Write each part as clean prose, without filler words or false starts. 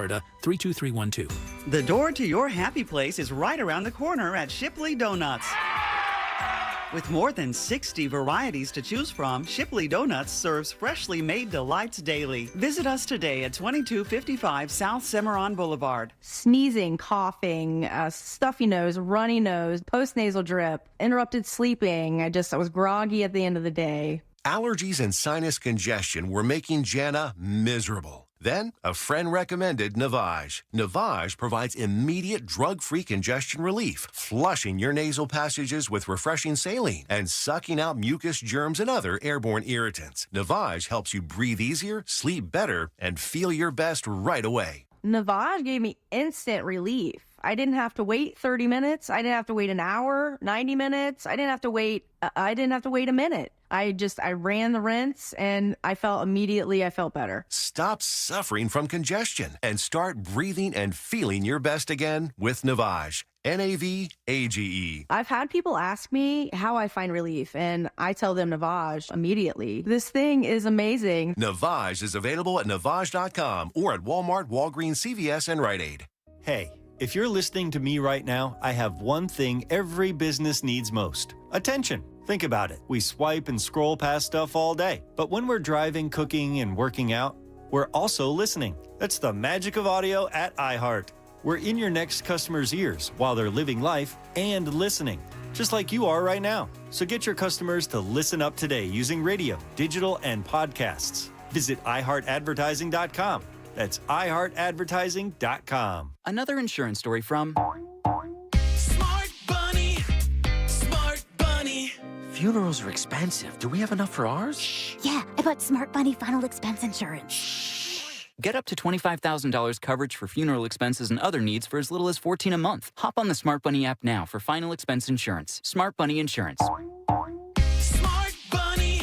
Alberta 32312. The door to your happy place is right around the corner at Shipley Donuts. With more than 60 varieties to choose from, Shipley Donuts serves freshly made delights daily. Visit us today at 2255 South Cimarron Boulevard. Sneezing, coughing, stuffy nose, runny nose, postnasal drip, interrupted sleeping. I was groggy at the end of the day. Allergies and sinus congestion were making Jana miserable. Then, a friend recommended Navage. Navage provides immediate drug-free congestion relief, flushing your nasal passages with refreshing saline and sucking out mucus, germs, and other airborne irritants. Navage helps you breathe easier, sleep better, and feel your best right away. Navage gave me instant relief. I didn't have to wait 30 minutes. I didn't have to wait an hour, 90 minutes. I didn't have to wait a minute. I ran the rinse and I felt better. Stop suffering from congestion and start breathing and feeling your best again with Navage. Navage. I've had people ask me how I find relief, and I tell them Navage immediately. This thing is amazing. Navage is available at Navage.com or at Walmart, Walgreens, CVS, and Rite Aid. Hey, if you're listening to me right now, I have one thing every business needs most: attention. Think about it. We swipe and scroll past stuff all day. But when we're driving, cooking, and working out, we're also listening. That's the magic of audio at iHeart. We're in your next customer's ears while they're living life and listening, just like you are right now. So get your customers to listen up today using radio, digital, and podcasts. Visit iHeartAdvertising.com. That's iHeartAdvertising.com. Another insurance story from Smart Bunny. Smart Bunny. Funerals are expensive. Do we have enough for ours? Yeah, I bought Smart Bunny final expense insurance. Get up to $25,000 coverage for funeral expenses and other needs for as little as $14 a month. Hop on the Smart Bunny app now for final expense insurance. Smart Bunny Insurance. Smart Bunny.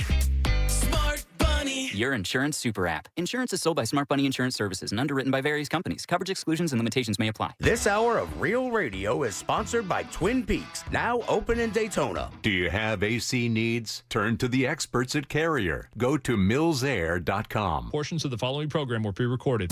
Smart Bunny. Your insurance super app. Insurance is sold by Smart Bunny Insurance Services and underwritten by various companies. Coverage exclusions and limitations may apply. This hour of Real Radio is sponsored by Twin Peaks, now open in Daytona. Do you have AC needs? Turn to the experts at Carrier. Go to millsair.com. Portions of the following program were pre-recorded.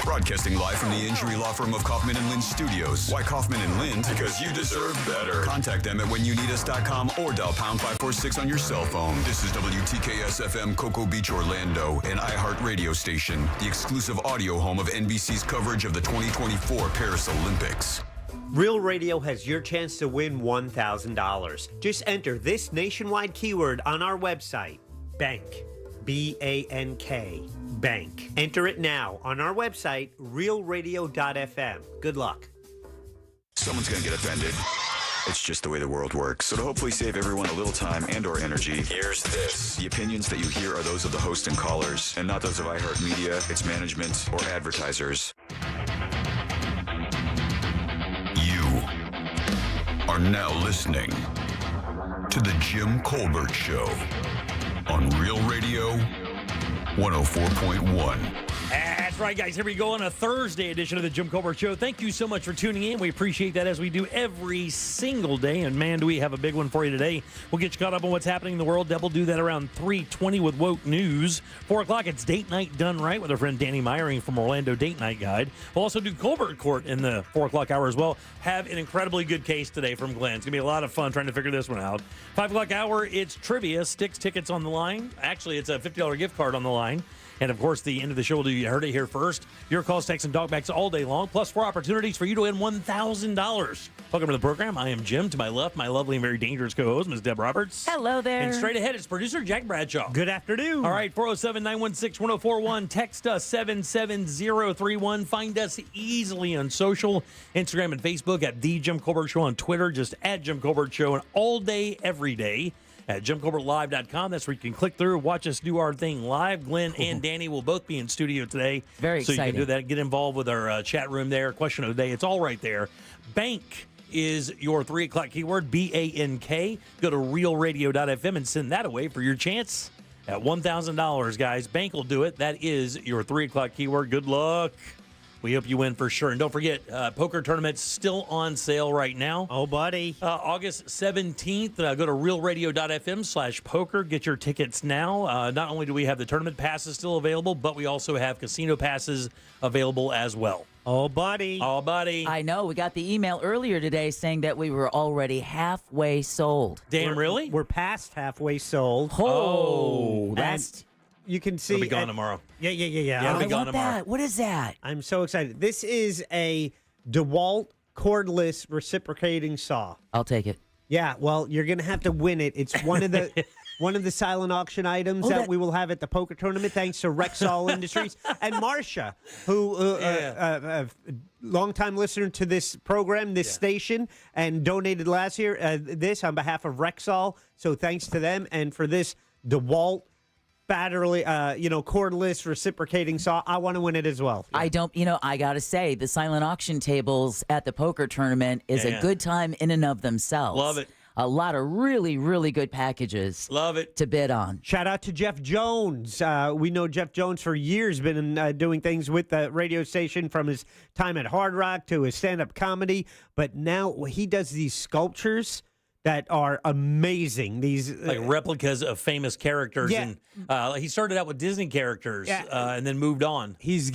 Broadcasting live from the injury law firm of Kaufman and Lind Studios. Why Kaufman and Lind? Because you deserve better. Contact them at whenyouneedus.com or dial pound 546 on your cell phone. This is WTKS FM Cocoa Beach, Orlando, an iHeart radio station, the exclusive audio home of NBC's coverage of the 2024 Paris Olympics. Real Radio has your chance to win $1,000. Just enter this nationwide keyword on our website, bank. B-A-N-K, bank. Enter it now on our website, realradio.fm. Good luck. Someone's going to get offended. It's just the way the world works. So to hopefully save everyone a little time and or energy, here's this. The opinions that you hear are those of the host and callers, and not those of iHeartMedia, its management, or advertisers. You are now listening to The Jim Colbert Show on Real Radio 104.1. That's right, guys. Here we go on a Thursday edition of the Jim Colbert Show. Thank you so much for tuning in. We appreciate that, as we do every single day. And, man, do we have a big one for you today. We'll get you caught up on what's happening in the world. Deb will do that around 3:20 with Woke News. 4 o'clock, it's Date Night Done Right with our friend Danny Meyering from Orlando Date Night Guide. We'll also do Colbert Court in the 4 o'clock hour as well. Have an incredibly good case today from Glenn. It's going to be a lot of fun trying to figure this one out. 5 o'clock hour, it's trivia. Sticks tickets on the line. Actually, it's a $50 gift card on the line. And, of course, the end of the show, you heard it here first. Your calls, texts, and talkbacks all day long, plus 4 opportunities for you to win $1,000. Welcome to the program. I am Jim. To my left, my lovely and very dangerous co-host, Ms. Deb Roberts. Hello there. And straight ahead, it's producer Jack Bradshaw. Good afternoon. All right, 407-916-1041. Text us 77031. Find us easily on social, Instagram and Facebook at The Jim Colbert Show. On Twitter, just at Jim Colbert Show. And all day, every day, at JimColbertLive.com. That's where you can click through, watch us do our thing live. Glenn and Danny will both be in studio today. Very exciting. So you can do that. Get involved with our chat room there. Question of the day. It's all right there. Bank is your 3 o'clock keyword, B-A-N-K. Go to realradio.fm and send that away for your chance at $1,000, guys. Bank will do it. That is your 3 o'clock keyword. Good luck We hope you win for sure. And don't forget, poker tournament's still on sale right now. Oh, buddy. August 17th. Go to realradio.fm/poker. Get your tickets now. Not only do we have the tournament passes still available, but we also have casino passes available as well. Oh, buddy. Oh, buddy. I know. We got the email earlier today saying that we were already halfway sold. Damn, really? We're past halfway sold. Oh, that's... You can see... It'll be gone tomorrow. Yeah. It'll be gone tomorrow. What is that? I'm so excited. This is a DeWalt cordless reciprocating saw. I'll take it. Yeah, well, you're going to have to win it. It's one of the... One of the silent auction items that we will have at the poker tournament, thanks to Rexall Industries and Marcia, who a longtime listener to this program, this station, and donated last year this on behalf of Rexall. So thanks to them, and for this DeWalt battery, cordless reciprocating saw, I want to win it as well. I don't, I got to say, the silent auction tables at the poker tournament is a good time in and of themselves. Love it. A lot of really, really good packages. Love it. To bid on. Shout out to Jeff Jones. We know Jeff Jones for years, been doing things with the radio station from his time at Hard Rock to his stand-up comedy. But now he does these sculptures that are amazing. These like replicas of famous characters. Yeah. And he started out with Disney characters and then moved on. He's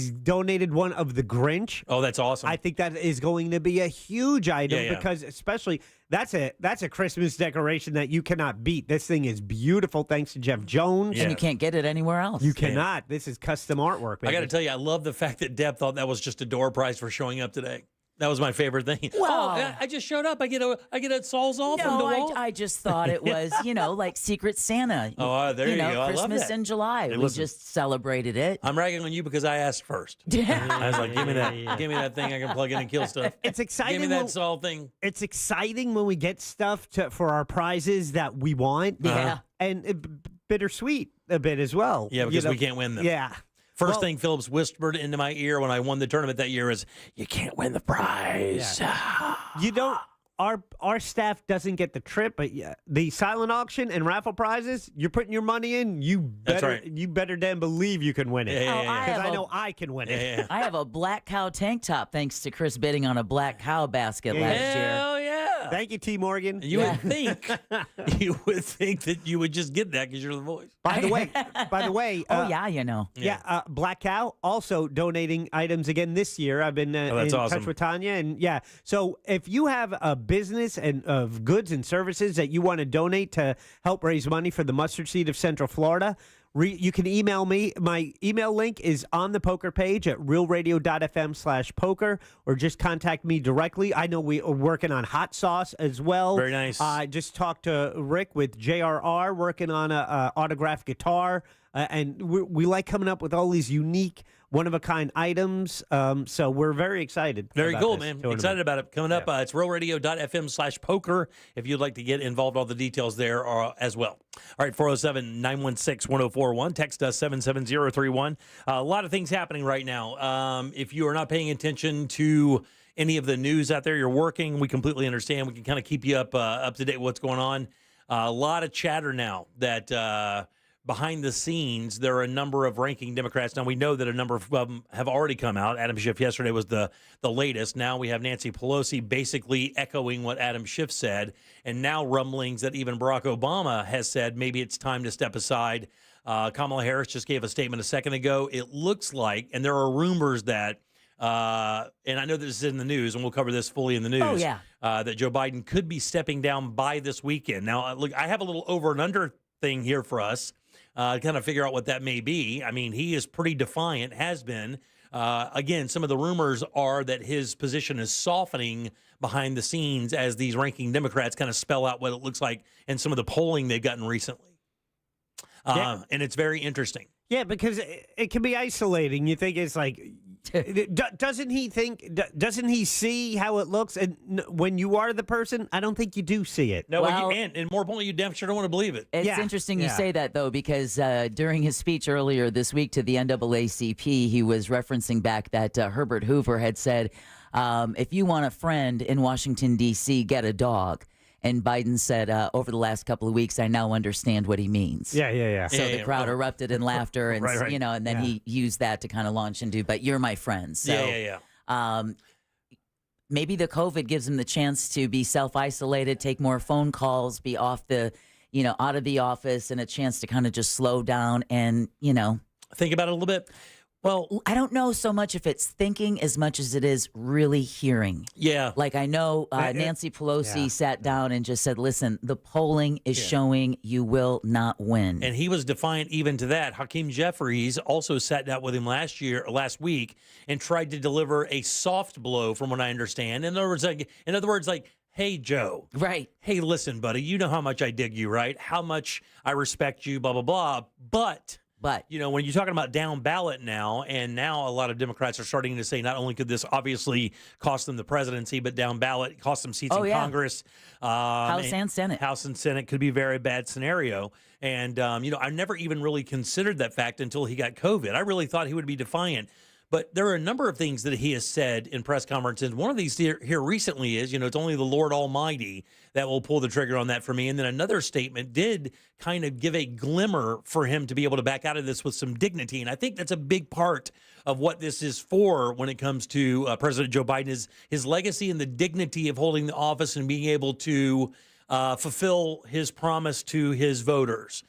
donated one of the Grinch. Oh, that's awesome. I think that is going to be a huge item because especially that's a Christmas decoration that you cannot beat. This thing is beautiful thanks to Jeff Jones. And you can't get it anywhere else. You cannot. This is custom artwork, baby. I got to tell you, I love the fact that Deb thought that was just a door prize for showing up today. That was my favorite thing. Well, I just showed up. I get a Sawzall from DeWalt. I just thought it was, like Secret Santa. Oh, there you go. I love Christmas that. in July. Hey, we listen. just celebrated it. I'm ragging on you because I asked first. I was like, give me that thing I can plug in and kill stuff. It's exciting. Give me that Saw thing. It's exciting when we get stuff for our prizes that we want. Yeah. And bittersweet a bit as well. Yeah, because we can't win them. Yeah. First thing Phillips whispered into my ear when I won the tournament that year is, "You can't win the prize." Yeah. You don't. Our staff doesn't get the trip, but the silent auction and raffle prizes, you're putting your money in. You better damn believe you can win it. Because I know I can win it. I have a black cow tank top thanks to Chris bidding on a black cow basket last year. Hell yeah! Thank you, T. Morgan. You would think that you would just get that because you're the voice. By the way. Oh yeah, Black Cow also donating items again this year. I've been in touch with Tanya, and so if you have a business and of goods and services that you want to donate to help raise money for the Mustard Seed of Central Florida, you can email me. My email link is on the poker page at realradio.fm/poker, or just contact me directly. I know we are working on hot sauce as well. Very nice. I just talked to Rick with JRR, working on a autographed guitar. And we like coming up with all these unique, one-of-a-kind items. So we're very excited. Very about cool, this man. tournament. Excited about it. Coming up, it's realradio.fm/poker if you'd like to get involved. All the details there are as well. All right, 407-916-1041. Text us 77031. A lot of things happening right now. If you are not paying attention to any of the news out there, you're working, we completely understand. We can kind of keep you up to date with what's going on. A lot of chatter now that behind the scenes, there are a number of ranking Democrats. Now, we know that a number of them have already come out. Adam Schiff yesterday was the latest. Now we have Nancy Pelosi basically echoing what Adam Schiff said, and now rumblings that even Barack Obama has said maybe it's time to step aside. Kamala Harris just gave a statement a second ago. It looks like, and there are rumors that, and I know this is in the news, and we'll cover this fully in the news, that Joe Biden could be stepping down by this weekend. Now, look, I have a little over and under thing here for us. Kind of figure out what that may be. I mean, he is pretty defiant, has been. Again, some of the rumors are that his position is softening behind the scenes as these ranking Democrats kind of spell out what it looks like in some of the polling they've gotten recently. And it's very interesting. Yeah, because it can be isolating. You think it's like, doesn't he see how it looks? And when you are the person, I don't think you do see it. No, and more importantly, you damn sure don't want to believe it. It's interesting you say that, though, because during his speech earlier this week to the NAACP, he was referencing back that Herbert Hoover had said, if you want a friend in Washington, D.C., get a dog. And Biden said, over the last couple of weeks, I now understand what he means. Yeah. So the crowd erupted in laughter, and Right. and then he used that to kind of launch into, but you're my friend. So, maybe the COVID gives him the chance to be self-isolated, take more phone calls, be off the, out of the office, and a chance to kind of just slow down and, think about it a little bit. Well, I don't know so much if it's thinking as much as it is really hearing. Yeah. Like I know Nancy Pelosi sat down and just said, listen, the polling is showing you will not win. And he was defiant even to that. Hakeem Jeffries also sat down with him last week, and tried to deliver a soft blow, from what I understand. In other words, like, hey, Joe. Right. Hey, listen, buddy, you know how much I dig you, right? How much I respect you, blah, blah, blah. But, when you're talking about down ballot now, and now a lot of Democrats are starting to say not only could this obviously cost them the presidency, but down ballot cost them seats in Congress. House and Senate. House and Senate could be a very bad scenario. And, I never even really considered that fact until he got COVID. I really thought he would be defiant. But there are a number of things that he has said in press conferences. One of these here recently is, it's only the Lord Almighty that will pull the trigger on that for me. And then another statement did kind of give a glimmer for him to be able to back out of this with some dignity. And I think that's a big part of what this is for when it comes to President Joe Biden, is his legacy and the dignity of holding the office and being able to fulfill his promise to his voters.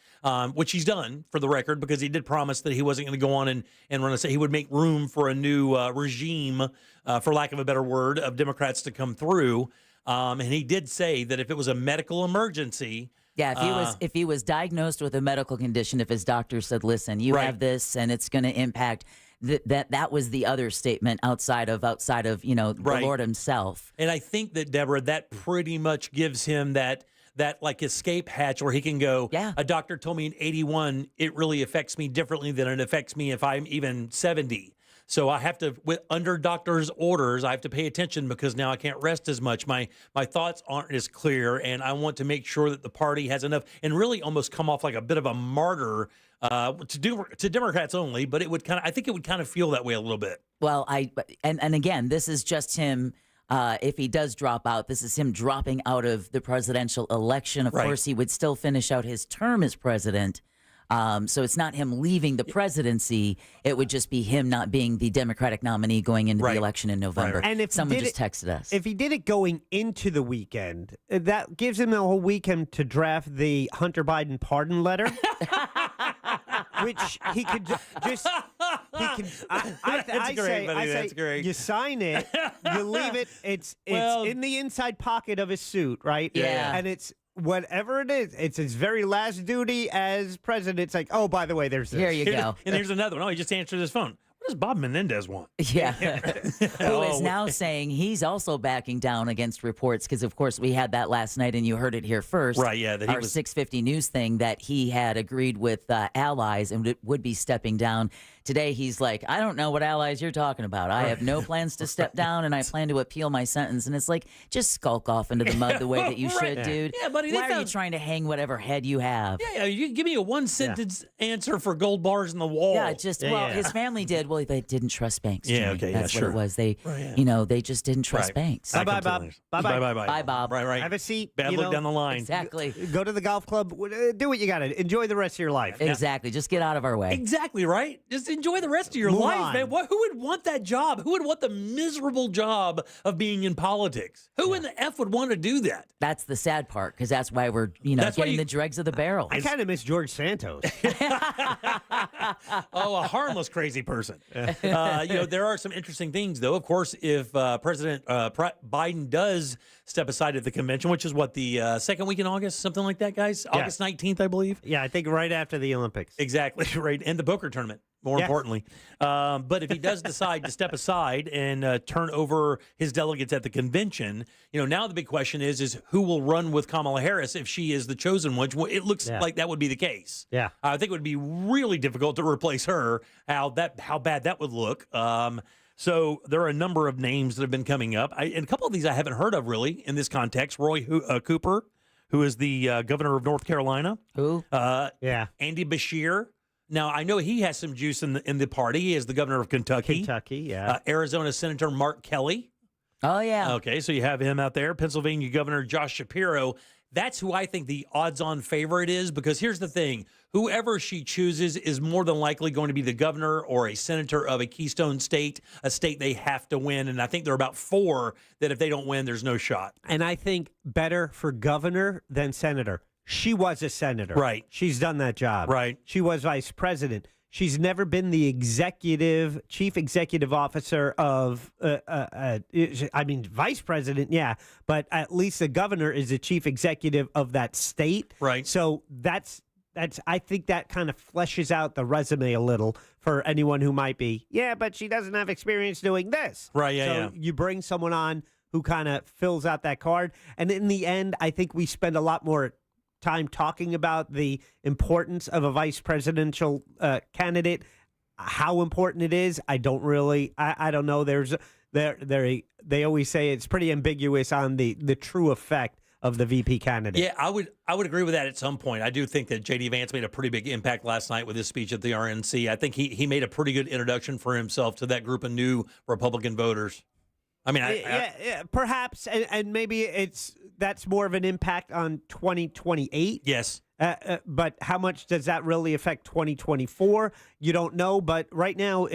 Which he's done, for the record, because he did promise that he wasn't going to go on and run he would make room for a new regime, for lack of a better word, of Democrats to come through. And he did say that if it was a medical emergency. Yeah, if he was diagnosed with a medical condition, if his doctor said, listen, you have this and it's going to impact, that was the other statement outside of the Lord himself. And I think that, Deborah, that pretty much gives him that like escape hatch where he can go, a doctor told me in 81, it really affects me differently than it affects me if I'm even 70. So I have to, under doctor's orders, I have to pay attention because now I can't rest as much. My thoughts aren't as clear, and I want to make sure that the party has enough, and really almost come off like a bit of a martyr to Democrats only, but I think it would kind of feel that way a little bit. Well, and again, this is just him. If he does drop out, this is him dropping out of the presidential election. Of course, he would still finish out his term as president. So it's not him leaving the presidency. It would just be him not being the Democratic nominee going into the election in November. And if someone just texted us. If he did it going into the weekend, that gives him a whole weekend to draft the Hunter Biden pardon letter. Which he could just, I say, you sign it, you leave it, it's in the inside pocket of his suit, right? Yeah. And it's whatever it is, it's his very last duty as president. It's like, oh, by the way, there's this. Here you go. And here's another one. Oh, he just answered his phone. What does Bob Menendez want? Yeah. Who is now saying he's also backing down against reports because, of course, we had that last night and you heard it here first. Right, yeah. Our 650 News thing that he had agreed with allies and would be stepping down. Today, he's like, I don't know what allies you're talking about. I have no plans to step down, and I plan to appeal my sentence. And it's like, just skulk off into the mud the way that you should, dude. Yeah, buddy. Why are you trying to hang whatever head you have? Yeah, you give me a one-sentence answer for gold bars in the wall. Yeah, his family did. Well, they didn't trust banks. Yeah, Jimmy. okay, That's sure. what it was. They, they just didn't trust banks. Bye-bye, Bob. Bye-bye. Bye, Bob. Right. Have a seat. Bad luck down the line. Exactly. Go to the golf club. Do what you got to. Enjoy the rest of your life. Exactly. Just get out of our way. Exactly, right? Just enjoy the rest of your life, man. Who would want that job? Who would want the miserable job of being in politics? Who in the F would want to do that? That's the sad part, because that's why we're, getting the dregs of the barrel. I kind of miss George Santos. Oh, a harmless, crazy person. There are some interesting things, though. Of course, if President Biden does step aside at the convention, which is the second week in August, something like that, guys? Yeah. August 19th, I believe. Yeah, I think right after the Olympics. Exactly, right. And the poker tournament, more importantly. But if he does decide to step aside and turn over his delegates at the convention, now the big question is who will run with Kamala Harris if she is the chosen one? It looks like that would be the case. Yeah. I think it would be really difficult to replace her, how bad that would look. So there are a number of names that have been coming up. And a couple of these I haven't heard of really in this context. Roy Cooper, who is the governor of North Carolina. Who? Andy Beshear. Now, I know he has some juice in the party. He is the governor of Kentucky. Kentucky, yeah. Arizona Senator Mark Kelly. Oh, yeah. Okay, so you have him out there. Pennsylvania Governor Josh Shapiro. That's who I think the odds-on favorite is, because here's the thing. Whoever she chooses is more than likely going to be the governor or a senator of a Keystone state, a state they have to win. And I think there are about 4 that if they don't win, there's no shot. And I think better for governor than senator. She was a senator. Right. She's done that job. Right. She was vice president. She's never been the chief executive officer of, vice president, yeah, but at least the governor is the chief executive of that state. Right. So I think that kind of fleshes out the resume a little for anyone who might be, yeah, but she doesn't have experience doing this. Right, yeah, so yeah. you bring someone on who kind of fills out that card. And in the end, I think we spend a lot more time talking about the importance of a vice presidential candidate. How important it is, I don't really. I don't know. They always say it's pretty ambiguous on the true effect of the VP candidate. Yeah, I would agree with that at some point. I do think that J.D. Vance made a pretty big impact last night with his speech at the RNC. I think he made a pretty good introduction for himself to that group of new Republican voters. I mean, perhaps, and maybe that's more of an impact on 2028. Yes. But how much does that really affect 2024? You don't know. But right now,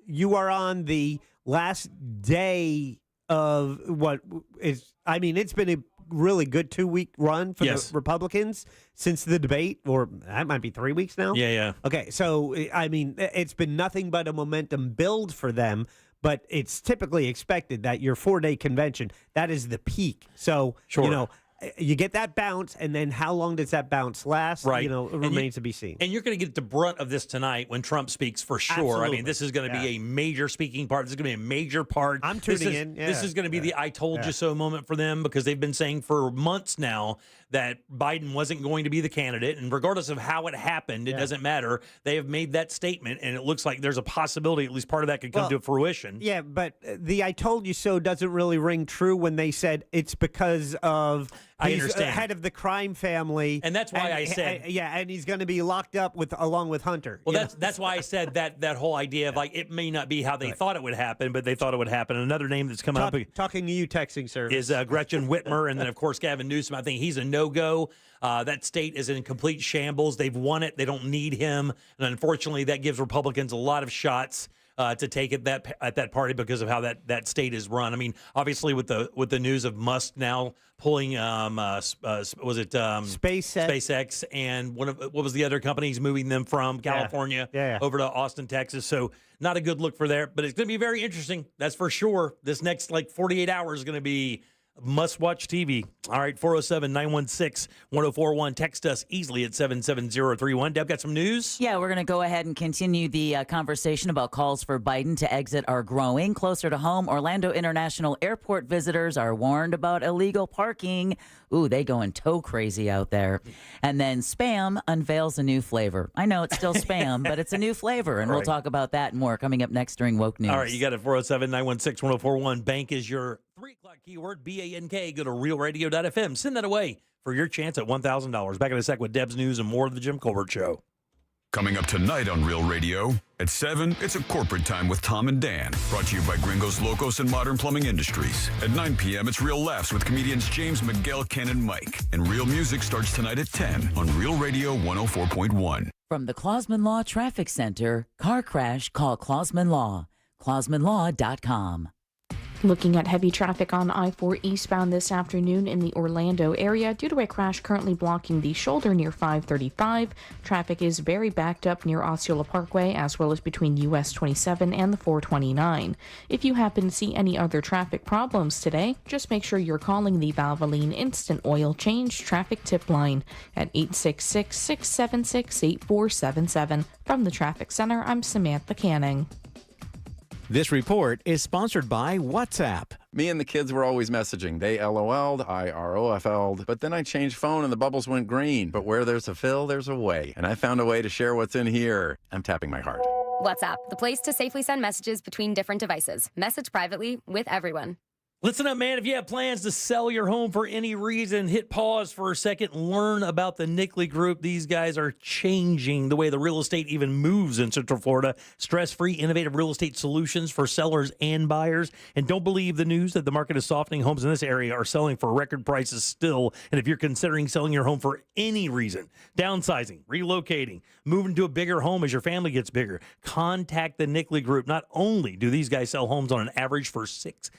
you are on the last day of what is. I mean, it's been a really good 2-week run for the Republicans since the debate, or that might be 3 weeks now. Yeah. Okay, so I mean, it's been nothing but a momentum build for them. But it's typically expected that your 4-day convention, that is the peak. So, you get that bounce, and then how long does that bounce last? Right. It remains to be seen. And you're going to get the brunt of this tonight when Trump speaks for sure. Absolutely. I mean, this is going to be a major speaking part. This is going to be a major part. I'm tuning in. Yeah. This is going to be the I told you so moment for them, because they've been saying for months now that Biden wasn't going to be the candidate. And regardless of how it happened, it doesn't matter. They have made that statement, and it looks like there's a possibility at least part of that could come to fruition. Yeah, but the I told you so doesn't really ring true when they said it's because of I he's understand. head of the crime family. And that's why I said and he's going to be locked up along with Hunter. Well, that's why I said that whole idea of like it may not be how they thought it would happen, but they thought it would happen. Another name that's coming up talking to you, texting service, is Gretchen Whitmer, and then of course Gavin Newsom. I think he's a no-go. That state is in complete shambles. They've won it. They don't need him, and unfortunately, that gives Republicans a lot of shots to take at that party because of how that state is run. I mean, obviously with the news of Musk now pulling SpaceX and what was the other company? He's moving them from California over to Austin, Texas. So not a good look for there, but it's going to be very interesting. That's for sure. This next 48 hours is going to be must-watch TV. All right, 407-916-1041. Text us easily at 77031. Deb, got some news? Yeah, we're going to go ahead and continue the conversation about calls for Biden to exit are growing. Closer to home, Orlando International Airport visitors are warned about illegal parking. Ooh, they going toe crazy out there. And then Spam unveils a new flavor. I know it's still Spam, but it's a new flavor, and we'll talk about that and more coming up next during Woke News. All right, you got it, 407-916-1041. Bank is your 3 o'clock keyword, BANK. Go to realradio.fm. Send that away for your chance at $1,000. Back in a sec with Deb's News and more of the Jim Colbert Show. Coming up tonight on Real Radio. At 7, it's a corporate time with Tom and Dan. Brought to you by Gringos Locos and Modern Plumbing Industries. At 9 p.m., it's Real Laughs with comedians James, Miguel, Ken, and Mike. And Real Music starts tonight at 10 on Real Radio 104.1. From the Clausman Law Traffic Center, car crash, call Clausman Law. ClausmanLaw.com. Looking at heavy traffic on I-4 eastbound this afternoon in the Orlando area due to a crash currently blocking the shoulder near 535. Traffic is very backed up near Osceola Parkway as well as between US 27 and the 429. If you happen to see any other traffic problems today, just make sure you're calling the Valvoline Instant Oil Change Traffic Tip Line at 866-676-8477. From the Traffic Center, I'm Samantha Canning. This report is sponsored by WhatsApp. Me and the kids were always messaging. They LOL'd, I ROFL'd, but then I changed phone and the bubbles went green. But where there's a fill, there's a way. And I found a way to share what's in here. I'm tapping my heart. WhatsApp, the place to safely send messages between different devices. Message privately with everyone. Listen up, man. If you have plans to sell your home for any reason, hit pause for a second and learn about the Nickley Group. These guys are changing the way the real estate even moves in Central Florida. Stress-free, innovative real estate solutions for sellers and buyers. And don't believe the news that the market is softening. Homes in this area are selling for record prices still. And if you're considering selling your home for any reason, downsizing, relocating, moving to a bigger home as your family gets bigger, contact the Nickley Group. Not only do these guys sell homes on an average for 6%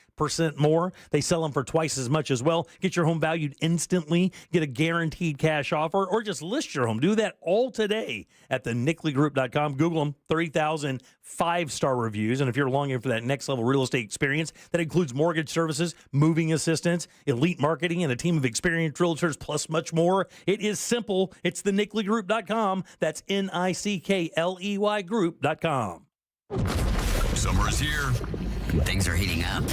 more, they sell them for twice as much as well. Get your home valued instantly, get a guaranteed cash offer, or just list your home. Do that all today at thenickley.com. Google them, 30,000 5-star reviews. And if you're longing for that next level real estate experience, that includes mortgage services, moving assistance, elite marketing, and a team of experienced realtors, plus much more. It is simple. It's thenickley.com. That's NICKLEY group.com. Summer is here. Things are heating up.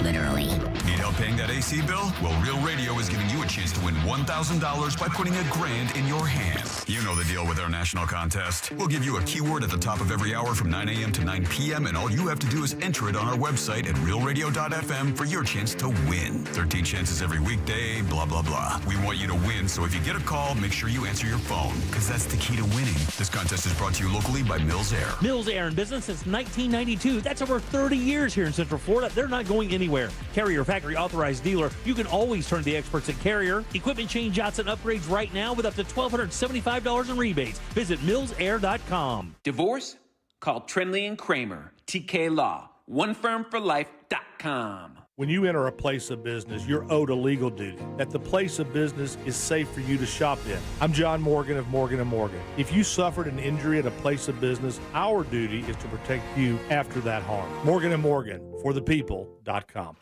Literally. Need help paying that AC bill? Well, Real Radio is giving you a chance to win $1,000 by putting $1,000 in your hands. You know the deal with our national contest. We'll give you a keyword at the top of every hour from 9 a.m. to 9 p.m., and all you have to do is enter it on our website at realradio.fm for your chance to win. 13 chances every weekday, blah, blah, blah. We want you to win, so if you get a call, make sure you answer your phone, because that's the key to winning. This contest is brought to you locally by Mills Air. Mills Air in business since 1992. That's over 30 years here in Central Florida. They're not going anywhere. Carrier factory authorized dealer. You can always turn to the experts at Carrier. Equipment change outs and upgrades right now with up to $1,275 in rebates. Visit millsair.com. Divorce? Call Trenley and Kramer. TK Law. OneFirmForLife.com. When you enter a place of business, you're owed a legal duty that the place of business is safe for you to shop in. I'm John Morgan of Morgan & Morgan. If you suffered an injury at a place of business, our duty is to protect you after that harm. Morgan & Morgan, forthepeople.com.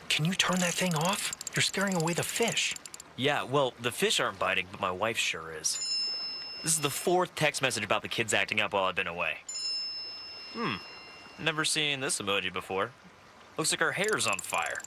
Can you turn that thing off? You're scaring away the fish. Yeah, well, the fish aren't biting, but my wife sure is. This is the 4th text message about the kids acting up while I've been away. Never seen this emoji before. Looks like her hair's on fire.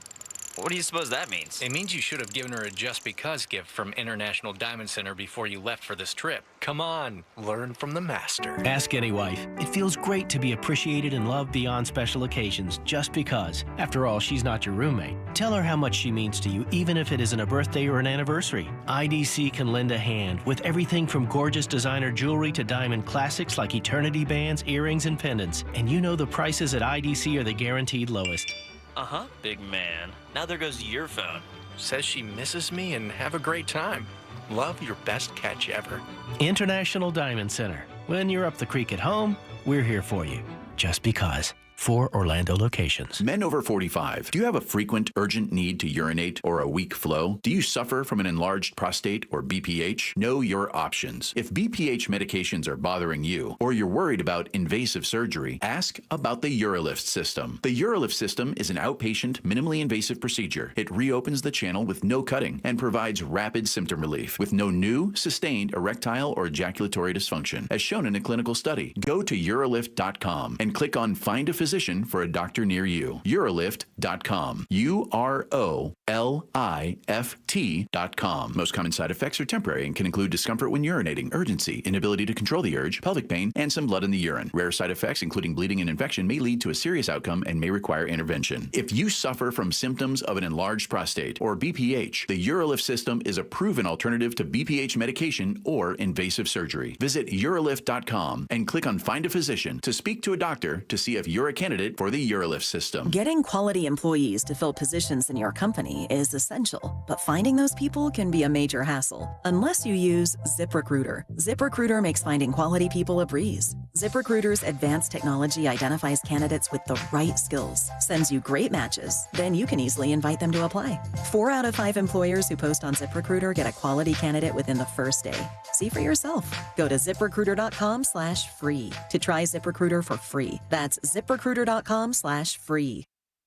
What do you suppose that means? It means you should have given her a just because gift from International Diamond Center before you left for this trip. Come on, learn from the master. Ask any wife. It feels great to be appreciated and loved beyond special occasions just because. After all, she's not your roommate. Tell her how much she means to you, even if it isn't a birthday or an anniversary. IDC can lend a hand with everything from gorgeous designer jewelry to diamond classics like eternity bands, earrings, and pendants. And you know the prices at IDC are the guaranteed lowest. Uh-huh, big man. Now there goes your phone. Says she misses me and have a great time. Love, your best catch ever. International Diamond Center. When you're up the creek at home, we're here for you. Just because. 4 Orlando locations. Men over 45. Do you have a frequent, urgent need to urinate or a weak flow? Do you suffer from an enlarged prostate or BPH? Know your options. If BPH medications are bothering you or you're worried about invasive surgery, ask about the Urolift system. The Urolift system is an outpatient, minimally invasive procedure. It reopens the channel with no cutting and provides rapid symptom relief with no new, sustained erectile or ejaculatory dysfunction, as shown in a clinical study. Go to Urolift.com and click on Find a Physician for a doctor near you. Urolift.com. UROLIFT.com. Most common side effects are temporary and can include discomfort when urinating, urgency, inability to control the urge, pelvic pain, and some blood in the urine. Rare side effects, including bleeding and infection, may lead to a serious outcome and may require intervention. If you suffer from symptoms of an enlarged prostate or BPH, the Urolift system is a proven alternative to BPH medication or invasive surgery. Visit Urolift.com and click on Find a Physician to speak to a doctor to see if you're a candidate for the Urolift system. Getting quality employees to fill positions in your company is essential, but finding those people can be a major hassle unless you use ZipRecruiter. ZipRecruiter makes finding quality people a breeze. ZipRecruiter's advanced technology identifies candidates with the right skills, sends you great matches, then you can easily invite them to apply. 4 out of 5 employers who post on ZipRecruiter get a quality candidate within the first day. See for yourself. Go to ZipRecruiter.com/free to try ZipRecruiter for free. That's ZipRecruiter.com/free.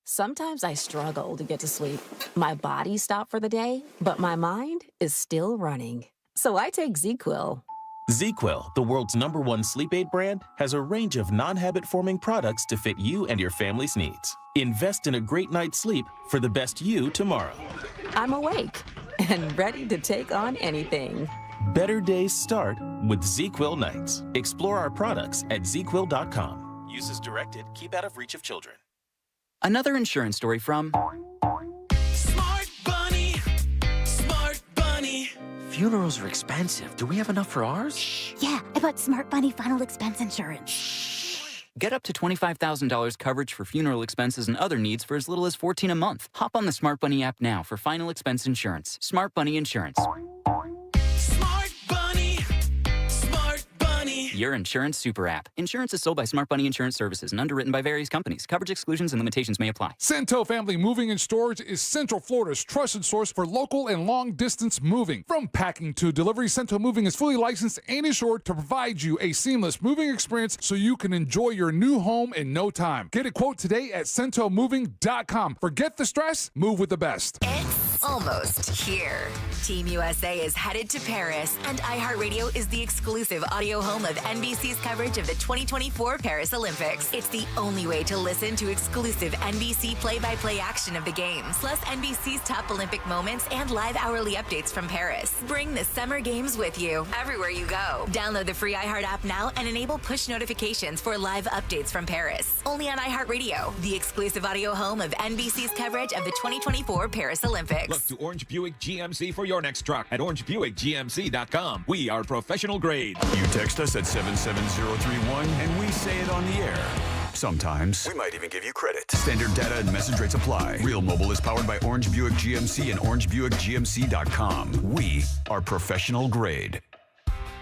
Sometimes I struggle to get to sleep. My body stopped for the day, but my mind is still running. So I take ZzzQuil. ZzzQuil, the world's #1 sleep aid brand, has a range of non-habit-forming products to fit you and your family's needs. Invest in a great night's sleep for the best you tomorrow. I'm awake and ready to take on anything. Better days start with ZzzQuil nights. Explore our products at ZzzQuil.com. Use as directed. Keep out of reach of children. Another insurance story from Smart Bunny. Smart Bunny. Funerals are expensive. Do we have enough for ours? Yeah, I bought Smart Bunny final expense insurance. Get up to $25,000 coverage for funeral expenses and other needs for as little as $14 a month. Hop on the Smart Bunny app now for final expense insurance. Smart Bunny Insurance. Smart Bunny. Smart Bunny. Your insurance super app. Insurance is sold by Smart Bunny Insurance Services and underwritten by various companies. Coverage exclusions and limitations may apply. Cento Family Moving and Storage is Central Florida's trusted source for local and long-distance moving. From packing to delivery, Cento Moving is fully licensed and insured to provide you a seamless moving experience so you can enjoy your new home in no time. Get a quote today at centomoving.com. Forget the stress, move with the best. It's almost here. Team USA is headed to Paris, and iHeartRadio is the exclusive audio home of NBC's coverage of the 2024 Paris Olympics. It's the only way to listen to exclusive NBC play-by-play action of the games, plus NBC's top Olympic moments and live hourly updates from Paris. Bring the Summer Games with you everywhere you go. Download the free iHeart app now and enable push notifications for live updates from Paris. Only on iHeartRadio, the exclusive audio home of NBC's coverage of the 2024 Paris Olympics. Look to Orange Buick GMC for your next truck at orangebuickgmc.com. We are professional grade. You text us at 77031 and we say it on the air. Sometimes we might even give you credit. Standard data and message rates apply. Real Mobile is powered by Orange Buick GMC and orangebuickgmc.com. We are professional grade.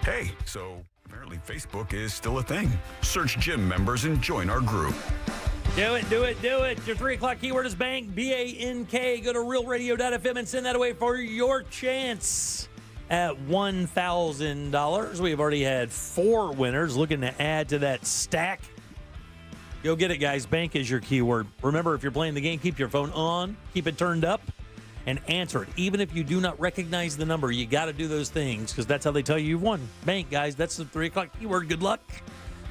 Hey, so apparently Facebook is still a thing. Search gym members and join our group. Do it, do it, do it. Your 3 o'clock keyword is bank, B-A-N-K. Go to realradio.fm and send that away for your chance at $1,000. We've already had 4 winners looking to add to that stack. Go get it, guys. Bank is your keyword. Remember, if you're playing the game, keep your phone on, keep it turned up, and answer it. Even if you do not recognize the number, you got to do those things because that's how they tell you you've won. Bank, guys. That's the 3 o'clock keyword. Good luck.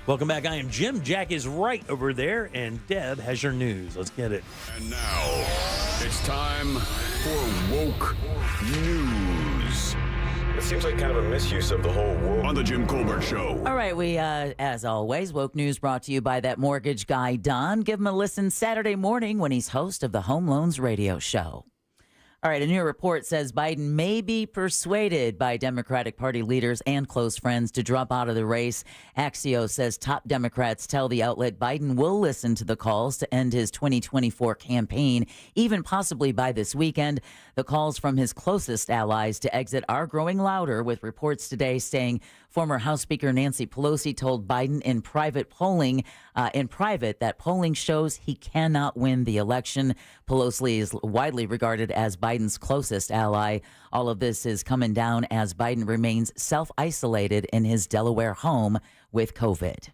Welcome back. I am Jim. Jack is right over there, and Deb has your news. Let's get it. And now, it's time for Woke News. It seems like kind of a misuse of the whole woke on the Jim Colbert Show. All right, we, as always, Woke News brought to you by that mortgage guy, Don. Give him a listen Saturday morning when he's host of the Home Loans Radio Show. All right, a new report says Biden may be persuaded by Democratic Party leaders and close friends to drop out of the race. Axios says top Democrats tell the outlet Biden will listen to the calls to end his 2024 campaign, even possibly by this weekend. The calls from his closest allies to exit are growing louder, with reports today saying former House Speaker Nancy Pelosi told Biden in private that polling shows he cannot win the election. Pelosi is widely regarded as Biden's closest ally. All of this is coming down as Biden remains self-isolated in his Delaware home with COVID.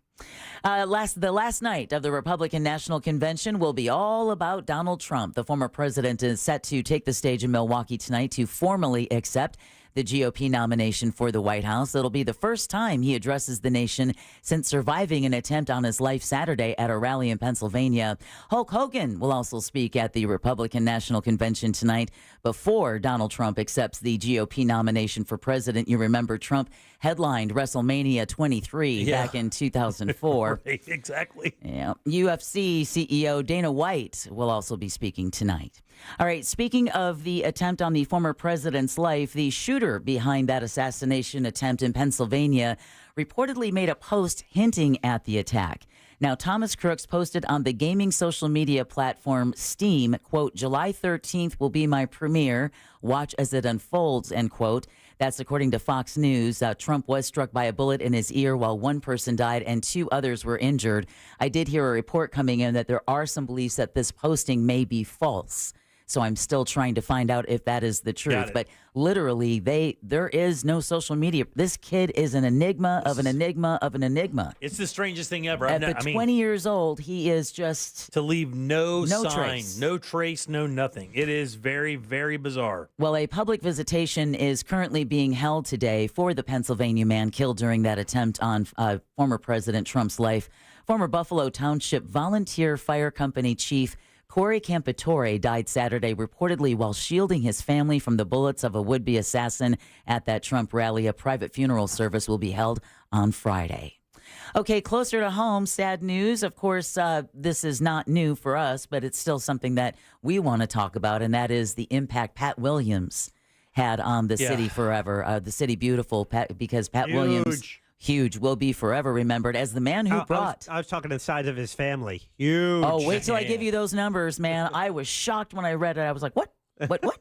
The last night of the Republican National Convention will be all about Donald Trump. The former president is set to take the stage in Milwaukee tonight to formally accept the GOP nomination for the White House. It'll be the first time he addresses the nation since surviving an attempt on his life Saturday at a rally in Pennsylvania. Hulk Hogan will also speak at the Republican National Convention tonight before Donald Trump accepts the GOP nomination for president. You remember Trump headlined WrestleMania 23 back in 2004. Right, exactly. Yeah. UFC CEO Dana White will also be speaking tonight. All right, speaking of the attempt on the former president's life, the shooter behind that assassination attempt in Pennsylvania reportedly made a post hinting at the attack. Now, Thomas Crooks posted on the gaming social media platform Steam, quote, July 13th will be my premiere. Watch as it unfolds, end quote. That's according to Fox News. Trump was struck by a bullet in his ear while one person died and 2 others were injured. I did hear a report coming in that there are some beliefs that this posting may be false. So I'm still trying to find out if that is the truth. But literally, there is no social media. This kid is an enigma of an enigma of an enigma. It's the strangest thing ever. At 20 years old, he is just... To leave no sign, trace. no trace, no nothing. It is very, very bizarre. Well, a public visitation is currently being held today for the Pennsylvania man killed during that attempt on former President Trump's life. Former Buffalo Township Volunteer Fire Company Chief Corey Campitore died Saturday, reportedly while shielding his family from the bullets of a would-be assassin at that Trump rally. A private funeral service will be held on Friday. Okay, closer to home, sad news. Of course, this is not new for us, but it's still something that we want to talk about, and that is the impact Pat Williams had on the city forever, the city beautiful, because Pat Williams, huge, will be forever remembered as the man who brought. I was talking to the size of his family. Huge. Oh, wait till I give you those numbers, man. I was shocked when I read it. I was like, what? What?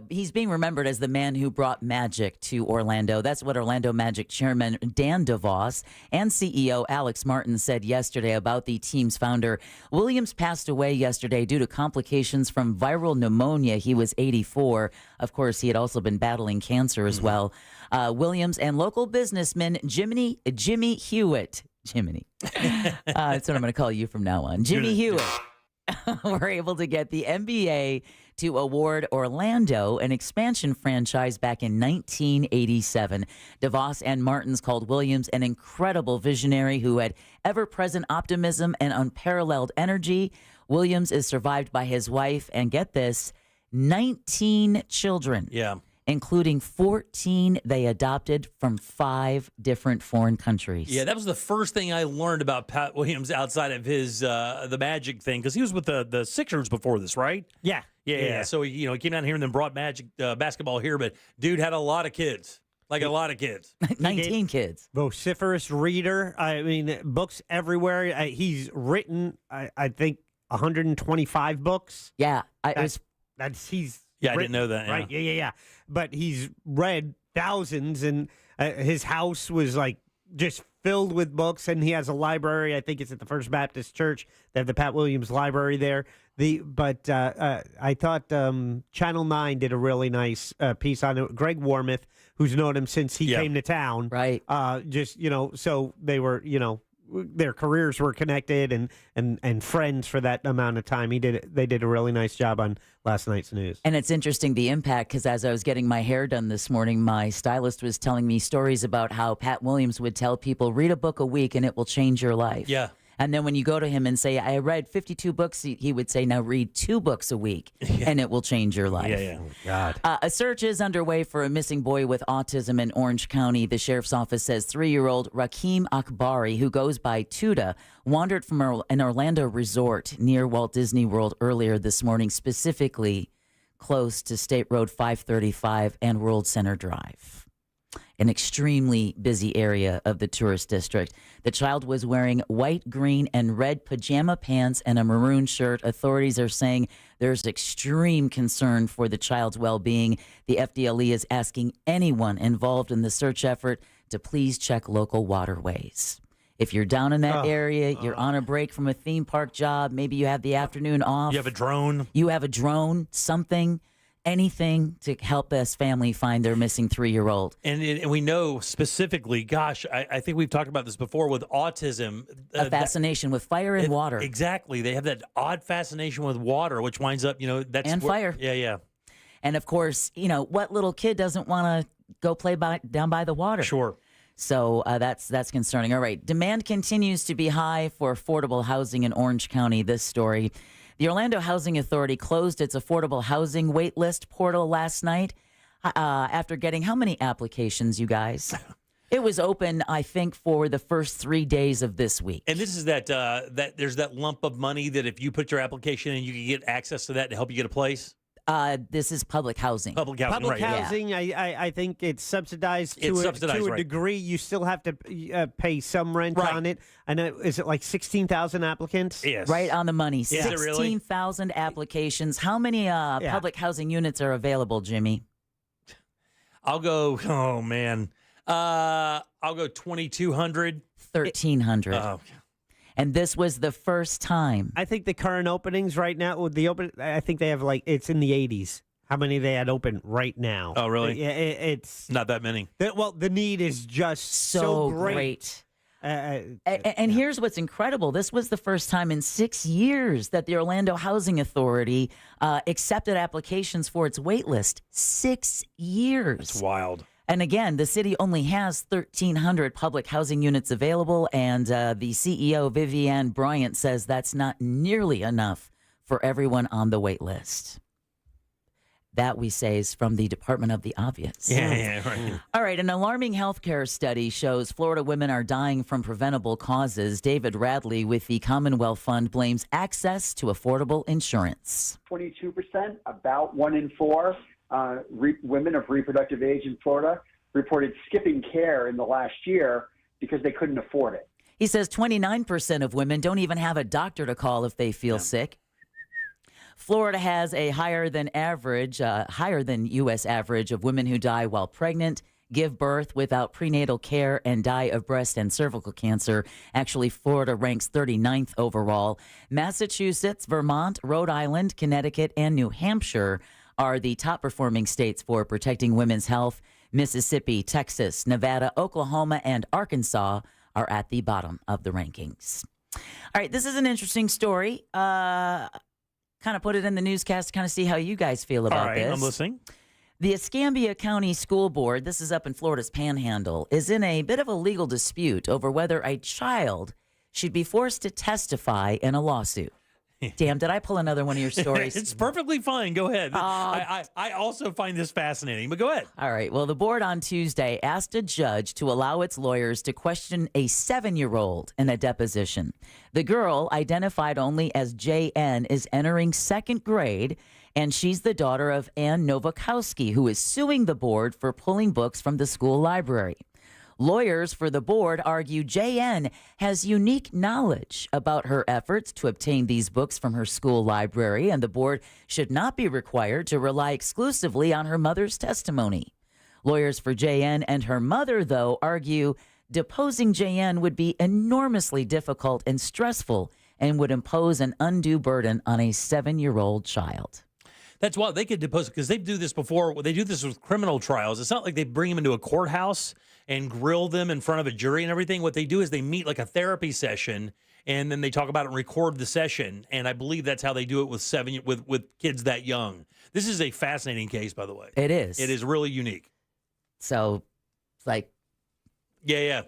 He's being remembered as the man who brought magic to Orlando. That's what Orlando Magic chairman Dan DeVos and CEO Alex Martin said yesterday about the team's founder. Williams passed away yesterday due to complications from viral pneumonia. He was 84. Of course, he had also been battling cancer as well. Williams and local businessman Jimmy Hewitt. Jiminy. That's what I'm going to call you from now on. Jimmy Hewitt. Were able to get the NBA to award Orlando an expansion franchise back in 1987. DeVos and Martins called Williams an incredible visionary who had ever-present optimism and unparalleled energy. Williams is survived by his wife, and get this, 19 children. Yeah. Including 14 they adopted from 5 different foreign countries. Yeah, that was the first thing I learned about Pat Williams outside of his the Magic thing, because he was with the Sixers before this, right? Yeah. Yeah. So he came down here and then brought Magic basketball here, but dude had a lot of kids, like a lot of kids. 19 kids. Vociferous reader. I mean, books everywhere. He's written, I think, 125 books. Yeah, he's. Yeah, I didn't know that. Yeah. Right? Yeah. But he's read thousands, and his house was like just filled with books. And he has a library. I think it's at the First Baptist Church. They have the Pat Williams Library there. I thought Channel 9 did a really nice piece on it. Greg Warmouth, who's known him since he came to town, right? So they were, their careers were connected and friends for that amount of time. They did a really nice job on last night's news. And it's interesting, the impact, because as I was getting my hair done this morning, my stylist was telling me stories about how Pat Williams would tell people, read a book a week and it will change your life. Yeah. And then when you go to him and say, I read 52 books, he would say, now read 2 books a week and it will change your life. Yeah. Oh, God. A search is underway for a missing boy with autism in Orange County. The sheriff's office says 3-year-old Rakeem Akbari, who goes by Tuda, wandered from an Orlando resort near Walt Disney World earlier this morning, specifically close to State Road 535 and World Center Drive, an extremely busy area of the tourist district. The child was wearing white, green, and red pajama pants and a maroon shirt. Authorities are saying there's extreme concern for the child's well-being. The FDLE is asking anyone involved in the search effort to please check local waterways. If you're down in that area, you're on a break from a theme park job, maybe you have the afternoon off. You have a drone. You have a drone, something. Anything to help this family find their missing 3-year-old. And we know specifically, gosh, I think we've talked about this before with autism. A fascination with fire and water. Exactly. They have that odd fascination with water, which winds up, that's fire. Yeah. And of course, what little kid doesn't want to go play down by the water? Sure. So that's concerning. All right. Demand continues to be high for affordable housing in Orange County. This story. The Orlando Housing Authority closed its affordable housing waitlist portal last night after getting how many applications, you guys? It was open, I think, for the first 3 days of this week. And this is that there's that lump of money that if you put your application in, you can get access to that to help you get a place. This is public housing. Public housing, Public right? housing. Yeah. I think it's subsidized to a degree. You still have to pay some rent on it. I know. Is it like 16,000 applicants? Yes. Right on the money. Yeah. 16,000 applications. How many public housing units are available, Jimmy? I'll go. Oh man. I'll go 2,200. 1,300. Oh. And this was the first time. I think the current openings right now, with the I think they have it's in the 80s. How many they had open right now? Oh, really? Yeah, it's not that many. The need is just so great. And here's what's incredible. This was the first time in 6 years that the Orlando Housing Authority accepted applications for its wait list. 6 years. That's wild. And again, the city only has 1,300 public housing units available, and the CEO, Vivian Bryant, says that's not nearly enough for everyone on the wait list. That, we say, is from the Department of the Obvious. Yeah, right. All right, an alarming healthcare study shows Florida women are dying from preventable causes. David Radley with the Commonwealth Fund blames access to affordable insurance. 22%, about 1 in 4 women of reproductive age in Florida reported skipping care in the last year because they couldn't afford it. He says 29% of women don't even have a doctor to call if they feel sick. Florida has a higher than U.S. average of women who die while pregnant, give birth without prenatal care, and die of breast and cervical cancer. Actually, Florida ranks 39th overall. Massachusetts, Vermont, Rhode Island, Connecticut, and New Hampshire are the top performing states for protecting women's health. Mississippi, Texas, Nevada, Oklahoma, and Arkansas are at the bottom of the rankings. All right, this is an interesting story. Kind of put it in the newscast to kind of see how you guys feel about this. I'm listening. The Escambia County School Board, this is up in Florida's Panhandle, is in a bit of a legal dispute over whether a child should be forced to testify in a lawsuit. Damn, did I pull another one of your stories? It's perfectly fine. Go ahead. I also find this fascinating, but go ahead. All right. Well, the board on Tuesday asked a judge to allow its lawyers to question a 7-year-old in a deposition. The girl, identified only as JN, is entering 2nd grade, and she's the daughter of Ann Nowakowski, who is suing the board for pulling books from the school library. Lawyers for the board argue JN has unique knowledge about her efforts to obtain these books from her school library, and the board should not be required to rely exclusively on her mother's testimony. Lawyers for JN and her mother, though, argue deposing JN would be enormously difficult and stressful and would impose an undue burden on a 7-year-old child. That's why they could depose, because they do this before. They do this with criminal trials. It's not like they bring them into a courthouse and grill them in front of a jury and everything. What they do is they meet like a therapy session, and then they talk about it and record the session. And I believe that's how they do it with kids that young. This is a fascinating case, by the way. It is. It is really unique. So, it's like, yeah.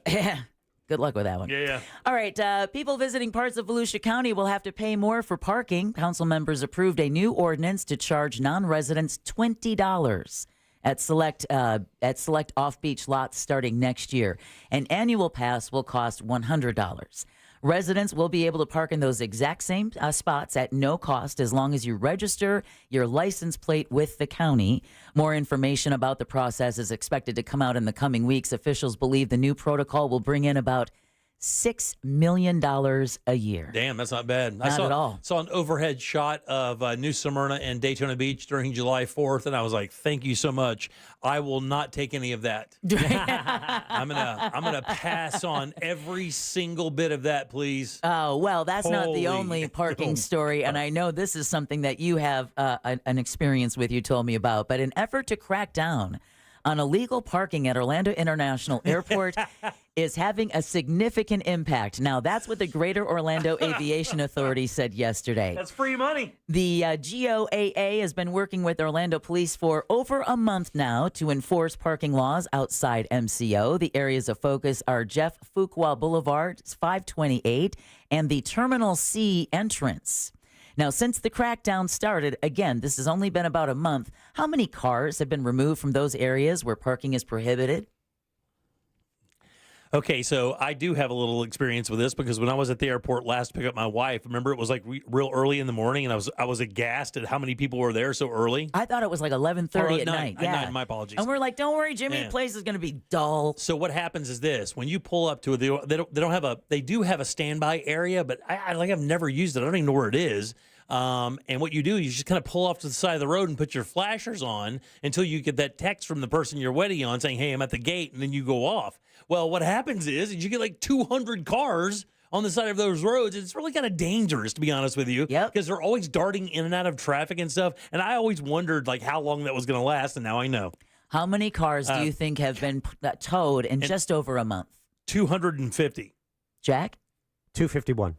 Good luck with that one. Yeah. All right. People visiting parts of Volusia County will have to pay more for parking. Council members approved a new ordinance to charge non-residents $20 at select off-beach lots starting next year. An annual pass will cost $100. Residents will be able to park in those exact same spots at no cost as long as you register your license plate with the county. More information about the process is expected to come out in the coming weeks. Officials believe the new protocol will bring in about $6 million a year. Damn, that's not bad. Not at all. Saw an overhead shot of New Smyrna and Daytona Beach during July 4th, and I was like, "Thank you so much. I will not take any of that. I'm gonna pass on every single bit of that, please." Oh well, that's not the Holy only parking story, and I know this is something that you have an experience with. You told me about, but an effort to crack down on illegal parking at Orlando International Airport is having a significant impact. Now, that's what the Greater Orlando Aviation Authority said yesterday. That's free money. The GOAA has been working with Orlando Police for over a month now to enforce parking laws outside MCO. The areas of focus are Jeff Fuqua Boulevard, 528, and the Terminal C entrance. Now, since the crackdown started, again, this has only been about a month, how many cars have been removed from those areas where parking is prohibited? Okay, so I do have a little experience with this because when I was at the airport last to pick up my wife, remember it was like real early in the morning, and I was aghast at how many people were there so early. I thought it was like 11:30 at night. At night, my apologies. And we're like, don't worry, Jimmy, the place is going to be dull. So what happens is this: when you pull up to it, they do have a standby area, but I've never used it. I don't even know where it is. And what you do is you just kind of pull off to the side of the road and put your flashers on until you get that text from the person you're waiting on saying, "Hey, I'm at the gate," and then you go off. Well, what happens is you get like 200 cars on the side of those roads. It's really kind of dangerous, to be honest with you. Yep. Because they're always darting in and out of traffic and stuff. And I always wondered like how long that was going to last, and now I know. How many cars do you think have been towed in just over a month? 250. Jack? 251.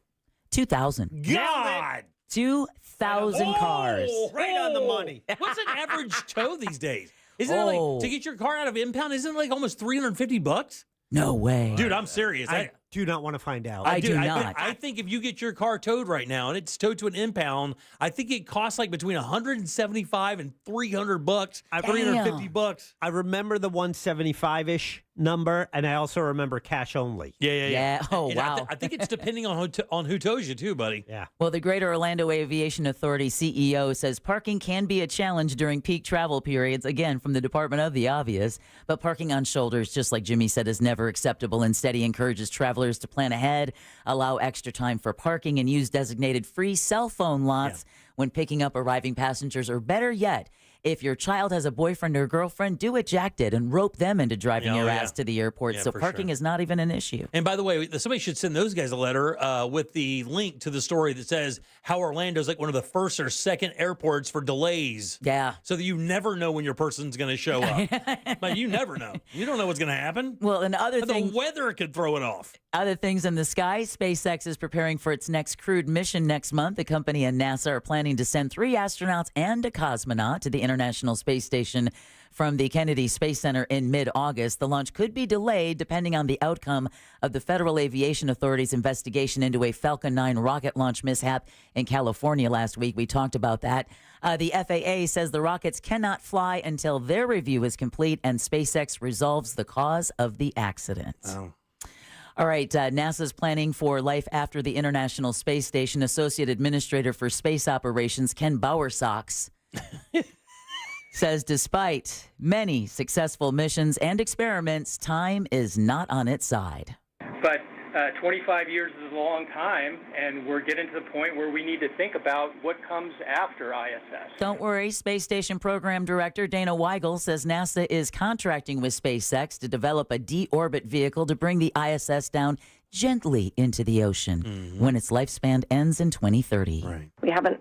2,000. God! 2,000 cars. Right on the money. What's an average tow these days? Isn't it like to get your car out of impound? Isn't it like almost $350? No way. Dude, I'm serious. do not want to find out. I do not. I think if you get your car towed right now and it's towed to an impound, I think it costs like between $175 and $300, $350. I remember the 175-ish number, and I also remember cash only. Yeah. Oh, And wow. I think it's depending on who tows you too, buddy. Yeah. Well, the Greater Orlando Aviation Authority CEO says parking can be a challenge during peak travel periods, again, from the Department of the Obvious. But parking on shoulders, just like Jimmy said, is never acceptable. Instead, he encourages travelers to plan ahead, allow extra time for parking, and use designated free cell phone lots when picking up arriving passengers, or better yet, if your child has a boyfriend or girlfriend, do what Jack did and rope them into driving your ass to the airport. So parking is not even an issue. And by the way, somebody should send those guys a letter with the link to the story that says how Orlando's like one of the first or second airports for delays. Yeah. So that you never know when your person's going to show up. Like, you never know. You don't know what's going to happen. Well, and the weather could throw it off. Other things in the sky, SpaceX is preparing for its next crewed mission next month. The company and NASA are planning to send 3 astronauts and a cosmonaut to the International Space Station from the Kennedy Space Center in mid-August. The launch could be delayed depending on the outcome of the Federal Aviation Authority's investigation into a Falcon 9 rocket launch mishap in California last week. We talked about that. The FAA says the rockets cannot fly until their review is complete and SpaceX resolves the cause of the accident. Oh. All right, NASA's planning for life after the International Space Station. Associate Administrator for Space Operations, Ken Bowersox, says despite many successful missions and experiments, time is not on its side. But 25 years is a long time, and we're getting to the point where we need to think about what comes after ISS. Don't worry, Space Station Program Director Dana Weigel says NASA is contracting with SpaceX to develop a deorbit vehicle to bring the ISS down gently into the ocean when its lifespan ends in 2030. Right. We haven't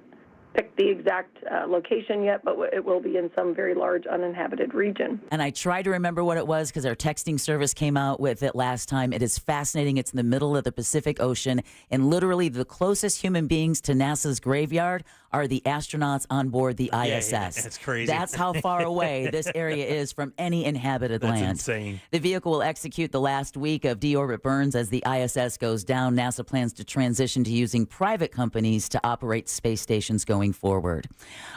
picked the exact location yet, but it will be in some very large uninhabited region. And I tried to remember what it was because our texting service came out with it last time. It is fascinating. It's in the middle of the Pacific Ocean, and literally the closest human beings to NASA's graveyard are the astronauts on board the ISS. That's crazy. That's how far away this area is from any inhabited land. That's insane. The vehicle will execute the last week of deorbit burns as the ISS goes down. NASA plans to transition to using private companies to operate space stations going forward.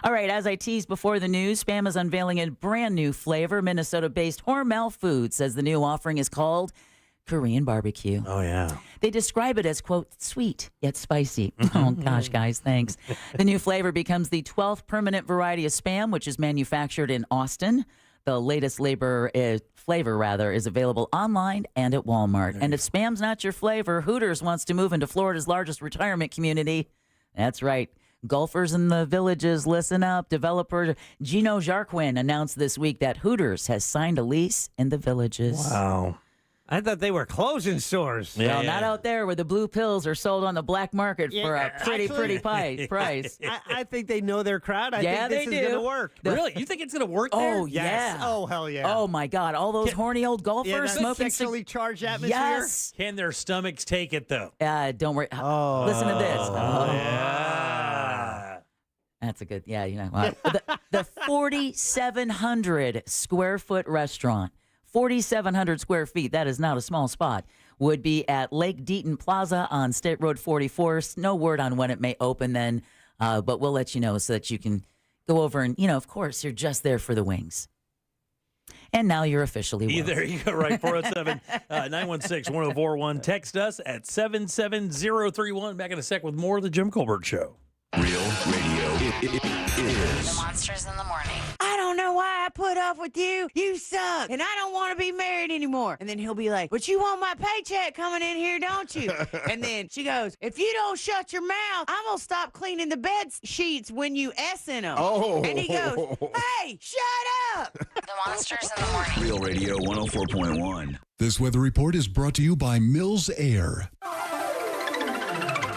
All right, as I teased before the news, Spam is unveiling a brand new flavor. Minnesota-based Hormel Foods says the new offering is called Korean barbecue. Oh, yeah. They describe it as, quote, sweet yet spicy. Oh, gosh, guys, thanks. The new flavor becomes the 12th permanent variety of Spam, which is manufactured in Austin. The latest flavor is available online and at Walmart. And if Spam's not your flavor, Hooters wants to move into Florida's largest retirement community. That's right. Golfers in the Villages, listen up. Developer Gino Jarquin announced this week that Hooters has signed a lease in the Villages. Wow. I thought they were closing stores. Well, not out there where the blue pills are sold on the black market for a pretty price. I think they know their crowd. I think this is going to work. Really? You think it's going to work there? Oh, yeah. Oh, hell yeah. Oh, my God. All those horny old golfers that smoking sexually charged atmosphere. Yes. Can their stomachs take it, though? Don't worry. Listen to this. Yeah. That's a good, you know. The 4,700 square foot restaurant, 4,700 square feet, that is not a small spot, would be at Lake Deaton Plaza on State Road 44. No word on when it may open then, but we'll let you know so that you can go over and, you know, of course, you're just there for the wings. And now you're officially woke. There you go, right. 407-916-1041. Text us at 77031. Back in a sec with more of the Jim Colbert Show. Real radio is The Monsters in the Morning. I don't know why I put up with you. You suck. And I don't want to be married anymore. And then he'll be like, but you want my paycheck coming in here, don't you? And then she goes, if you don't shut your mouth, I'm going to stop cleaning the bed sheets when you S in them. Oh. And he goes, hey, shut up. The Monsters in the Morning. Real Radio 104.1. This weather report is brought to you by Mills Air.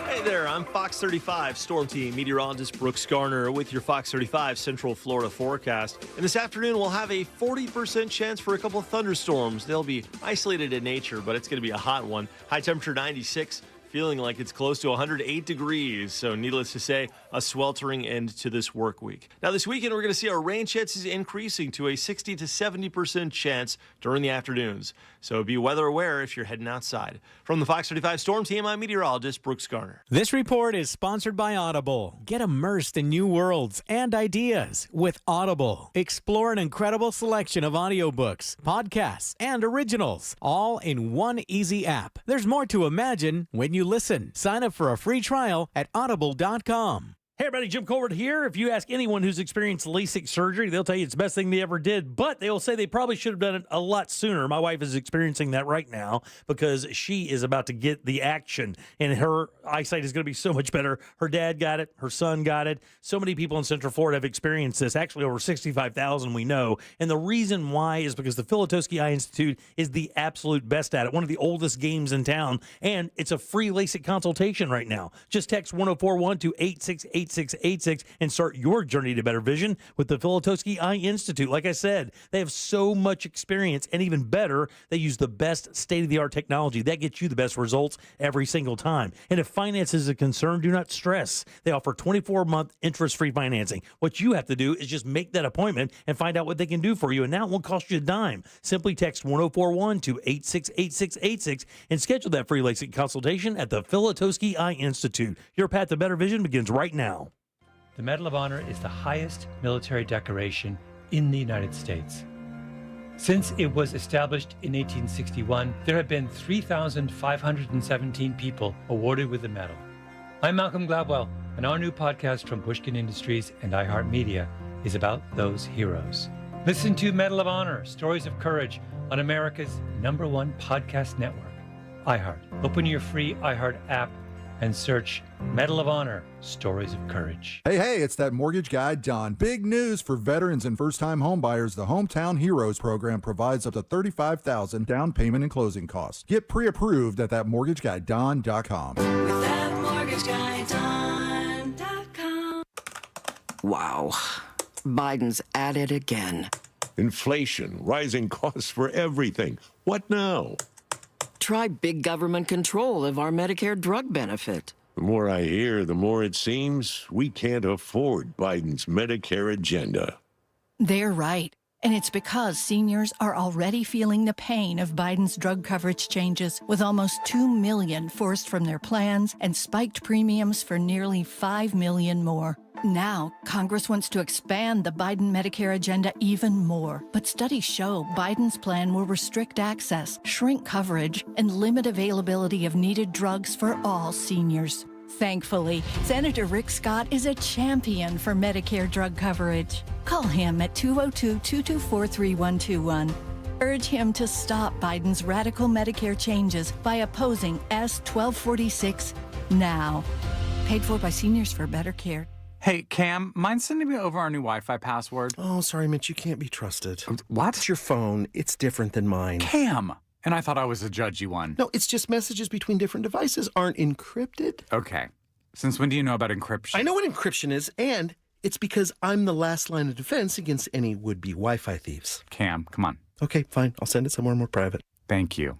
Hey there, I'm Fox 35 Storm Team meteorologist Brooks Garner with your Fox 35 Central Florida forecast. And this afternoon, we'll have a 40% chance for a couple of thunderstorms. They'll be isolated in nature, but it's going to be a hot one. High temperature 96, feeling like it's close to 108 degrees. So needless to say, a sweltering end to this work week. Now, this weekend, we're going to see our rain chances increasing to a 60 to 70% chance during the afternoons. So be weather aware if you're heading outside. From the Fox 35 Storm Team, I'm meteorologist Brooks Garner. This report is sponsored by Audible. Get immersed in new worlds and ideas with Audible. Explore an incredible selection of audiobooks, podcasts, and originals, all in one easy app. There's more to imagine when you listen. Sign up for a free trial at audible.com. Hey everybody, Jim Colbert here. If you ask anyone who's experienced LASIK surgery, they'll tell you it's the best thing they ever did, but they'll say they probably should have done it a lot sooner. My wife is experiencing that right now because she is about to get the action, and her eyesight is going to be so much better. Her dad got it. Her son got it. So many people in Central Florida have experienced this, actually over 65,000 we know, and the reason why is because the Filatowski Eye Institute is the absolute best at it, one of the oldest games in town, and it's a free LASIK consultation right now. Just text 1041 to 868 8686 and start your journey to better vision with the Filatowski Eye Institute. Like I said, they have so much experience, and even better, they use the best state-of-the-art technology. That gets you the best results every single time. And if finance is a concern, do not stress. They offer 24-month interest-free financing. What you have to do is just make that appointment and find out what they can do for you, and now it won't cost you a dime. Simply text 1041 to 868686 and schedule that free LASIK consultation at the Filatowski Eye Institute. Your path to better vision begins right now. The Medal of Honor is the highest military decoration in the United States. Since it was established in 1861, there have been 3,517 people awarded with the medal. I'm Malcolm Gladwell, and our new podcast from Pushkin Industries and iHeartMedia is about those heroes. Listen to Medal of Honor, Stories of Courage on America's #1 podcast network, iHeart. Open your free iHeart app and search Medal of Honor, Stories of Courage. Hey, it's that mortgage guy, Don. Big news for veterans and first-time homebuyers. The Hometown Heroes program provides up to $35,000 down payment and closing costs. Get pre-approved at thatmortgageguyDon.com. With thatmortgageguyDon.com. Wow. Biden's at it again. Inflation, rising costs for everything. What now? Try big government control of our Medicare drug benefit. The more I hear, the more it seems we can't afford Biden's Medicare agenda. They're right. And it's because seniors are already feeling the pain of Biden's drug coverage changes, with almost 2 million forced from their plans and spiked premiums for nearly 5 million more. Now, Congress wants to expand the Biden Medicare agenda even more. But studies show Biden's plan will restrict access, shrink coverage, and limit availability of needed drugs for all seniors. Thankfully, Senator Rick Scott is a champion for Medicare drug coverage. Call him at 202-224-3121. Urge him to stop Biden's radical Medicare changes by opposing S. 1246 now. Paid for by Seniors for Better Care. Hey, Cam, mind sending me over our new Wi-Fi password? Oh, sorry, Mitch, you can't be trusted. What? It's your phone. It's different than mine. Cam! And I thought I was a judgy one. No, it's just messages between different devices aren't encrypted. Okay. Since when do you know about encryption? I know what encryption is, and it's because I'm the last line of defense against any would-be Wi-Fi thieves. Cam, come on. Okay, fine. I'll send it somewhere more private. Thank you.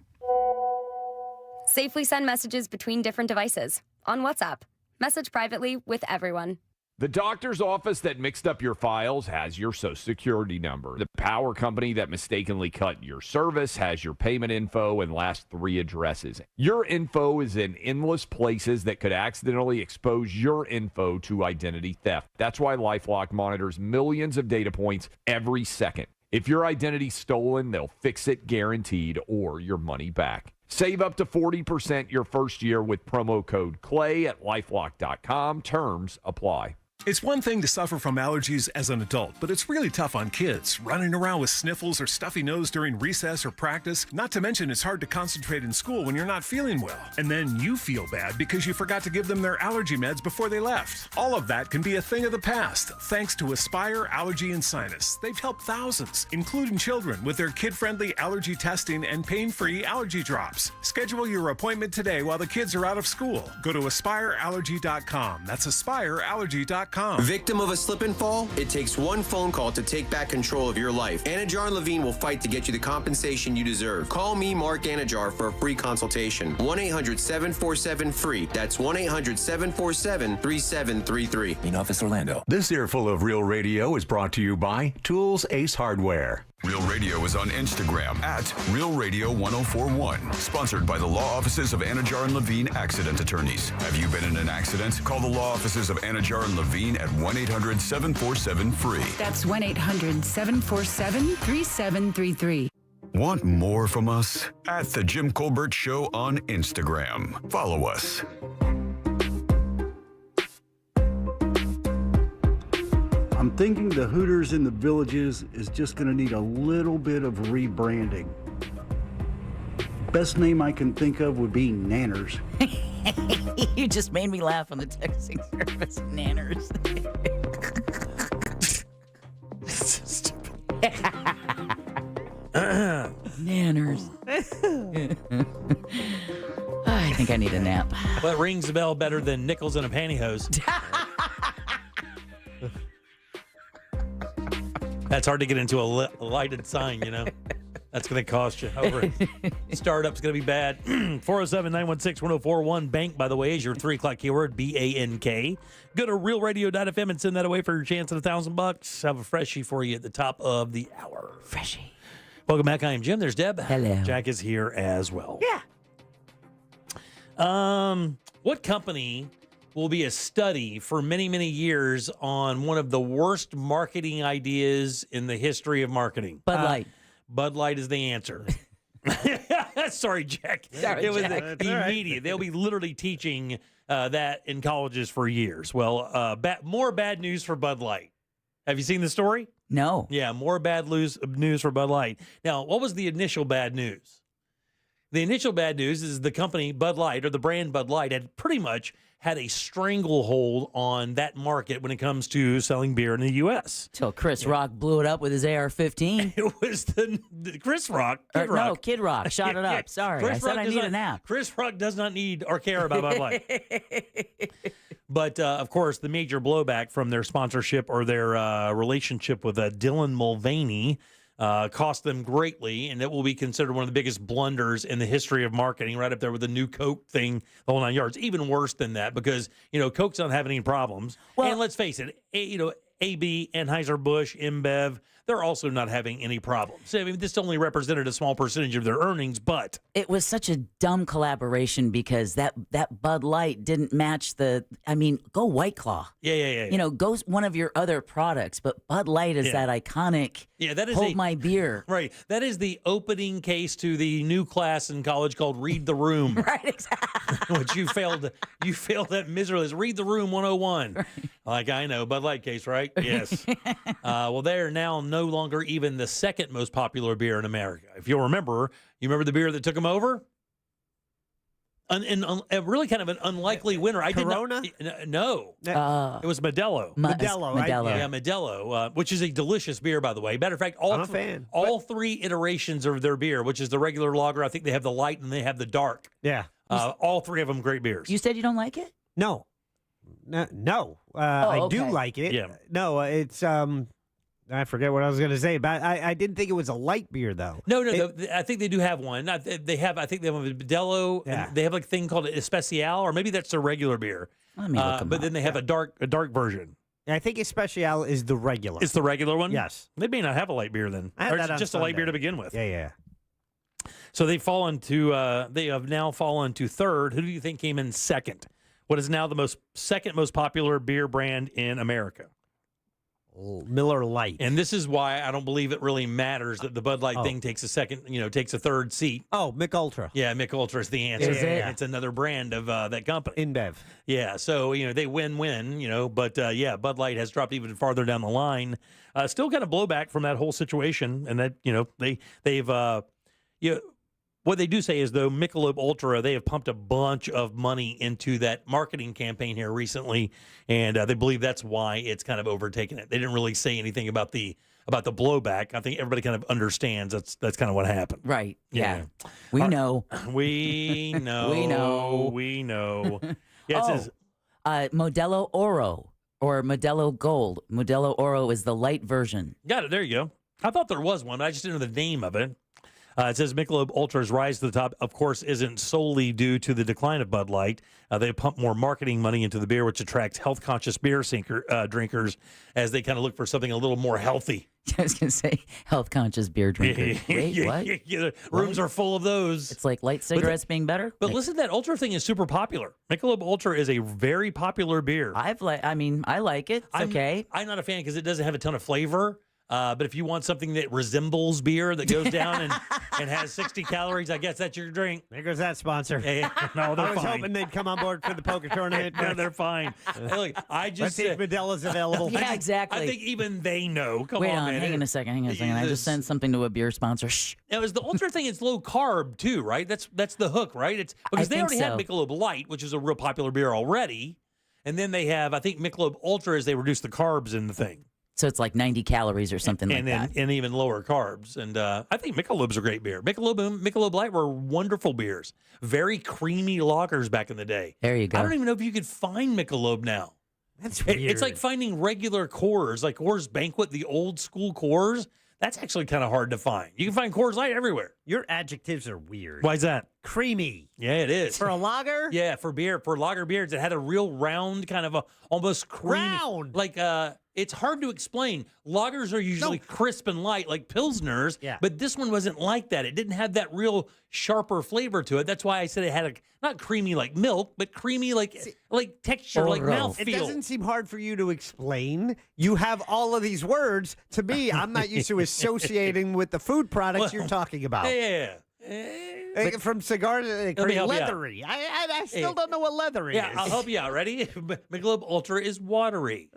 Safely send messages between different devices on WhatsApp. Message privately with everyone. The doctor's office that mixed up your files has your Social Security number. The power company that mistakenly cut your service has your payment info and last 3 addresses. Your info is in endless places that could accidentally expose your info to identity theft. That's why LifeLock monitors millions of data points every second. If your identity's stolen, they'll fix it guaranteed or your money back. Save up to 40% your first year with promo code CLAY at LifeLock.com. Terms apply. It's one thing to suffer from allergies as an adult, but it's really tough on kids, running around with sniffles or stuffy nose during recess or practice. Not to mention it's hard to concentrate in school when you're not feeling well. And then you feel bad because you forgot to give them their allergy meds before they left. All of that can be a thing of the past, thanks to Aspire Allergy and Sinus. They've helped thousands, including children, with their kid-friendly allergy testing and pain-free allergy drops. Schedule your appointment today while the kids are out of school. Go to AspireAllergy.com. That's AspireAllergy.com. Anajar.com. Victim of a slip and fall? It takes one phone call to take back control of your life. Anajar and Levine will fight to get you the compensation you deserve. Call me, Mark Anajar, for a free consultation. 1-800-747-FREE. That's 1-800-747-3733. In Office Orlando. This earful of Real Radio is brought to you by Tools Ace Hardware. Real Radio is on Instagram at Real Radio 1041. Sponsored by the law offices of Anajar and Levine Accident Attorneys. Have you been in an accident? Call the law offices of Anajar and Levine at 1-800-747-FREE. That's 1-800-747-3733. Want more from us? At The Jim Colbert Show on Instagram. Follow us. I'm thinking the Hooters in the Villages is just going to need a little bit of rebranding. Best name I can think of would be Nanners. You just made me laugh on the texting service. Nanners. Nanners. I think I need a nap. Well, it rings a bell better than nickels in a pantyhose. That's hard to get into a lighted sign, you know. That's going to cost you. Over. Startup's going to be bad. 407-916-1041. Bank, by the way, is your 3 o'clock keyword, BANK. Go to realradio.fm and send that away for your chance at $1,000. Have a freshie for you at the top of the hour. Freshie. Welcome back. I am Jim. There's Deb. Hello. Jack is here as well. Yeah. What company will be a study for many, many years on one of the worst marketing ideas in the history of marketing? Bud Light. Bud Light is the answer. Sorry, Jack. Sorry, it was Jack. immediate. Right. They'll be literally teaching that in colleges for years. Well, more bad news for Bud Light. Have you seen the story? No. Yeah, more bad news for Bud Light. Now, what was the initial bad news? The initial bad news is the company Bud Light, or the brand Bud Light, had pretty much had a stranglehold on that market when it comes to selling beer in the U.S. Till Chris Rock blew it up with his AR-15. It was the Chris Rock. Kid Rock. No, Kid Rock shot it up. Sorry, I said I need a nap. Chris Rock does not need or care about Bud Light. But, of course, the major blowback from their sponsorship or their relationship with Dylan Mulvaney cost them greatly, and it will be considered one of the biggest blunders in the history of marketing, right up there with the new Coke thing, the whole 9 yards. Even worse than that, because, Coke's not having any problems. Well, and let's face it, AB, Anheuser-Busch, InBev, they're also not having any problems. I mean, this only represented a small percentage of their earnings, but it was such a dumb collaboration because that Bud Light didn't match go White Claw. Yeah. Go one of your other products, but Bud Light is that iconic. Yeah, that is hold my beer. Right. That is the opening case to the new class in college called Read the Room. Right, exactly. Which you failed that miserably. It's Read the Room 101. Right. Like, I know, Bud Light case, right? Yes. Well, they are now no longer even the second most popular beer in America. If you'll remember, the beer that took them over? And really kind of an unlikely winner. Corona? No. It was Modelo. Modelo, right? Yeah, Modelo, which is a delicious beer, by the way. Matter of fact, I'm a fan. All three iterations of their beer, which is the regular lager, I think they have the light and they have the dark. Yeah. All three of them great beers. You said you don't like it? No. I do like it. Yeah. No, it's I forget what I was going to say, but I didn't think it was a light beer though. No, I think they do have one. I think they have a Modelo. Yeah. And they have a thing called Especial, or maybe that's their regular beer. Let me look 'em but up. then they have a dark version. I think Especial is the regular. It's the regular one? Yes. They may not have a light beer then. I had Or that it's on just a light beer to Sunday. begin with. Yeah. So they have now fallen to third. Who do you think came in second? What is now the second most popular beer brand in America? Miller Lite. And this is why I don't believe it really matters that the Bud Light thing takes a third seat. Oh, Mick Ultra. Yeah, Mick Ultra is the answer. Is it? It's another brand of that company. InBev. Yeah, so, they win-win, but Bud Light has dropped even farther down the line. Still kind of blowback from that whole situation, and that, they've what they do say is, though, Michelob Ultra, they have pumped a bunch of money into that marketing campaign here recently, and they believe that's why it's kind of overtaken it. They didn't really say anything about the blowback. I think everybody kind of understands that's kind of what happened. Right. Yeah. We know. We know. We know. We know. Yeah, it says Modelo Oro. Or Modelo Gold. Modelo Oro is the light version. Got it. There you go. I thought there was one. I just didn't know the name of it. It says Michelob Ultra's rise to the top, of course, isn't solely due to the decline of Bud Light. They pump more marketing money into the beer, which attracts health-conscious beer drinkers as they kind of look for something a little more healthy. I was going to say health-conscious beer drinkers. Wait, what? Yeah, rooms are full of those. It's like light cigarettes being better? But listen, that Ultra thing is super popular. Michelob Ultra is a very popular beer. I like it. It's okay. I'm not a fan because it doesn't have a ton of flavor. But if you want something that resembles beer that goes down and has 60 calories, I guess that's your drink. There goes that sponsor. No, they're I was fine. hoping they'd come on board for the poker tournament. No, they're fine. Look, I just Let's see if Modelo's available. Yeah, exactly. I think even they know. Come Wait on, on, man. hang on a second. I just sent something to a beer sponsor. Shh. It was the Ultra thing. It's low carb too, right? That's the hook, right? It's because they think already have so. Michelob Light, which is a real popular beer already, and then they have, I think, Michelob Ultra as they reduce the carbs in the thing. So it's like 90 calories or something like that. And even lower carbs. And I think Michelob's a great beer. Michelob and Michelob Light were wonderful beers. Very creamy lagers back in the day. There you go. I don't even know if you could find Michelob now. That's weird. It's like finding regular Coors, like Coors Banquet, the old school Coors. That's actually kind of hard to find. You can find Coors Light everywhere. Your adjectives are weird. Why is that? Creamy. Yeah, it is. For a lager? Yeah, for lager beers, it had a real round, kind of a almost creamy. Round? Like, it's hard to explain. Lagers are usually crisp and light, like Pilsners, but this one wasn't like that. It didn't have that real sharper flavor to it. That's why I said it had a, not creamy like milk, but creamy like texture, like mouthfeel. It doesn't seem hard for you to explain. You have all of these words. To me, I'm not used to associating with the food products you're talking about. Yeah. From cigar to Let me help you out. leathery. I still don't know what leathery is. Yeah, I'll help you out. Ready? Michelob Ultra is watery.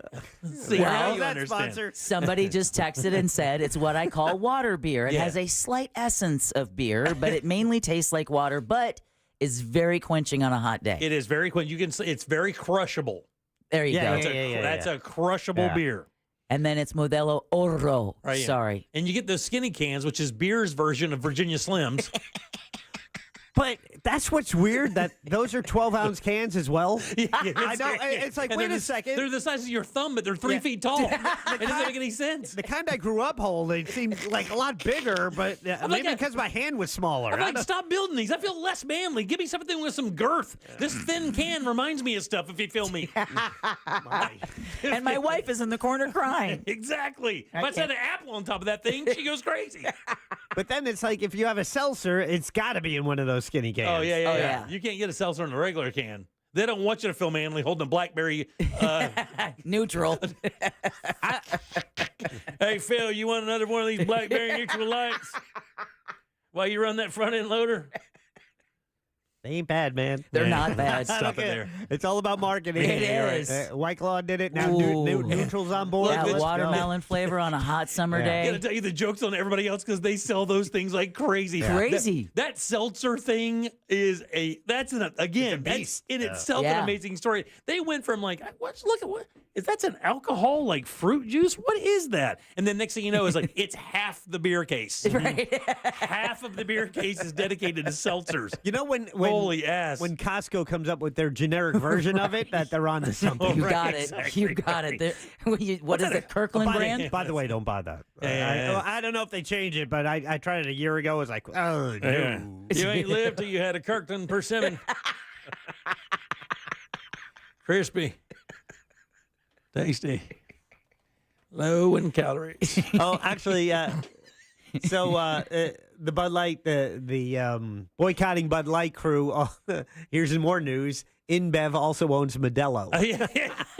See, Well, now you that understand. sponsor. Somebody just texted and said it's what I call water beer. It Yeah. has a slight essence of beer, but it mainly tastes like water, but is very quenching on a hot day. It is very quick. You can. It's very crushable. There you go. That's a crushable beer. And then it's Modelo Oro. Right, yeah. Sorry. And you get those skinny cans, which is beer's version of Virginia Slims. But that's what's weird, that those are 12-ounce cans as well. I know. It's like, And wait they're a second. They're the size of your thumb, but they're 3 feet tall. It doesn't make any sense. The kind I grew up holding seemed like a lot bigger, but maybe because my hand was smaller. I'm like, stop building these. I feel less manly. Give me something with some girth. This thin can reminds me of stuff, if you feel me. And my wife is in the corner crying. Exactly. If I set an apple on top of that thing, she goes crazy. But then it's like, if you have a seltzer, it's got to be in one of those skinny cans. Oh, yeah. You can't get a seltzer in a regular can. They don't want you to feel manly holding a BlackBerry. Neutral. Hey, Phil, you want another one of these BlackBerry Neutral Lights while you run that front end loader? They ain't bad, man. They're not bad. Stop it there. It's all about marketing. It is. White Claw did it. Now Ooh. Neutral's on board. Yeah, Let's go. watermelon flavor on a hot summer I day. gotta tell you, the joke's on everybody else because they sell those things like crazy. Crazy. That seltzer thing is that's in itself an amazing story. They went from like, that's an alcohol like fruit juice? What is that? And then next thing you know is like it's half the beer case. Right. Half of the beer case is dedicated to seltzers. You know when Holy ass. When Costco comes up with their generic version of it, that they're on to something. You got it. exactly. You got it. What is it, Kirkland brand? By the way, don't buy that. Yeah. I don't know if they change it, but I tried it a year ago. It was like, oh, no. Yeah. You ain't lived till you had a Kirkland persimmon. Crispy. Tasty. Low in calories. Oh, actually, so the Bud Light, the boycotting Bud Light crew, here's more news. InBev also owns Modelo. Yeah,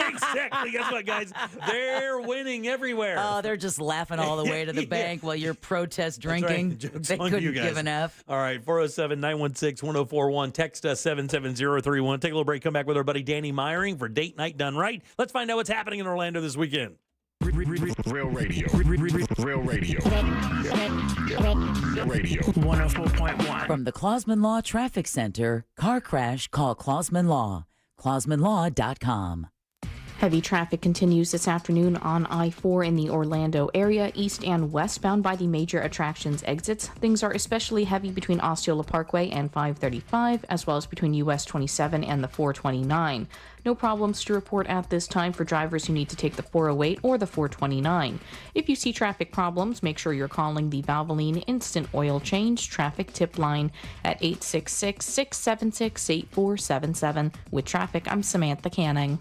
exactly. Guess what, guys? They're winning everywhere. Oh, they're just laughing all the way to the bank while you're protest drinking. Right. Joke's They on couldn't you guys. give an F. All right, 407-916-1041. Text us 77031. Take a little break. Come back with our buddy Danny Meyering for Date Night Done Right. Let's find out what's happening in Orlando this weekend. Real radio. Real radio. Radio. 104.1. From the Clausman Law Traffic Center, car crash, call Clausman Law. ClausmanLaw.com. Heavy traffic continues this afternoon on I-4 in the Orlando area, east and westbound by the major attractions exits. Things are especially heavy between Osceola Parkway and 535, as well as between US 27 and the 429. No problems to report at this time for drivers who need to take the 408 or the 429. If you see traffic problems, make sure you're calling the Valvoline Instant Oil Change Traffic Tip Line at 866-676-8477. With traffic, I'm Samantha Canning.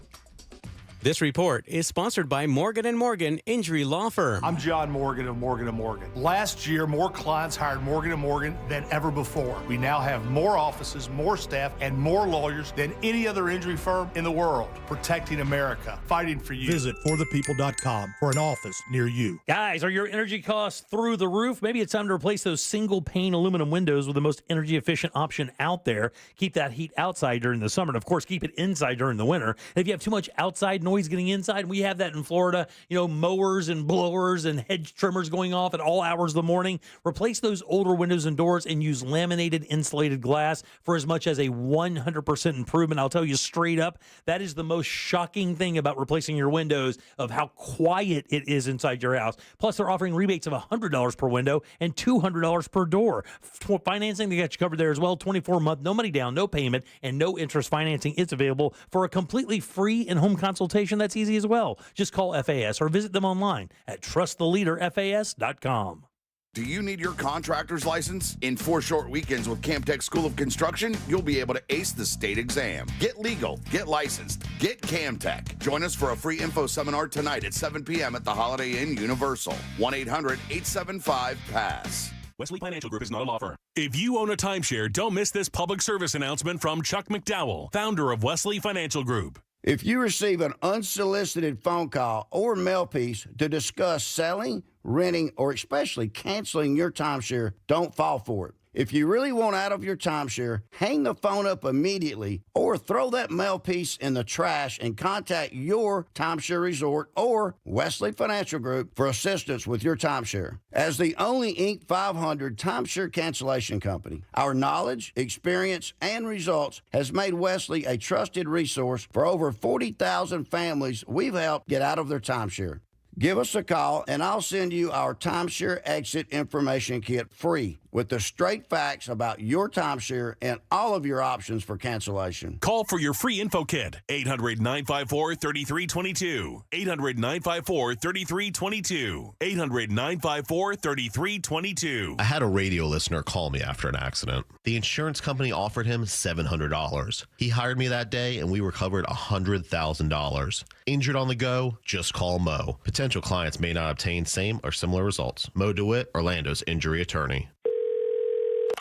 This report is sponsored by Morgan & Morgan Injury Law Firm. I'm John Morgan of Morgan & Morgan. Last year, more clients hired Morgan & Morgan than ever before. We now have more offices, more staff, and more lawyers than any other injury firm in the world, protecting America, fighting for you. Visit forthepeople.com for an office near you. Guys, are your energy costs through the roof? Maybe it's time to replace those single-pane aluminum windows with the most energy-efficient option out there. Keep that heat outside during the summer, and of course, keep it inside during the winter. And if you have too much outside noise getting inside, we have that in Florida, mowers and blowers and hedge trimmers going off at all hours of the morning. Replace those older windows and doors and use laminated insulated glass for as much as a 100% improvement. I'll tell you straight up, that is the most shocking thing about replacing your windows, of how quiet it is inside your house. Plus, they're offering rebates of $100 per window and $200 per door. Financing, they got you covered there as well. 24-month, no money down, no payment, and no interest financing. It's available for a completely free in-home consultation. That's easy as well. Just call FAS or visit them online at trusttheleaderfas.com. Do you need your contractor's license? In 4 short weekends with Camtech School of Construction, you'll be able to ace the state exam. Get legal, get licensed, get Camtech. Join us for a free info seminar tonight at 7 p.m. at the Holiday Inn Universal. 1-800-875-PASS. Wesley Financial Group is not a law firm. If you own a timeshare, don't miss this public service announcement from Chuck McDowell, founder of Wesley Financial Group. If you receive an unsolicited phone call or mail piece to discuss selling, renting, or especially canceling your timeshare, don't fall for it. If you really want out of your timeshare, hang the phone up immediately or throw that mail piece in the trash and contact your timeshare resort or Wesley Financial Group for assistance with your timeshare. As the only Inc. 500 timeshare cancellation company, our knowledge, experience, and results has made Wesley a trusted resource for over 40,000 families we've helped get out of their timeshare. Give us a call, and I'll send you our timeshare exit information kit free with the straight facts about your timeshare and all of your options for cancellation. Call for your free info kit. 800-954-3322. 800-954-3322. 800-954-3322. I had a radio listener call me after an accident. The insurance company offered him $700. He hired me that day, and we were covered $100,000. Injured on the go? Just call Mo. Potential clients may not obtain same or similar results. Mo DeWitt, Orlando's injury attorney.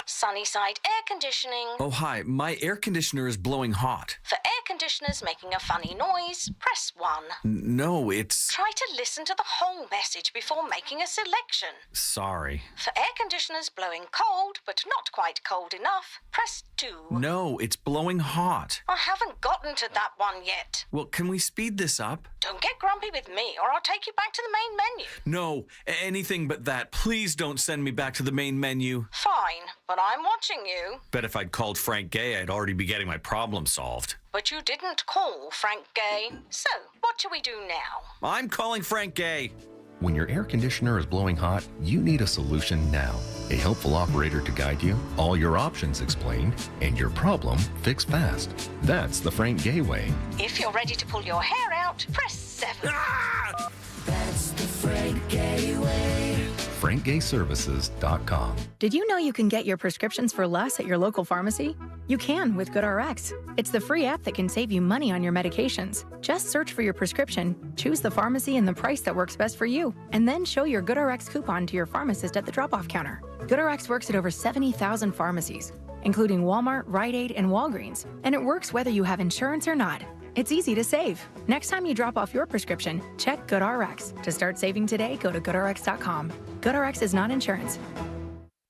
Sunnyside Air Conditioning. Oh, hi. My air conditioner is blowing hot. For air conditioners making a funny noise, press 1. No, it's... Try to listen to the whole message before making a selection. Sorry. For air conditioners blowing cold, but not quite cold enough, press 2. No, it's blowing hot. I haven't gotten to that one yet. Well, can we speed this up? Don't get grumpy with me, or I'll take you back to the main menu. No, anything but that. Please don't send me back to the main menu. Fine, but I'm watching you. Bet if I'd called Frank Gay, I'd already be getting my problem solved. But you didn't call Frank Gay. So, what do we do now? I'm calling Frank Gay. When your air conditioner is blowing hot, you need a solution now. A helpful operator to guide you, all your options explained, and your problem fixed fast. That's the Frank Gay way. If you're ready to pull your hair out, press 7. Ah! That's the Frank Gay way. FrankGayServices.com. Did you know you can get your prescriptions for less at your local pharmacy? You can with GoodRx. It's the free app that can save you money on your medications. Just search for your prescription, choose the pharmacy and the price that works best for you, and then show your GoodRx coupon to your pharmacist at the drop-off counter. GoodRx works at over 70,000 pharmacies, including Walmart, Rite Aid, and Walgreens, and it works whether you have insurance or not. It's easy to save. Next time you drop off your prescription, check GoodRx. To start saving today, go to GoodRx.com. GoodRx is not insurance.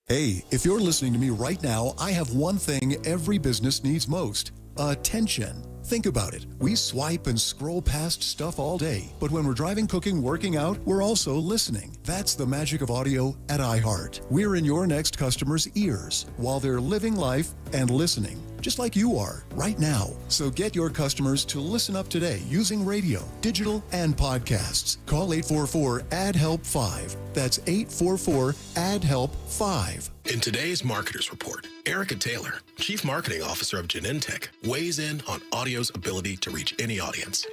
Hey, if you're listening to me right now, I have one thing every business needs most: attention. Think about it. We swipe and scroll past stuff all day, but when we're driving, cooking, working out, we're also listening. That's the magic of audio at iHeart. We're in your next customer's ears while they're living life and listening, just like you are right now. So get your customers to listen up today using radio, digital, and podcasts. Call 844-ADD-HELP-5. That's 844-ADD-HELP-5. In today's Marketers Report, Erica Taylor, Chief Marketing Officer of Genentech, weighs in on audio's ability to reach any audience.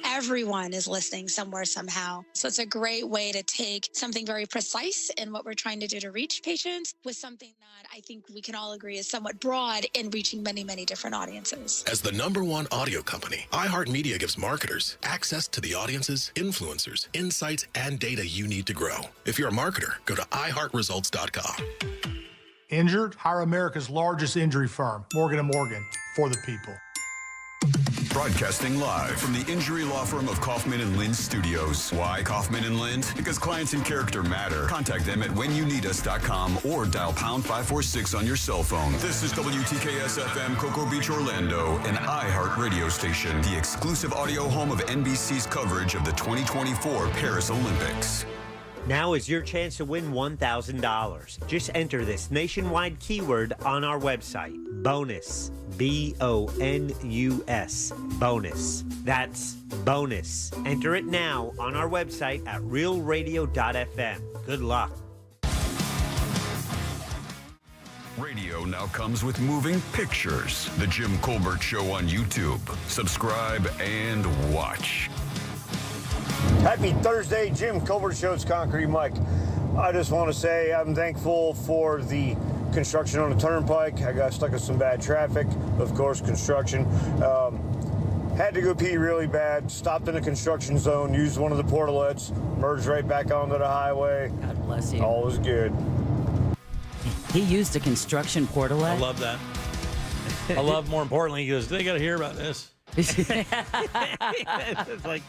Everyone is listening somewhere, somehow. So it's a great way to take something very precise in what we're trying to do to reach patients with something that I think we can all agree is somewhat broad in reaching many, many different audiences. As the #1 audio company, iHeartMedia gives marketers access to the audiences, influencers, insights, and data you need to grow. If you're a marketer, go to iHeartResults.com. Injured? Hire America's largest injury firm, Morgan & Morgan, for the people. Broadcasting live from the injury law firm of Kaufman and Lind Studios. Why Kaufman and Lind? Because clients and character matter. Contact them at whenyouneedus.com or dial pound 546 on your cell phone. This is WTKS FM Cocoa Beach, Orlando, an iHeart radio station, the exclusive audio home of NBC's coverage of the 2024 Paris Olympics. Now is your chance to win $1,000. Just enter this nationwide keyword on our website. Bonus. B-O-N-U-S. Bonus. That's bonus. Enter it now on our website at realradio.fm. Good luck. Radio now comes with moving pictures. The Jim Colbert Show on YouTube. Subscribe and watch. Happy Thursday, Jim Colbert Show's Concrete Mike. I just want to say I'm thankful for the construction on the turnpike. I got stuck in some bad traffic, of course, construction. Had to go pee really bad, stopped in the construction zone, used one of the portalets, merged right back onto the highway. God bless you. All was good. He used a construction portalet? I love that. I love, more importantly, he goes, they got to hear about this. It's like,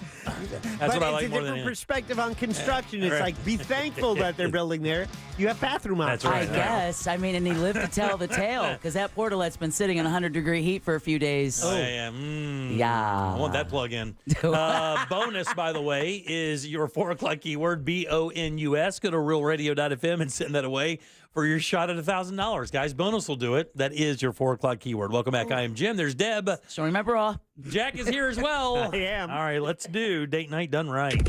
That's what I like it's a more than different anything. perspective on construction. It's Right. like, be thankful that they're building there. You have bathroom That's options. right. I guess. I mean, and he lived to tell the tale because that portalet's been sitting in 100-degree heat for a few days. Oh, yeah. Yeah. I want that plug in. Bonus, by the way, is your 4 o'clock keyword, B-O-N-U-S. Go to realradio.fm and send that away for your shot at $1,000. Guys, bonus will do it. That is your 4 o'clock keyword. Welcome back. I am Jim. There's Deb. Showing my bra. Jack is here as well. I am. All right, let's do Date Night Done Right.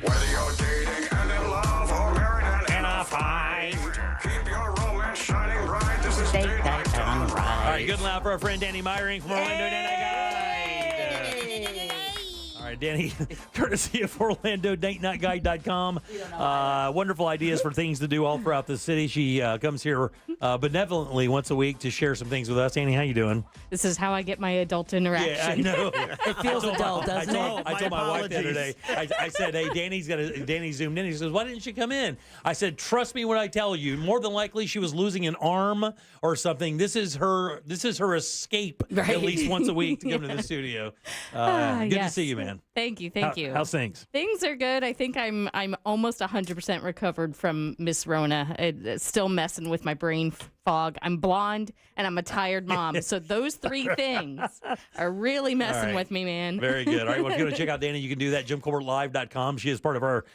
Whether you're dating and in love or married and in a fight, keep your romance shining bright. This is Date Night Done Right. All right, good and loud for our friend Danny Meyering from Orlando. All right, Danny, courtesy of OrlandoDateNightGuide.com. Wonderful ideas for things to do all throughout the city. She comes here benevolently once a week to share some things with us. Danny, how you doing? This is how I get my adult interaction. Yeah, I know. It feels adult, doesn't it? I told my wife the other day. I said, "Hey, Danny zoomed in. He says, why didn't she come in?" I said, "Trust me when I tell you. More than likely, she was losing an arm or something. This is her escape Right. at least once a week to come to the studio." Good to Yes. see you, man. Thank you. How's things? Things are good. I think I'm almost 100% recovered from Miss Rona. It's still messing with my brain fog. I'm blonde and I'm a tired mom. So those 3 things are really messing with me, man. Very good. All right, well, if you want to check out Danny, you can do that, JimColbertLive.com. She is part of our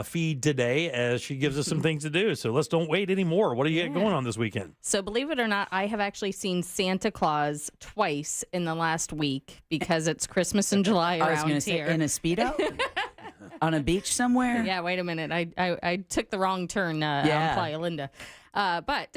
feed today as she gives us some things to do. So let's don't wait anymore. What do you got going on this weekend? So believe it or not, I have actually seen Santa Claus twice in the last week because it's Christmas in July I was around going to say, here. in a Speedo? On a beach somewhere? Yeah, wait a minute. I took the wrong turn on Playa Linda. But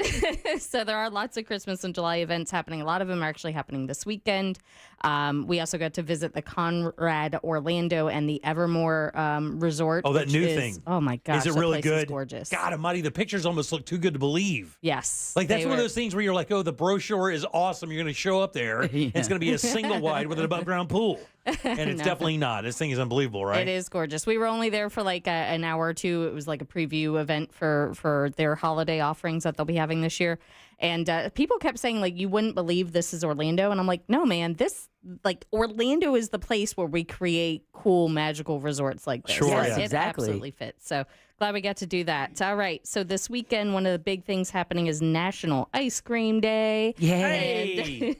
so there are lots of Christmas in July events happening. A lot of them are actually happening this weekend. We also got to visit the Conrad Orlando and the Evermore Resort. Oh, that which new is- thing. Oh my gosh, Is it that really place is good? gorgeous. God almighty, the pictures almost look too good to believe. Yes. Like that's they one of were- those things where you're like, oh, the brochure is awesome. You're going to show up there. And it's going to be a single wide with an above ground pool. And it's No. definitely not. This thing is unbelievable, right? It is gorgeous. We were only there for like an hour or two. It was like a preview event for their holiday offerings that they'll be having this year. And people kept saying, like, you wouldn't believe this is Orlando. And I'm like, no, man, this like Orlando is the place where we create cool magical resorts like this. Sure, Yes, yeah. it Exactly. absolutely fits. So glad we got to do that. All right. So this weekend, one of the big things happening is National Ice Cream Day. Hey!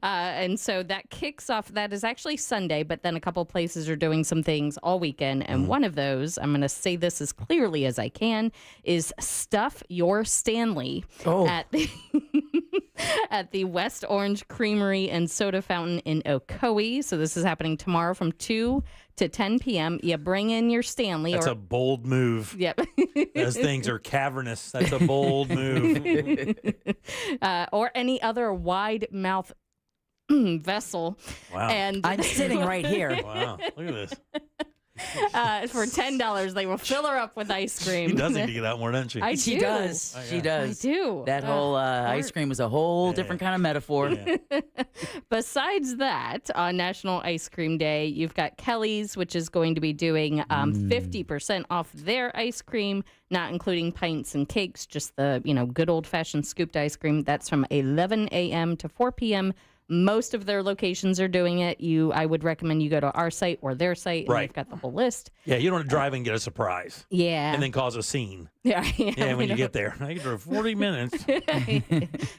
And so that kicks off. That is actually Sunday, but then a couple places are doing some things all weekend. And one of those, I'm going to say this as clearly as I can, is Stuff Your Stanley at the at the West Orange Creamery and Soda Fountain in Ocoee. So this is happening tomorrow from 2 to 10 p.m. You bring in your Stanley. That's a bold move. Yep. Those things are cavernous. That's a bold move. Or any other wide mouth vessel. Wow. And I'm sitting right here. Wow. Look at this. for $10, they will fill her up with ice cream. She does need to get out more, doesn't she? I She do. does. She does. I do. That whole ice cream was a whole different kind of metaphor. Besides that, on National Ice Cream Day, you've got Kelly's, which is going to be doing 50% off their ice cream, not including pints and cakes, just the good old-fashioned scooped ice cream. That's from 11 a.m. to 4 p.m. Most of their locations are doing it. I would recommend you go to our site or their site, and Right. they've got the whole list. Yeah, you don't want to drive and get a surprise. Yeah. And then cause a scene. Yeah, Yeah, we when you don't- get there. I drove 40 minutes.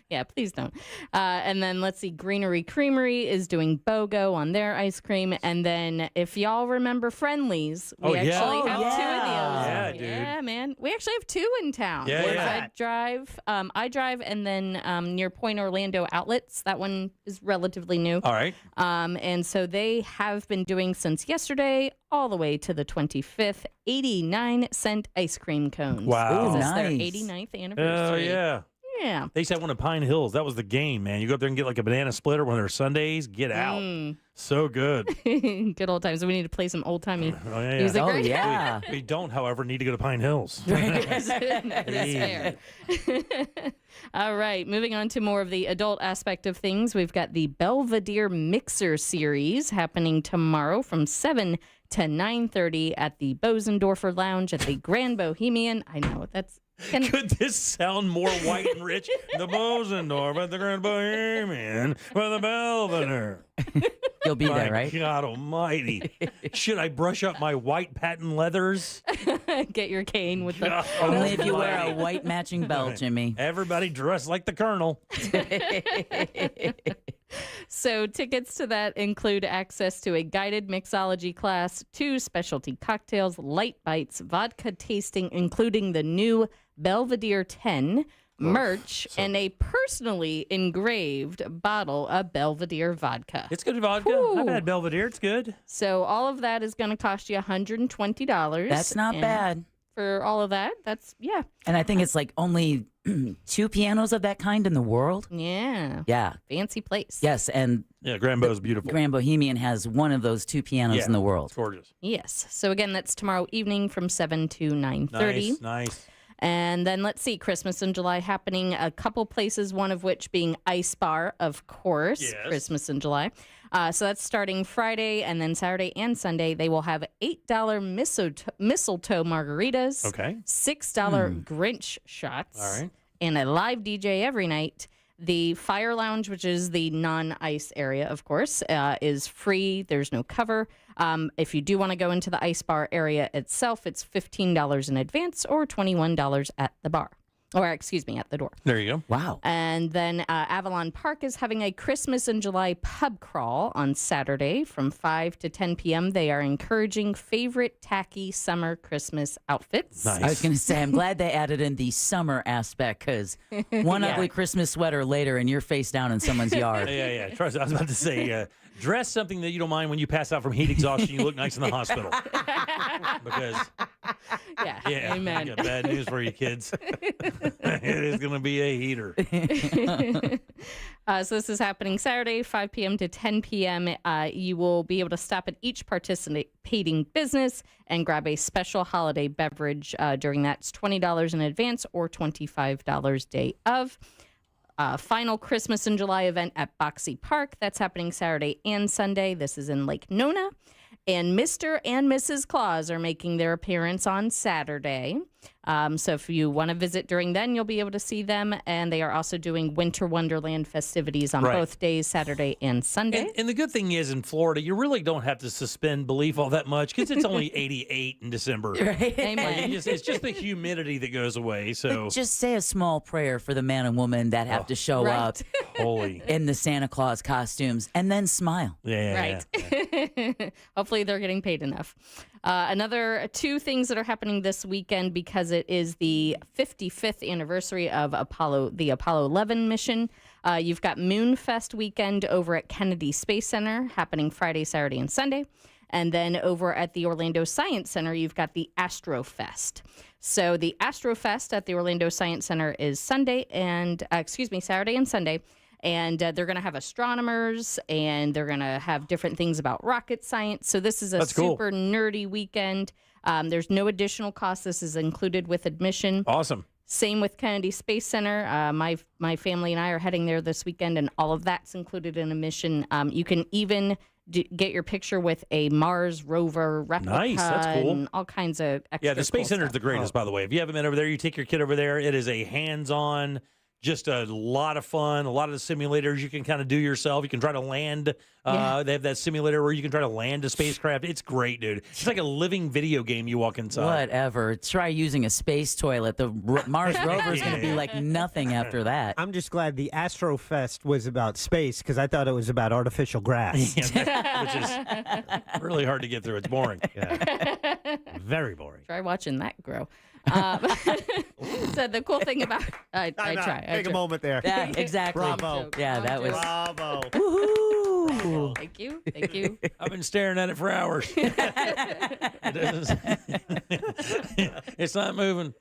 Yeah, please don't. And then let's see, Greenery Creamery is doing BOGO on their ice cream. And then if y'all remember Friendlies, we Oh, yeah. actually Oh, have two of those. Yeah, dude. Yeah, man. We actually have two in town. Yeah, Where's yeah. I drive, and then near Point Orlando Outlets. That one is relatively new. All right. And so they have been doing since yesterday all the way to the 25th, 89-cent ice cream cones. Wow. Because it's their Nice. 89th anniversary. Oh, yeah. Yeah. They used to have one at Pine Hills. That was the game, man. You go up there and get like a banana splitter when they're Sundays. Get out. So good. Good old times. We need to play some old timey Oh, yeah. music. Oh, right? yeah. We don't, however, need to go to Pine Hills. That's fair. All right, moving on to more of the adult aspect of things. We've got the Belvedere Mixer Series happening tomorrow from 7 to 9:30 at the Bosendorfer Lounge at the Grand Bohemian. I know that's. Could this sound more white and rich? The Bosendorf at the Grand Bohemian for the Belvedere. You'll be My there, right? God almighty. Should I brush up my white patent leathers? Get your cane with the. God Only if you wear a almighty. white matching belt, Jimmy. Everybody dressed like the Colonel. So tickets to that include access to a guided mixology class, 2 specialty cocktails, light bites, vodka tasting, including the new Belvedere 10, merch, and a personally engraved bottle of Belvedere vodka. It's good vodka. Whew. I've had Belvedere. It's good. So all of that is going to cost you $120. That's not And bad. For all of that, that's, yeah. And I think it's like only 2 pianos of that kind in the world. Yeah. Yeah. Fancy place. Yes, and Yeah, Granbo's beautiful. Grand Bohemian has one of those 2 pianos Yeah, in the world. It's gorgeous. Yes. So again, that's tomorrow evening from 7 to 9:30. Nice. And then let's see, Christmas in July happening a couple places, one of which being Ice Bar, of course, Yes. Christmas in July. So that's starting Friday, and then Saturday and Sunday, they will have $8 mistletoe margaritas, Okay. $6 Grinch shots, All right. and a live DJ every night. The Fire Lounge, which is the non-ice area, of course, is free. There's no cover. If you do want to go into the ice bar area itself, it's $15 in advance or $21 at the bar. Or, excuse me, at the door. There you go. Wow. And then Avalon Park is having a Christmas in July pub crawl on Saturday from 5 to 10 p.m. They are encouraging favorite tacky summer Christmas outfits. Nice. I was going to say, I'm glad they added in the summer aspect because one Yeah. ugly Christmas sweater later and you're face down in someone's yard. Yeah. Trust. I was about to say, dress something that you don't mind when you pass out from heat exhaustion. You look nice in the hospital. Because, Yeah, yeah, amen. I got bad news for you kids. It is going to be a heater. So this is happening Saturday, 5 p.m. to 10 p.m. You will be able to stop at each participating business and grab a special holiday beverage during that. It's $20 in advance or $25 day of. Final Christmas in July event at Boxy Park. That's happening Saturday and Sunday. This is in Lake Nona. And Mr. and Mrs. Claus are making their appearance on Saturday. So if you want to visit during then, you'll be able to see them. And they are also doing Winter Wonderland festivities on both days, Saturday and Sunday. And the good thing is in Florida, you really don't have to suspend belief all that much because it's only 88 in December. Right. Amen. It's just the humidity that goes away. So just say a small prayer for the man and woman that have to show up in the Santa Claus costumes and then smile. Right. Hopefully they're getting paid enough. Another 2 things that are happening this weekend because it is the 55th anniversary of the Apollo 11 mission. You've got Moonfest weekend over at Kennedy Space Center happening Friday, Saturday, and Sunday. And then over at the Orlando Science Center, you've got the Astrofest. So the Astrofest at the Orlando Science Center is Saturday and Sunday. And they're going to have astronomers, and they're going to have different things about rocket science. So this is a super nerdy weekend. There's no additional cost. This is included with admission. Awesome. Same with Kennedy Space Center. My family and I are heading there this weekend, and all of that's included in admission. You can even get your picture with a Mars rover replica. Nice, that's cool. And all kinds of extra the Space cool Center is stuff. the greatest, by the way. If you haven't been over there, you take your kid over there. It is a hands-on, just a lot of fun. A lot of the simulators you can kind of do yourself. You can try to land. They have that simulator where you can try to land a spacecraft. It's great, dude. It's like a living video game you walk inside. Whatever. Try using a space toilet. The Mars rover is going to be like nothing after that. I'm just glad the Astrofest was about space because I thought it was about artificial grass. Which is really hard to get through. It's boring. Very boring. Try watching that grow. So the cool thing about I try. Take a moment there. Yeah, exactly. Bravo. Yeah, that was. Bravo. Woohoo. Thank you. I've been staring at it for hours. It's not moving.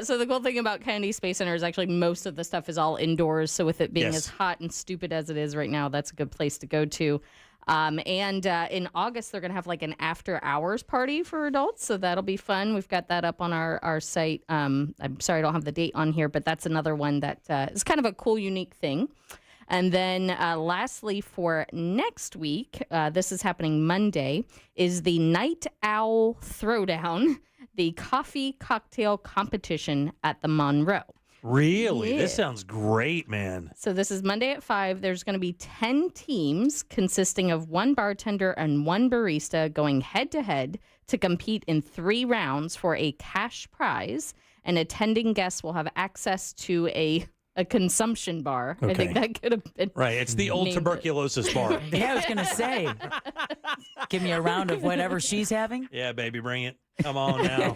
So the cool thing about Kennedy Space Center is actually most of the stuff is all indoors. So with it being as hot and stupid as it is right now, that's a good place to go to. And in August, they're going to have like an after hours party for adults. So that'll be fun. We've got that up on our site. I'm sorry, I don't have the date on here, but that's another one that is kind of a cool, unique thing. And then lastly, for next week, this is happening Monday, is the Night Owl Throwdown, the coffee cocktail competition at the Monroe. Really? Yeah. This sounds great, man. So this is Monday at 5. There's going to be 10 teams consisting of 1 bartender and 1 barista going head-to-head to compete in 3 rounds for a cash prize. And attending guests will have access to a consumption bar. Okay. I think that could have been Right. It's the old named tuberculosis bar. Yeah, I was going to say. Give me a round of whatever she's having. Yeah, baby, bring it. Come on now.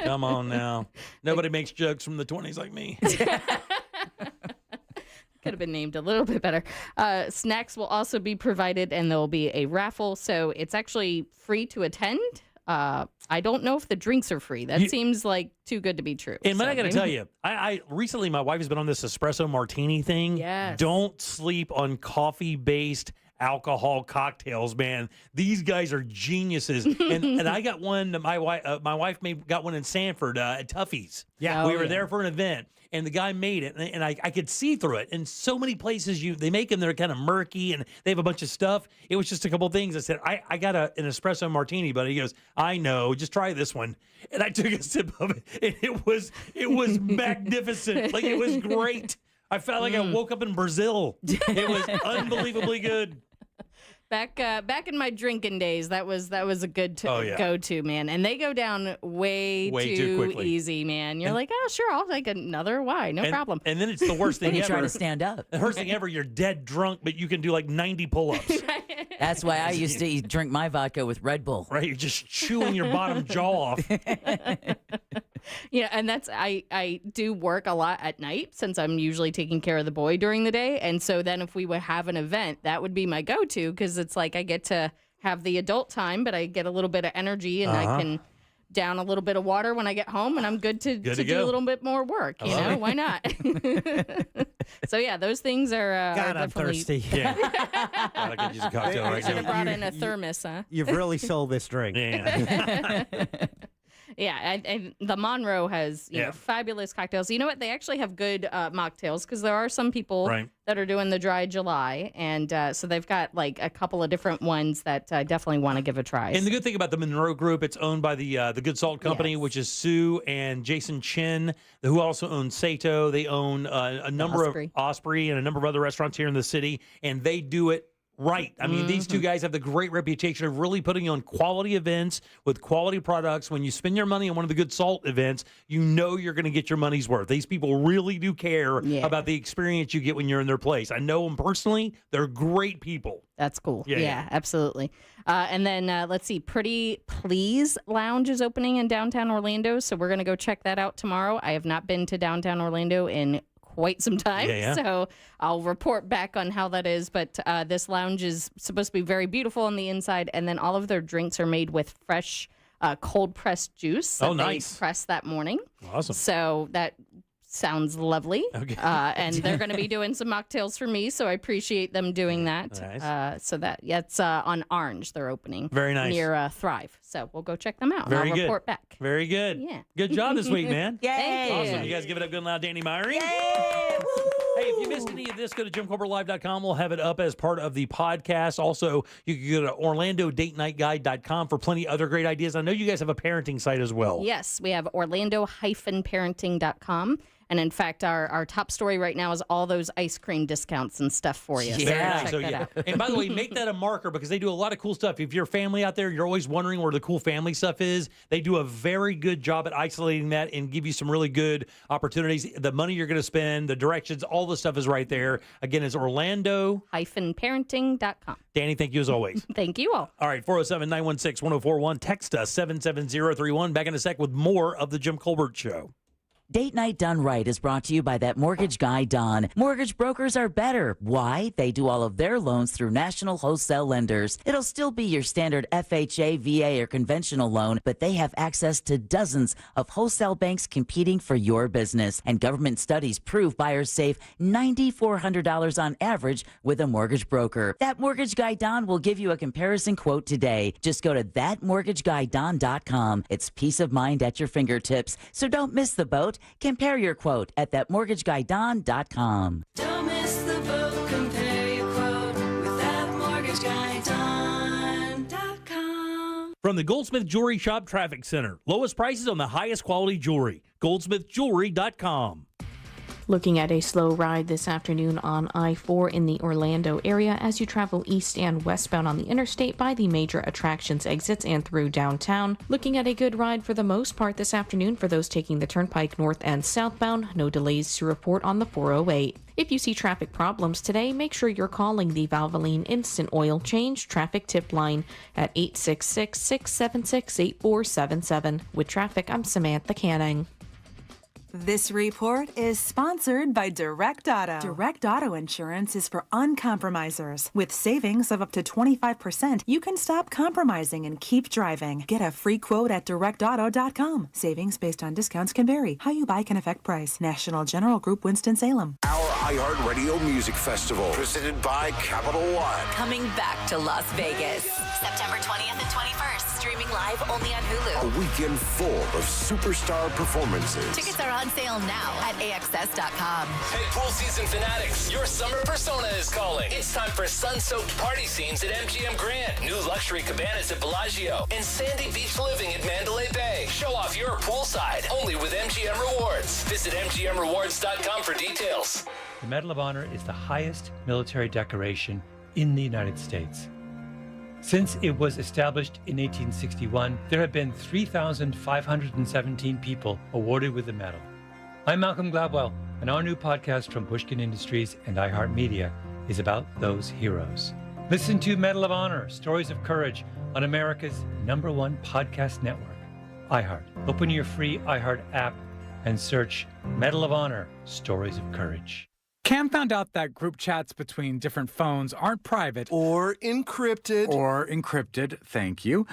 Come on now. Nobody makes jokes from the 20s like me. Could have been named a little bit better. Snacks will also be provided, and there will be a raffle. So it's actually free to attend. I don't know if the drinks are free. That seems like too good to be true. And so I got to maybe- tell you, I recently my wife has been on this espresso martini thing. Yes. Don't sleep on coffee-based alcohol cocktails, man. These guys are geniuses. and I got one. My wife got one in Sanford at Tuffy's. Yeah. We were there for an event, and the guy made it, and I could see through it. And so many places they make them, they're kind of murky, and they have a bunch of stuff. It was just a couple things. I said, I got an espresso martini, but he goes, I know, just try this one. And I took a sip of it, and it was magnificent. Like, it was great. I felt like I woke up in Brazil. It was unbelievably good. Back in my drinking days, that was a good go-to, man. And they go down way too quickly. easy, man. You're like, oh, sure, I'll take another. Why? No problem. And then it's the worst thing When you ever. try to stand up. The worst thing ever, you're dead drunk, but you can do like 90 pull-ups. That's why I used to drink my vodka with Red Bull. Right? You're just chewing your bottom jaw off. Yeah, and that's I do work a lot at night since I'm usually taking care of the boy during the day. And so then if we would have an event, that would be my go-to because it's like I get to have the adult time, but I get a little bit of energy and I can down a little bit of water when I get home and I'm good to do go. a little bit more work. You know, why not? So yeah, those things are God, I'm definitely... thirsty. Yeah. God, I could use a cocktail right Should have now. brought in a thermos, huh? You've really sold this drink. Yeah. Yeah, and the Monroe has you know, fabulous cocktails. You know what? They actually have good mocktails because there are some people that are doing the dry July, and so they've got like a couple of different ones that I definitely want to give a try. And the good thing about the Monroe Group, it's owned by the Good Salt Company, which is Sue and Jason Chin, who also own Sato. They own a number of Osprey and a number of other restaurants here in the city, and they do it right. I mean, these two guys have the great reputation of really putting on quality events with quality products. When you spend your money on one of the Good Salt events, you know you're going to get your money's worth. These people really do care about the experience you get when you're in their place. I know them personally. They're great people. That's cool. Yeah, absolutely. And then let's see, Pretty Please Lounge is opening in downtown Orlando, so we're going to go check that out tomorrow. I have not been to downtown Orlando in quite some time, so I'll report back on how that is. But this lounge is supposed to be very beautiful on the inside, and then all of their drinks are made with fresh cold pressed juice that they pressed that morning. Awesome. So that sounds lovely. Okay. And they're going to be doing some mocktails for me, so I appreciate them doing that. Nice. So that it's on Orange. They're opening very nice near Thrive. So we'll go check them out. Very and I'll good. report back. Very good. Yeah. Good job this week, man. Yay! Awesome. You guys give it up good and loud, Danny Myrie. Hey, if you missed any of this, go to JimColbertLive.com. We'll have it up as part of the podcast. Also, you can go to OrlandoDateNightGuide.com for plenty of other great ideas. I know you guys have a parenting site as well. Yes, we have Orlando-parenting.com. And in fact, our top story right now is all those ice cream discounts and stuff for you. Yeah. So check that out. And by the way, make that a marker because they do a lot of cool stuff. If you're a family out there, you're always wondering where the cool family stuff is. They do a very good job at isolating that and give you some really good opportunities. The money you're going to spend, the directions, all the stuff is right there. Again, it's Orlando-parenting.com. Danny, thank you as always. Thank you all. All right, 407-916-1041. Text us 77031. Back in a sec with more of the Jim Colbert Show. Date Night Done Right is brought to you by that mortgage guy, Don. Mortgage brokers are better. Why? They do all of their loans through national wholesale lenders. It'll still be your standard FHA, VA, or conventional loan, but they have access to dozens of wholesale banks competing for your business. And government studies prove buyers save $9,400 on average with a mortgage broker. That mortgage guy, Don, will give you a comparison quote today. Just go to thatmortgageguyDon.com. It's peace of mind at your fingertips. So don't miss the boat. Compare your quote at thatmortgageguyDon.com. Don't miss the boat. Compare your quote with thatmortgageguyDon.com. From the Goldsmith Jewelry Shop Traffic Center. Lowest prices on the highest quality jewelry. GoldsmithJewelry.com. Looking at a slow ride this afternoon on I-4 in the Orlando area as you travel east and westbound on the interstate by the major attractions exits and through downtown. Looking at a good ride for the most part this afternoon for those taking the turnpike north and southbound. No delays to report on the 408. If you see traffic problems today, make sure you're calling the Valvoline Instant Oil Change Traffic Tip Line at 866-676-8477. With traffic, I'm Samantha Canning. This report is sponsored by Direct Auto. Direct Auto Insurance is for uncompromisers. With savings of up to 25%, you can stop compromising and keep driving. Get a free quote at directauto.com. Savings based on discounts can vary. How you buy can affect price. National General Group, Winston-Salem. Our iHeartRadio Music Festival, presented by Capital One. Coming back to Las Vegas, September 20th and 21st. Streaming live only on Hulu. A weekend full of superstar performances. Tickets are on sale now at AXS.com. Hey, pool season fanatics, your summer persona is calling. It's time for sun-soaked party scenes at MGM Grand, new luxury cabanas at Bellagio, and sandy beach living at Mandalay Bay. Show off your poolside, only with MGM Rewards. Visit MGMRewards.com for details. The Medal of Honor is the highest military decoration in the United States. Since it was established in 1861, there have been 3,517 people awarded with the medal. I'm Malcolm Gladwell, and our new podcast from Pushkin Industries and iHeartMedia is about those heroes. Listen to Medal of Honor, Stories of Courage on America's #1 podcast network, iHeart. Open your free iHeart app and search Medal of Honor, Stories of Courage. Cam found out that group chats between different phones aren't private. Or encrypted. Or encrypted, thank you.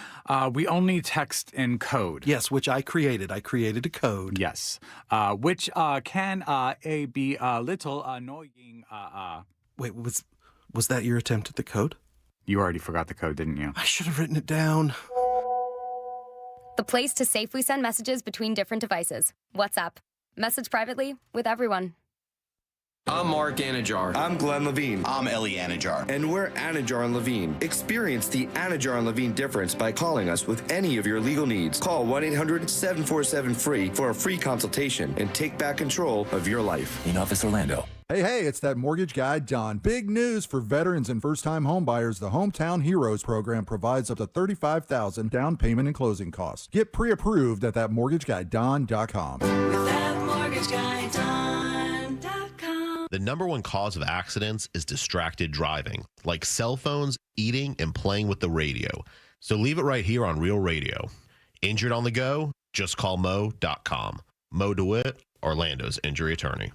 We only text in code. Yes, which I created. I created a code. Yes, which can be a little annoying. Wait, was that your attempt at the code? You already forgot the code, didn't you? I should have written it down. the place to safely send messages between different devices. WhatsApp. Message privately with everyone. I'm Mark Anajar. I'm Glenn Levine. I'm Ellie Anajar. And we're Anajar and Levine. Experience the Anajar and Levine difference by calling us with any of your legal needs. Call 1-800-747-FREE for a free consultation and take back control of your life. In Office Orlando. Hey, it's that mortgage guy, Don. Big news for veterans and first-time homebuyers. The Hometown Heroes program provides up to $35,000 down payment and closing costs. Get pre-approved at thatmortgageguydon.com. The number one cause of accidents is distracted driving, like cell phones, eating, and playing with the radio. So leave it right here on Real Radio. Injured on the go? Just call Mo.com. Mo DeWitt, Orlando's injury attorney.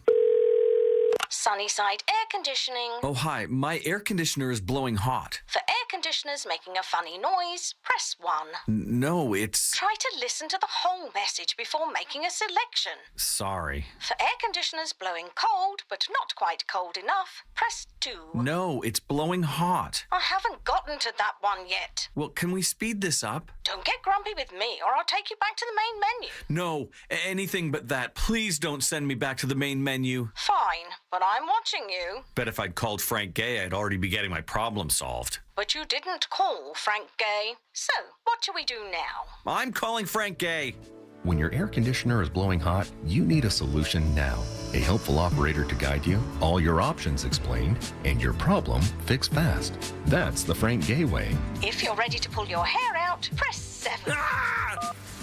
Sunnyside Air Conditioning. Oh, hi. My air conditioner is blowing hot. For air conditioners making a funny noise, press 1. No, it's... Try to listen to the whole message before making a selection. Sorry. For air conditioners blowing cold, but not quite cold enough, press 2. No, it's blowing hot. I haven't gotten to that one yet. Well, can we speed this up? Don't get grumpy with me, or I'll take you back to the main menu. No, anything but that. Please don't send me back to the main menu. Fine, but I'm watching you. Bet if I'd called Frank Gay, I'd already be getting my problem solved. But you didn't call Frank Gay. So, what do we do now? I'm calling Frank Gay. When your air conditioner is blowing hot, you need a solution now. A helpful operator to guide you, all your options explained, and your problem fixed fast. That's the Frank Gay way. If you're ready to pull your hair out, press 7.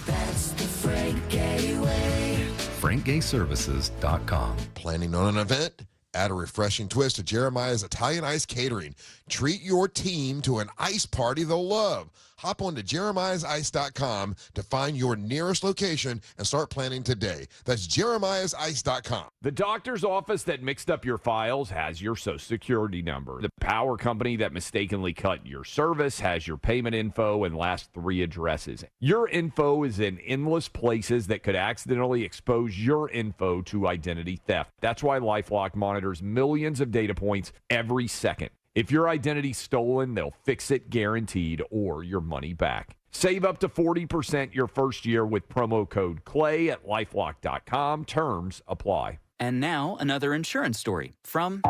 That's the Frank Gay way. FrankGayServices.com. Planning on an event? Add a refreshing twist to Jeremiah's Italian Ice Catering. Treat your team to an ice party they'll love. Hop on to jeremiahsice.com to find your nearest location and start planning today. That's jeremiahsice.com. The doctor's office that mixed up your files has your Social Security number. The power company that mistakenly cut your service has your payment info and last 3 addresses. Your info is in endless places that could accidentally expose your info to identity theft. That's why LifeLock monitors millions of data points every second. If your identity's stolen, they'll fix it guaranteed or your money back. Save up to 40% your first year with promo code CLAY at LifeLock.com. Terms apply. And now another insurance story from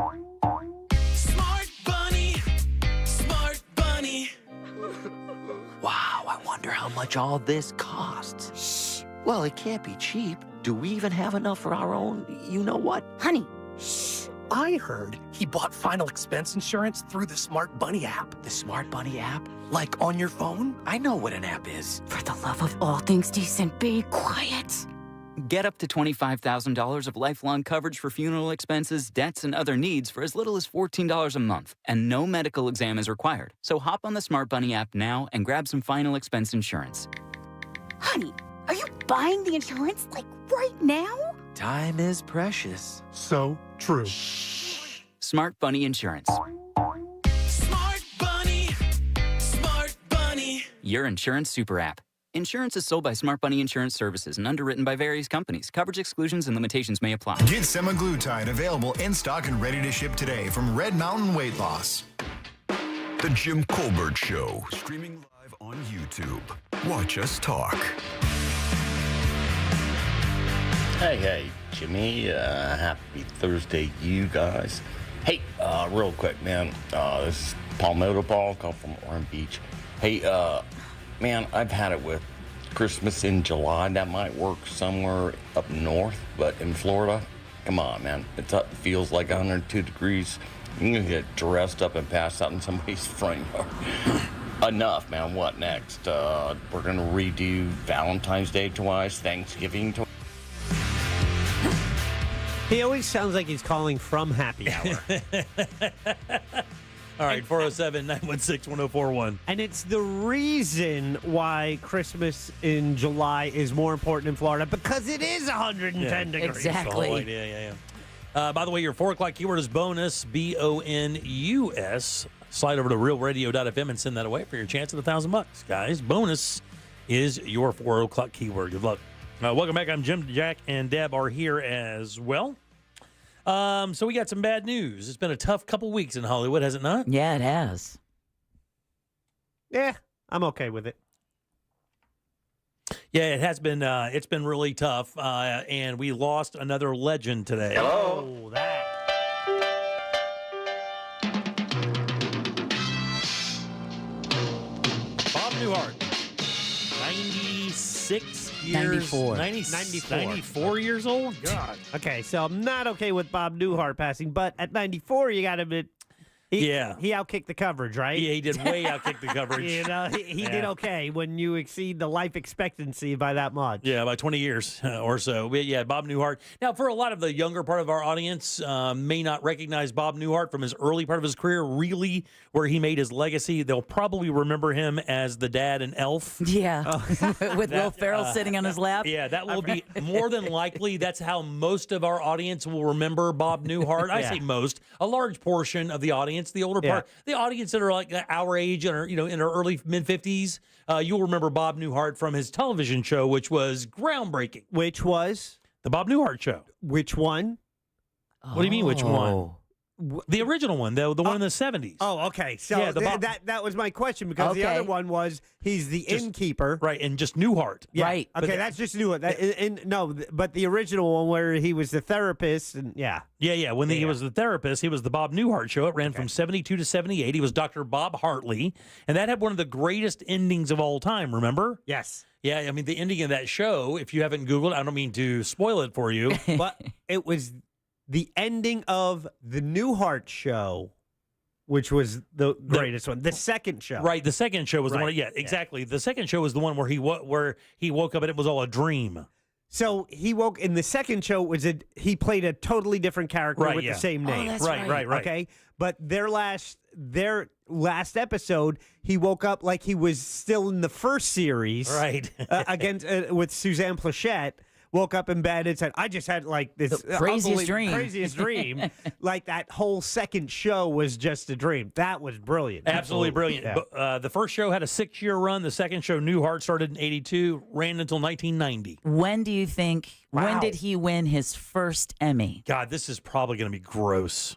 Smart Bunny. Smart Bunny. Wow, I wonder how much all this costs. Shh. Well, it can't be cheap. Do we even have enough for our own, you know what? Honey. Shh. I heard he bought final expense insurance through the Smart Bunny app. The Smart Bunny app? Like on your phone? I know what an app is. For the love of all things decent, be quiet. Get up to $25,000 of lifelong coverage for funeral expenses, debts, and other needs for as little as $14 a month. And no medical exam is required. So hop on the Smart Bunny app now and grab some final expense insurance. Honey, are you buying the insurance, like, right now? Time is precious. So true. Smart Bunny Insurance. Smart Bunny. Smart Bunny. Your insurance super app. Insurance is sold by Smart Bunny Insurance Services and underwritten by various companies. Coverage exclusions and limitations may apply. Get semaglutide available in stock and ready to ship today from Red Mountain Weight Loss. The Jim Colbert Show, streaming live on YouTube. Watch us talk. Hey, Jimmy. Happy Thursday, you guys. Hey, real quick, man. This is Palmetto Ball, come from Orange Beach. Hey, man, I've had it with Christmas in July. That might work somewhere up north, but in Florida, come on, man. Feels like 102 degrees. You're going to get dressed up and pass out in somebody's front yard. Enough, man. What next? We're going to redo Valentine's Day twice, Thanksgiving twice. He always sounds like he's calling from happy hour. All right, 407-916-1041. And it's the reason why Christmas in July is more important in Florida, because it is 110 degrees. Exactly. Yeah. By the way, your 4 o'clock keyword is bonus, BONUS. Slide over to realradio.fm and send that away for your chance at $1,000, guys. Bonus is your 4 o'clock keyword. Good luck. Welcome back. I'm Jim, Jack, and Deb are here as well. So we got some bad news. It's been a tough couple weeks in Hollywood, has it not? Yeah, it has. Yeah, I'm okay with it. Yeah, it has been. It's been really tough, and we lost another legend today. Oh, that. Bob Newhart, 96 years. 94. 94 years old? God. Okay, so I'm not okay with Bob Newhart passing, but at 94, you got to admit, he outkicked the coverage, right? Yeah, he did way outkick the coverage. You know, he did okay when you exceed the life expectancy by that much. Yeah, by 20 years or so. But yeah, Bob Newhart. Now, for a lot of the younger part of our audience, may not recognize Bob Newhart from his early part of his career, really where he made his legacy. They'll probably remember him as the dad in Elf. Yeah, with Will Ferrell sitting on his lap. Yeah, that will be more than likely. That's how most of our audience will remember Bob Newhart. I say most, a large portion of the audience. The older part, the audience that are like our age and are, in our early mid-50s, you'll remember Bob Newhart from his television show, which was groundbreaking. Which was? The Bob Newhart Show. Which one? What do you mean, which one? The original one, the one in the 70s. Oh, okay. So yeah, that was my question because the other one was he's the innkeeper. Right, and just Newhart. Yeah. Right. Okay, that's just Newhart. No, but the original one where he was the therapist and Yeah. When he was the therapist, he was the Bob Newhart Show. It ran from 72 to 78. He was Dr. Bob Hartley, and that had one of the greatest endings of all time, remember? Yes. Yeah, I mean, the ending of that show, if you haven't Googled, I don't mean to spoil it for you. But it was the ending of the Newhart Show, which was the greatest one. The second show. Right, the second show was the one. Yeah, exactly. The second show was the one where he woke up and it was all a dream. So he woke in the second show. He played a totally different character with the same name. Oh, that's right. Okay, but their last episode, he woke up like he was still in the first series, right? Against with Suzanne Plachette. Woke up in bed and said, "I just had like this craziest dream." Like that whole second show was just a dream. That was brilliant. Absolutely brilliant. Yeah. But, the first show had a 6-year run. The second show, Newhart, started in 82, ran until 1990. When do you think? Wow. When did he win his first Emmy? God, this is probably going to be gross.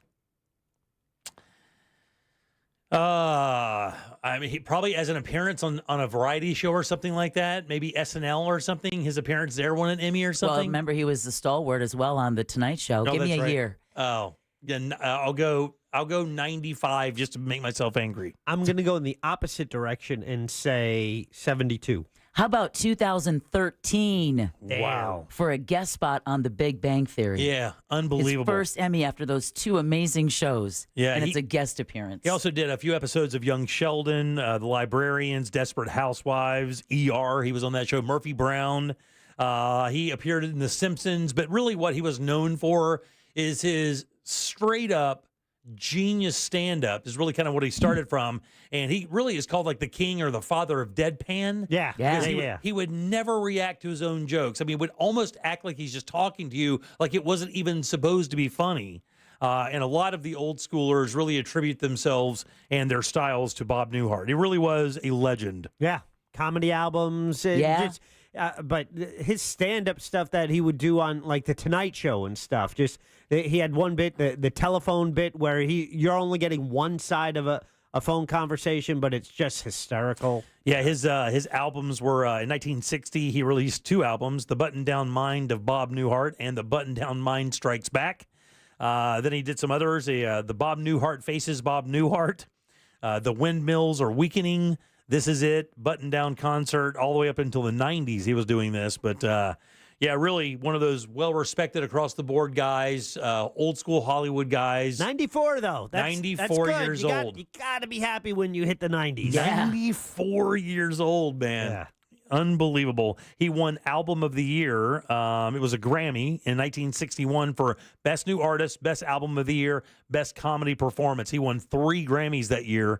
I mean, he probably as an appearance on a variety show or something like that, maybe SNL or something. His appearance there won an Emmy or something. Well, remember he was the stalwart as well on the Tonight Show. Give me a year. Oh, yeah, I'll go 95 just to make myself angry. I'm going to go in the opposite direction and say 72. How about 2013? Wow. For a guest spot on The Big Bang Theory. Yeah, unbelievable. His first Emmy after those two amazing shows. Yeah, and it's a guest appearance. He also did a few episodes of Young Sheldon, The Librarians, Desperate Housewives, ER. He was on that show. Murphy Brown. He appeared in The Simpsons, but really what he was known for is his straight up genius stand-up is really kind of what he started from, and he really is called like the king or the father of deadpan. He would never react to his own jokes. I mean, would almost act like he's just talking to you like it wasn't even supposed to be funny. And a lot of the old schoolers really attribute themselves and their styles to Bob Newhart. He really was a legend. Yeah, comedy albums. But his stand-up stuff that he would do on like the Tonight Show and stuff, he had one bit, the telephone bit, where you're only getting one side of a phone conversation, but it's just hysterical. Yeah, his albums were in 1960. He released 2 albums: "The Button Down Mind of Bob Newhart" and "The Button Down Mind Strikes Back." Then he did some others: "The Bob Newhart Faces Bob Newhart," "The Windmills Are Weakening," "This Is It," "Button Down Concert," all the way up until the 90s he was doing this. But yeah, really one of those well-respected across-the-board guys, old school Hollywood guys. 94, though. That's 94 good. years old. You got to be happy when you hit the 90s. Yeah. 94 years old, man. Yeah. Unbelievable. He won Album of the Year. It was a Grammy in 1961 for Best New Artist, Best Album of the Year, Best Comedy Performance. He won 3 Grammys that year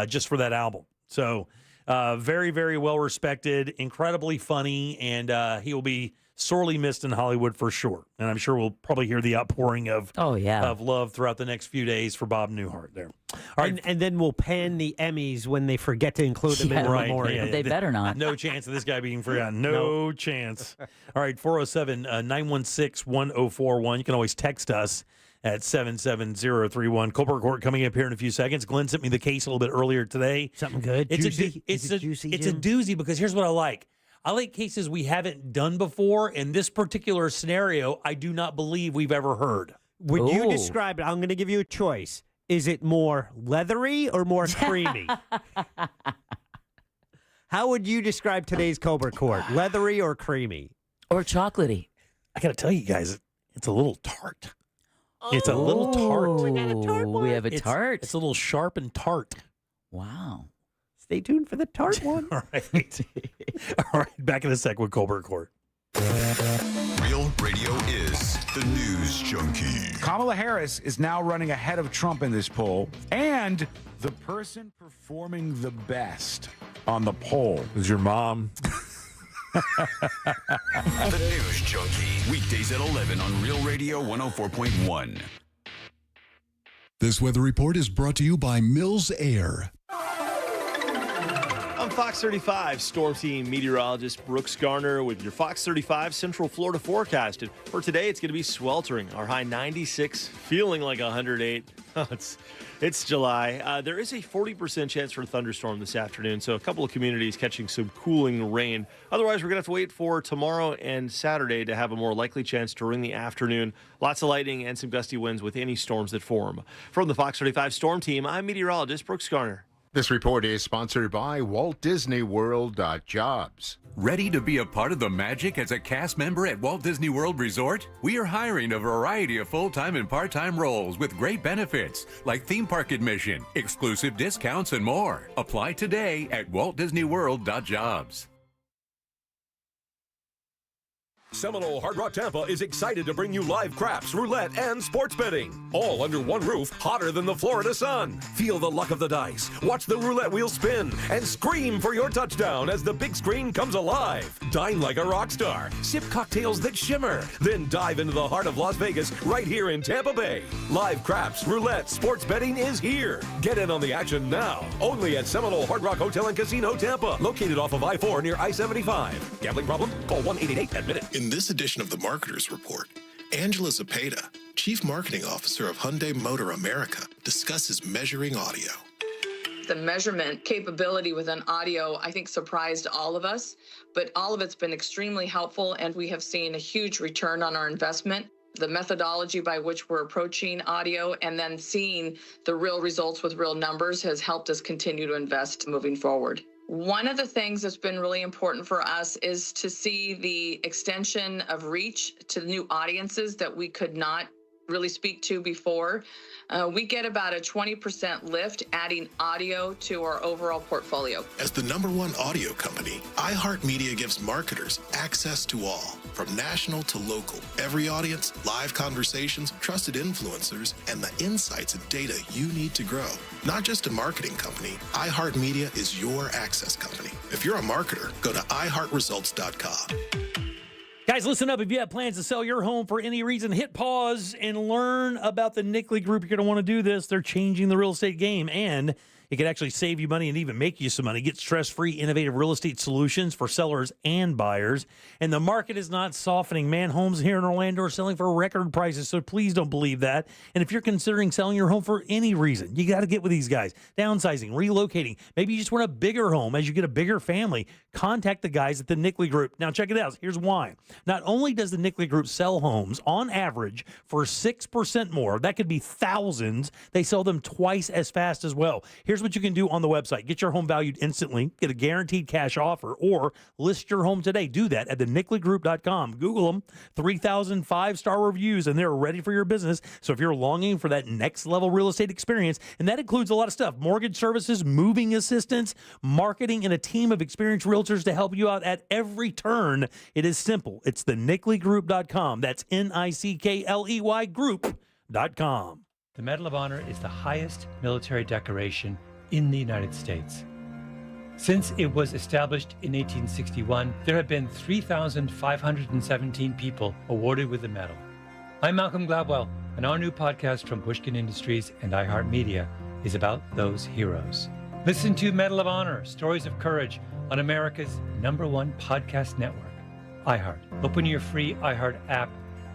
just for that album. So very, very well respected, incredibly funny, and he will be sorely missed in Hollywood for sure. And I'm sure we'll probably hear the outpouring of love throughout the next few days for Bob Newhart there. All right. And then we'll pan the Emmys when they forget to include them in the memorial. They better not. No chance of this guy being forgotten. No chance. All right, 407-916-1041. You can always text us at 77031. Colbert Court coming up here in a few seconds. Glenn sent me the case a little bit earlier today. Something good? It's juicy? It's juicy, a doozy because here's what I like. I like cases we haven't done before. In this particular scenario, I do not believe we've ever heard. Would you describe it? I'm going to give you a choice. Is it more leathery or more creamy? How would you describe today's Cobra Court? Leathery or creamy? Or chocolatey? I got to tell you guys, it's a little tart. It's a little tart. We got a tart one. We have a tart. It's a little sharp and tart. Wow. Stay tuned for the tart one. All right. All right. Back in a sec with Colbert Court. Real Radio is the news junkie. Kamala Harris is now running ahead of Trump in this poll, and the person performing the best on the poll is your mom. The News Junkie. Weekdays at 11 on Real Radio 104.1. This weather report is brought to you by Mills Air. I'm Fox 35 Storm Team meteorologist Brooks Garner with your Fox 35 Central Florida forecast. And for today, it's going to be sweltering. Our high 96, feeling like 108. It's July. There is a 40% chance for a thunderstorm this afternoon, so a couple of communities catching some cooling rain. Otherwise, we're going to have to wait for tomorrow and Saturday to have a more likely chance during the afternoon. Lots of lightning and some gusty winds with any storms that form. From the Fox 35 Storm Team, I'm meteorologist Brooks Garner. This report is sponsored by Walt Disney World Jobs. Ready to be a part of the magic as a cast member at Walt Disney World Resort? We are hiring a variety of full-time and part-time roles with great benefits like theme park admission, exclusive discounts, and more. Apply today at waltdisneyworld.jobs. Seminole Hard Rock Tampa is excited to bring you live craps, roulette, and sports betting. All under one roof, hotter than the Florida sun. Feel the luck of the dice, watch the roulette wheel spin, and scream for your touchdown as the big screen comes alive. Dine like a rock star, sip cocktails that shimmer, then dive into the heart of Las Vegas right here in Tampa Bay. Live craps, roulette, sports betting is here. Get in on the action now. Only at Seminole Hard Rock Hotel and Casino Tampa, located off of I-4 near I-75. Gambling problem? Call 1-888-ADMIT-IT. In this edition of the Marketers Report, Angela Zepeda, Chief Marketing Officer of Hyundai Motor America, discusses measuring audio. The measurement capability within audio, I think, surprised all of us, but all of it's been extremely helpful, and we have seen a huge return on our investment. The methodology by which we're approaching audio and then seeing the real results with real numbers has helped us continue to invest moving forward. One of the things that's been really important for us is to see the extension of reach to new audiences that we could not really speak to before. We get about a 20% lift adding audio to our overall portfolio. As the #1 audio company, iHeartMedia gives marketers access to all, from national to local. Every audience, live conversations, trusted influencers, and the insights and data you need to grow. Not just a marketing company, iHeartMedia is your access company. If you're a marketer, go to iHeartResults.com. Guys, listen up. If you have plans to sell your home for any reason, hit pause and learn about the Nickley Group. You're going to want to do this. They're changing the real estate game, and it could actually save you money and even make you some money. Get stress-free, innovative real estate solutions for sellers and buyers. And the market is not softening. Man, homes here in Orlando are selling for record prices, so please don't believe that. And if you're considering selling your home for any reason, you got to get with these guys. Downsizing, relocating. Maybe you just want a bigger home as you get a bigger family. Contact the guys at the Nickley Group. Now, check it out. Here's why. Not only does the Nickley Group sell homes on average for 6% more, that could be thousands, they sell them twice as fast as well. Here's what you can do on the website. Get your home valued instantly, get a guaranteed cash offer, or list your home today. Do that at thenickley.com. Google them. 3,000 5-star reviews, and they're ready for your business. So if you're longing for that next level real estate experience, and that includes a lot of stuff, mortgage services, moving assistance, marketing, and a team of experienced realtors to help you out at every turn, it is simple. It's thenickley.com. That's NICKLEY group.com. The Medal of Honor is the highest military decoration in the United States. Since it was established in 1861, there have been 3,517 people awarded with the medal. I'm Malcolm Gladwell, and our new podcast from Pushkin Industries and iHeartMedia is about those heroes. Listen to Medal of Honor, Stories of Courage on America's #1 podcast network, iHeart. Open your free iHeart app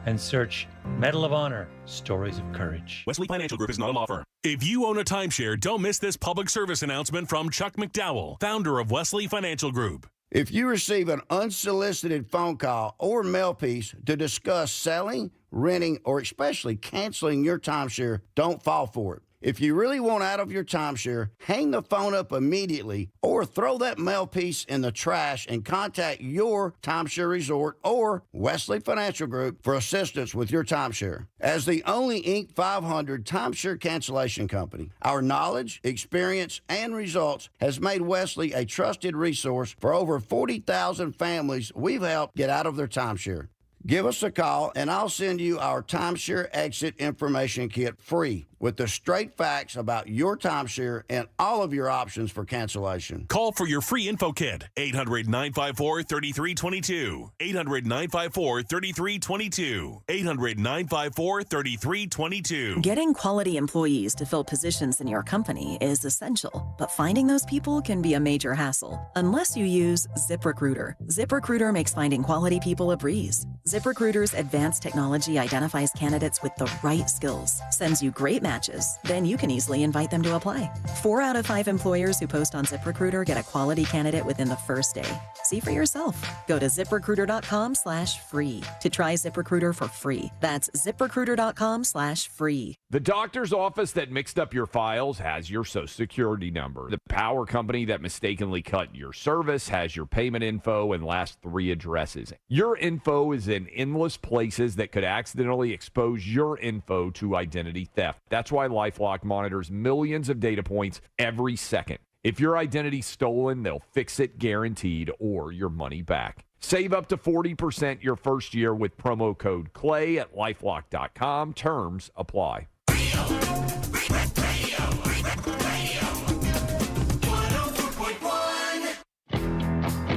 and search Medal of Honor, Stories of Courage. Wesley Financial Group is not a law firm. If you own a timeshare, don't miss this public service announcement from Chuck McDowell, founder of Wesley Financial Group. If you receive an unsolicited phone call or mail piece to discuss selling, renting, or especially canceling your timeshare, don't fall for it. If you really want out of your timeshare, hang the phone up immediately or throw that mail piece in the trash and contact your timeshare resort or Wesley Financial Group for assistance with your timeshare. As the only Inc. 500 timeshare cancellation company, our knowledge, experience, and results has made Wesley a trusted resource for over 40,000 families we've helped get out of their timeshare. Give us a call, and I'll send you our timeshare exit information kit free with the straight facts about your timeshare and all of your options for cancellation. Call for your free info kit. 800-954-3322. 800-954-3322. 800-954-3322. Getting quality employees to fill positions in your company is essential, but finding those people can be a major hassle unless you use ZipRecruiter. ZipRecruiter makes finding quality people a breeze. ZipRecruiter's advanced technology identifies candidates with the right skills, sends you great matches, then you can easily invite them to apply. 4 out of 5 employers who post on ZipRecruiter get a quality candidate within the first day. See for yourself. Go to ZipRecruiter.com/free to try ZipRecruiter for free. That's ZipRecruiter.com/free. The doctor's office that mixed up your files has your Social Security number. The power company that mistakenly cut your service has your payment info and last 3 addresses. Your info is in endless places that could accidentally expose your info to identity theft. That's why LifeLock monitors millions of data points every second. If your identity's stolen, they'll fix it guaranteed or your money back. Save up to 40% your first year with promo code CLAY at LifeLock.com. Terms apply.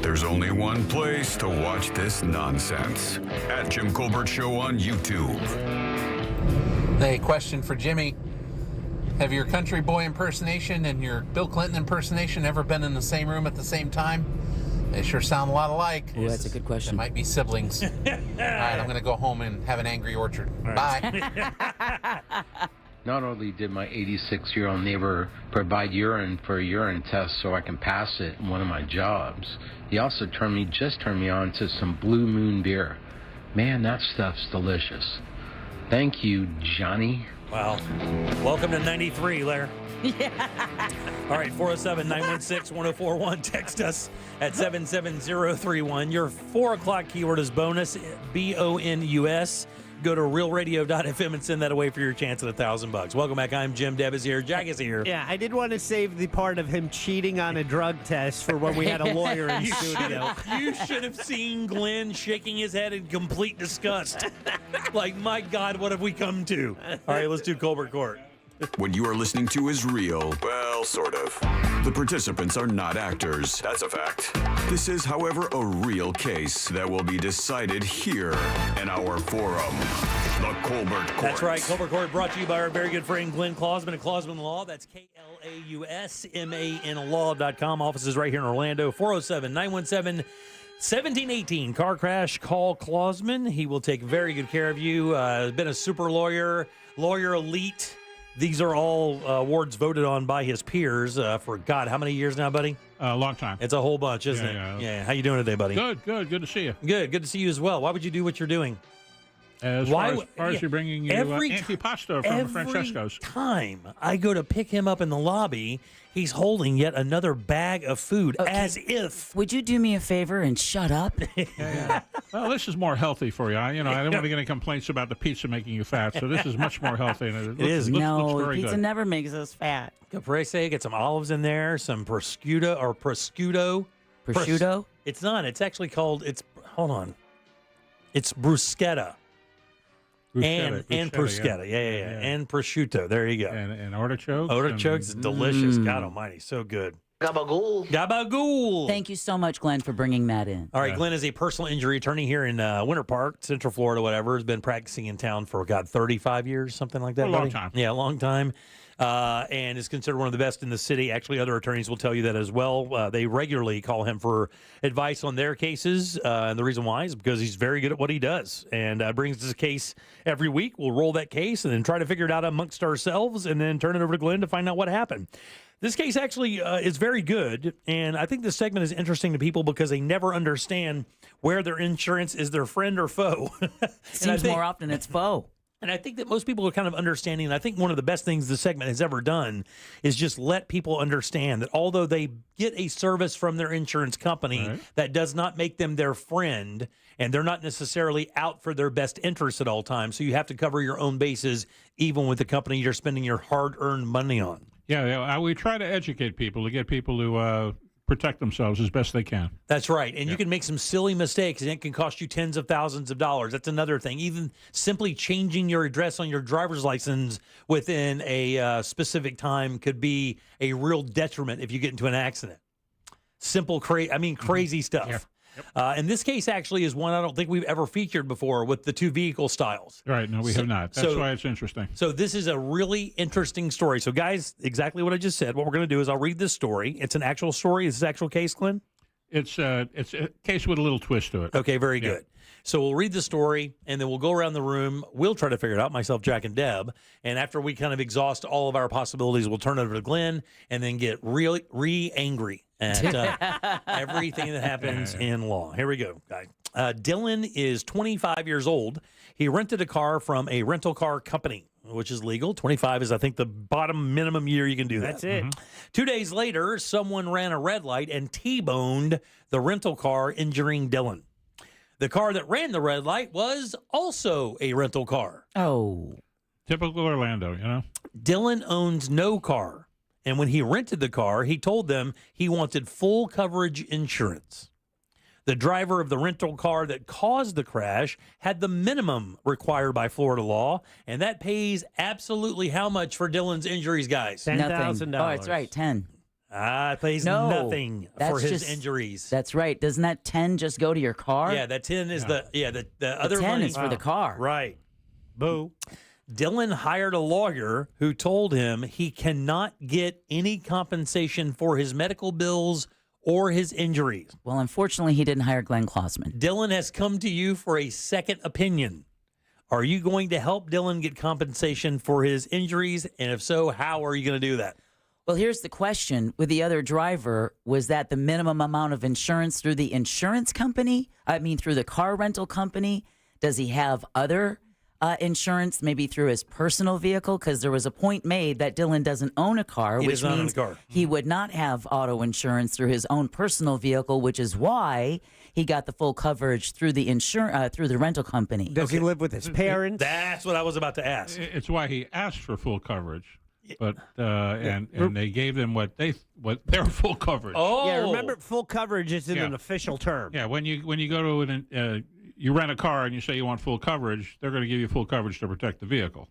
There's only one place to watch this nonsense. At Jim Colbert Show on YouTube. Hey, question for Jimmy. Have your country boy impersonation and your Bill Clinton impersonation ever been in the same room at the same time? They sure sound a lot alike. Ooh, that's a good question. They might be siblings. All right, I'm going to go home and have an angry orchard. Bye. Not only did my 86-year-old neighbor provide urine for a urine test so I can pass it in one of my jobs, he also turned me on to some Blue Moon beer. Man, that stuff's delicious. Thank you, Johnny. Wow. Welcome to 93, Lair. Yeah. All right, 407-916-1041. Text us at 77031. Your 4 o'clock keyword is bonus, BONUS. Go to realradio.fm and send that away for your chance at $1,000. Welcome back. I'm Jim. Deb is here. Jack is here. Yeah, I did want to save the part of him cheating on a drug test for when we had a lawyer in studio. You should have seen Glenn shaking his head in complete disgust. Like, my God, what have we come to? All right, let's do Colbert Court. What you are listening to is real. Well, sort of. The participants are not actors. That's a fact. This is, however, a real case that will be decided here in our forum, the Colbert Court. That's right. Colbert Court brought to you by our very good friend Glenn Klausman at Klausman Law. That's KLAUSMAN Law.com. Offices right here in Orlando. 407-917-1718. Car crash, call Klausman. He will take very good care of you. Been a super lawyer, lawyer elite. These are all awards voted on by his peers for, God, how many years now, buddy? A long time. It's a whole bunch, isn't it? Yeah. How you doing today, buddy? Good. Good to see you. Good to see you as well. Why would you do what you're doing? As far as you're bringing you antipasto from Francesco's. Every time I go to pick him up in the lobby, he's holding yet another bag of food, as if. Would you do me a favor and shut up? Well, this is more healthy for you. I don't want to get any complaints about the pizza making you fat, so this is much more healthy. And It is. No, looks very pizza good. never makes us fat. Caprese, get some olives in there, some prosciutto. Prosciutto? It's not. It's actually called, hold on. It's bruschetta. And bruschetta. Yeah. And prosciutto. There you go. And artichokes. Artichokes is delicious. God almighty, so good. Gabagool. Gabagool. Thank you so much, Glenn, for bringing that in. All right, Glenn is a personal injury attorney here in Winter Park, Central Florida, whatever. Has been practicing in town for, 35 years, something like that. A long buddy? time. Yeah, a long time. and is considered one of the best in the city. Actually, other attorneys will tell you that as well. They regularly call him for advice on their cases, and the reason why is because he's very good at what he does, and brings us a case every week. We'll roll that case and then try to figure it out amongst ourselves, and then turn it over to Glenn to find out what happened. This case actually is very good, and I think this segment is interesting to people because they never understand where their insurance is their friend or foe. Seems more often it's foe. And I think that most people are kind of understanding, and I think one of the best things the segment has ever done is just let people understand that although they get a service from their insurance company, that does not make them their friend, and they're not necessarily out for their best interests at all times. So you have to cover your own bases, even with the company you're spending your hard-earned money on. Yeah, we try to educate people to get people to protect themselves as best they can. That's right. And you can make some silly mistakes, and it can cost you tens of thousands of dollars. That's another thing. Even simply changing your address on your driver's license within a specific time could be a real detriment if you get into an accident. Simple, crazy stuff. Yeah. Yep. And this case actually is one I don't think we've ever featured before with the two vehicle styles. Right. No, we have not. That's why it's interesting. So this is a really interesting story. So, guys, exactly what I just said. What we're going to do is I'll read this story. It's an actual story. Is this actual case, Glenn? It's a case with a little twist to it. Okay, very good. So we'll read the story, and then we'll go around the room. We'll try to figure it out, myself, Jack, and Deb. And after we kind of exhaust all of our possibilities, we'll turn it over to Glenn and then get really angry at everything that happens in law. Here we go, guys. Dylan is 25 years old. He rented a car from a rental car company, which is legal. 25 is, I think, the bottom minimum year you can do that. That's it. 2 days later, someone ran a red light and T-boned the rental car, injuring Dylan. The car that ran the red light was also a rental car. Oh. Typical Orlando, you know? Dylan owns no car. And when he rented the car, he told them he wanted full coverage insurance. The driver of the rental car that caused the crash had the minimum required by Florida law, and that pays absolutely how much for Dylan's injuries, guys? $10,000. Oh, that's right, 10. It pays nothing for his injuries. That's right. Doesn't that 10 just go to your car? Yeah, that 10 is the other 10 money is for the car. Right. Boo. Dylan hired a lawyer who told him he cannot get any compensation for his medical bills or his injuries. Well, unfortunately, he didn't hire Glenn Klossman. Dylan has come to you for a second opinion. Are you going to help Dylan get compensation for his injuries? And if so, how are you going to do that? Well, here's the question. With the other driver, was that the minimum amount of insurance through the insurance company? Through the car rental company? Does he have other insurance, maybe through his personal vehicle? Because there was a point made that Dylan doesn't own a car, which means he would not have auto insurance through his own personal vehicle, which is why he got the full coverage through the through the rental company. Does he live with his parents? That's what I was about to ask. It's why he asked for full coverage. But and they gave them what their full coverage. Oh, yeah. Remember, full coverage isn't an official term. Yeah, when you go to you rent a car and you say you want full coverage, they're going to give you full coverage to protect the vehicle.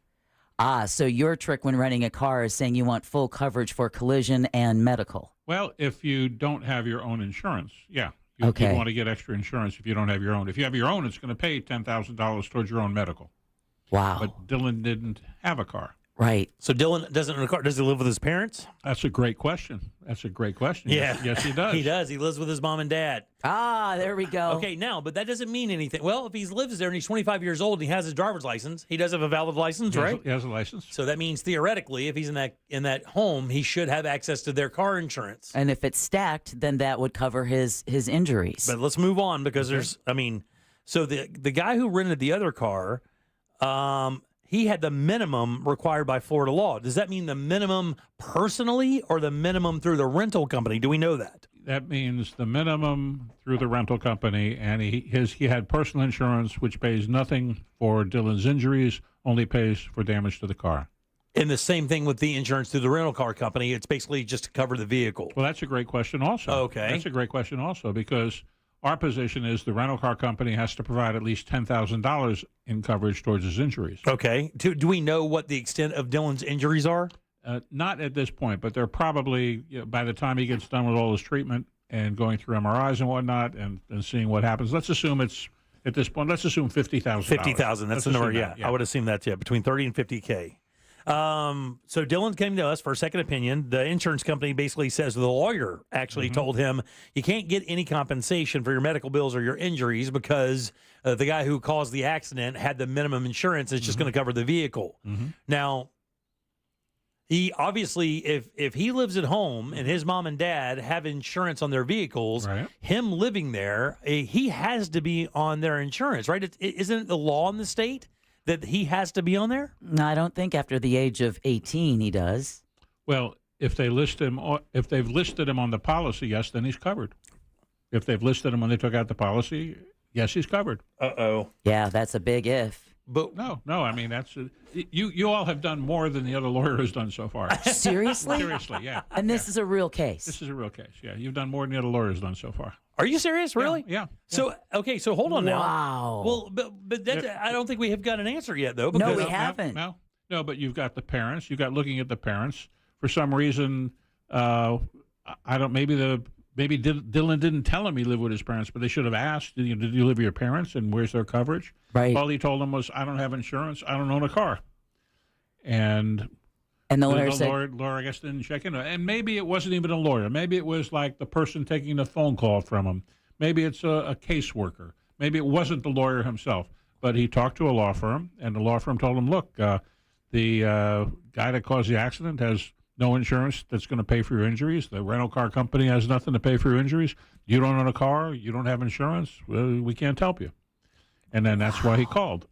So your trick when renting a car is saying you want full coverage for collision and medical. Well, if you don't have your own insurance, you want to get extra insurance if you don't have your own. If you have your own, it's going to pay $10,000 towards your own medical. Wow. But Dylan didn't have a car. Right. So Dylan doesn't own a car. Does he live with his parents? That's a great question. Yeah. Yes, he does. He does. He lives with his mom and dad. There we go. Okay, now, but that doesn't mean anything. Well, if he lives there and he's 25 years old and he has his driver's license, he does have a valid license, right? He has a license. So that means theoretically, if he's in that home, he should have access to their car insurance. And if it's stacked, then that would cover his injuries. But let's move on because so the guy who rented the other car, he had the minimum required by Florida law. Does that mean the minimum personally or the minimum through the rental company? Do we know that? That means the minimum through the rental company, and he had personal insurance, which pays nothing for Dylan's injuries, only pays for damage to the car. And the same thing with the insurance through the rental car company. It's basically just to cover the vehicle. Well, that's a great question also. Okay. That's a great question also because our position is the rental car company has to provide at least $10,000 in coverage towards his injuries. Okay. Do we know what the extent of Dylan's injuries are? Not at this point, but they're probably, by the time he gets done with all his treatment and going through MRIs and whatnot and seeing what happens, let's assume it's, at this point, let's assume $50,000. $50,000. That's the number, yeah. I would assume that's, between $30,000 and $50,000. So Dylan came to us for a second opinion. The insurance company basically says the lawyer actually told him you can't get any compensation for your medical bills or your injuries because the guy who caused the accident had the minimum insurance. It's just going to cover the vehicle. Now, he obviously, if he lives at home and his mom and dad have insurance on their vehicles, him living there, he has to be on their insurance, right? Isn't it the law in the state that he has to be on there? No, I don't think after the age of 18 he does. Well, if they've listed him on the policy, yes, then he's covered. If they've listed him when they took out the policy, yes, he's covered. Yeah, that's a big if. But no. I mean, that's you all have done more than the other lawyer has done so far. Seriously? Seriously, yeah. And this is a real case. This is a real case. Yeah, you've done more than the other lawyer has done so far. Are you serious? Really? Yeah. So so hold on now. Wow. Well, but that, I don't think we have got an answer yet, though. No, we haven't. No, but you've got the parents. You've got looking at the parents. For some reason, I don't. Maybe Dylan didn't tell him he lived with his parents, but they should have asked, did you live with your parents and where's their coverage? Right. All he told them was, I don't have insurance. I don't own a car. And the lawyer said, lawyer, I guess, didn't check in. And maybe it wasn't even a lawyer. Maybe it was like the person taking the phone call from him. Maybe it's a caseworker. Maybe it wasn't the lawyer himself. But he talked to a law firm, and the law firm told him, look, the guy that caused the accident has no insurance that's going to pay for your injuries. The rental car company has nothing to pay for your injuries. You don't own a car. You don't have insurance. Well, we can't help you. And then that's why he called.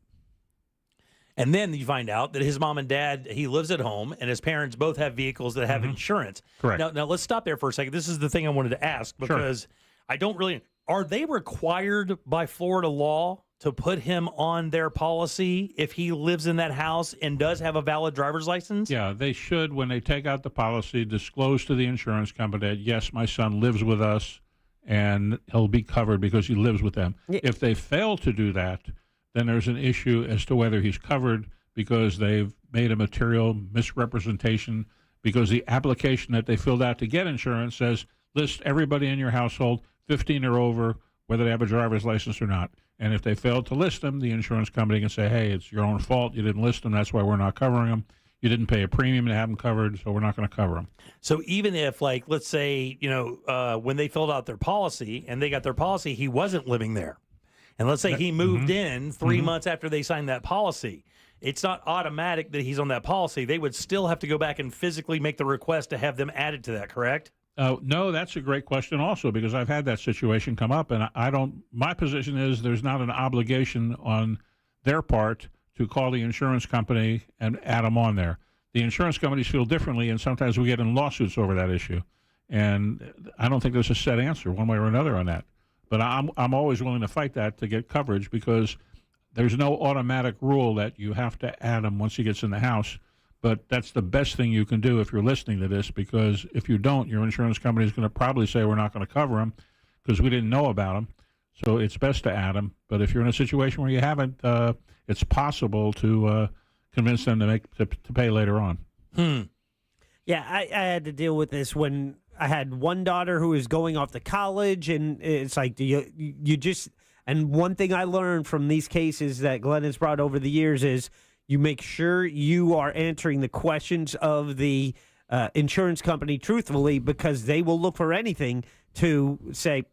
And then you find out that his mom and dad, he lives at home, and his parents both have vehicles that have insurance. Correct. Now, let's stop there for a second. This is the thing I wanted to ask because I don't really – are they required by Florida law to put him on their policy if he lives in that house and does have a valid driver's license? Yeah, they should, when they take out the policy, disclose to the insurance company that, yes, my son lives with us and he'll be covered because he lives with them. Yeah. If they fail to do that, then there's an issue as to whether he's covered because they've made a material misrepresentation because the application that they filled out to get insurance says list everybody in your household, 15 or over, whether they have a driver's license or not. And if they failed to list them, the insurance company can say, hey, it's your own fault. You didn't list them. That's why we're not covering them. You didn't pay a premium to have them covered, so we're not going to cover them. So even if, like, let's say, when they filled out their policy and they got their policy, he wasn't living there. And let's say he moved in 3 months after they signed that policy. It's not automatic that he's on that policy. They would still have to go back and physically make the request to have them added to that, correct? No, that's a great question also, because I've had that situation come up, and my position is there's not an obligation on their part to call the insurance company and add them on there. The insurance companies feel differently, and sometimes we get in lawsuits over that issue. And I don't think there's a set answer one way or another on that. But I'm always willing to fight that to get coverage because there's no automatic rule that you have to add him once he gets in the house. But that's the best thing you can do if you're listening to this, because if you don't, your insurance company is going to probably say we're not going to cover him because we didn't know about him. So it's best to add him. But if you're in a situation where you haven't, it's possible to convince them to pay later on. Yeah, I had to deal with this when I had one daughter who was going off to college, and it's like you just. And one thing I learned from these cases that Glenn has brought over the years is you make sure you are answering the questions of the insurance company truthfully, because they will look for anything to say,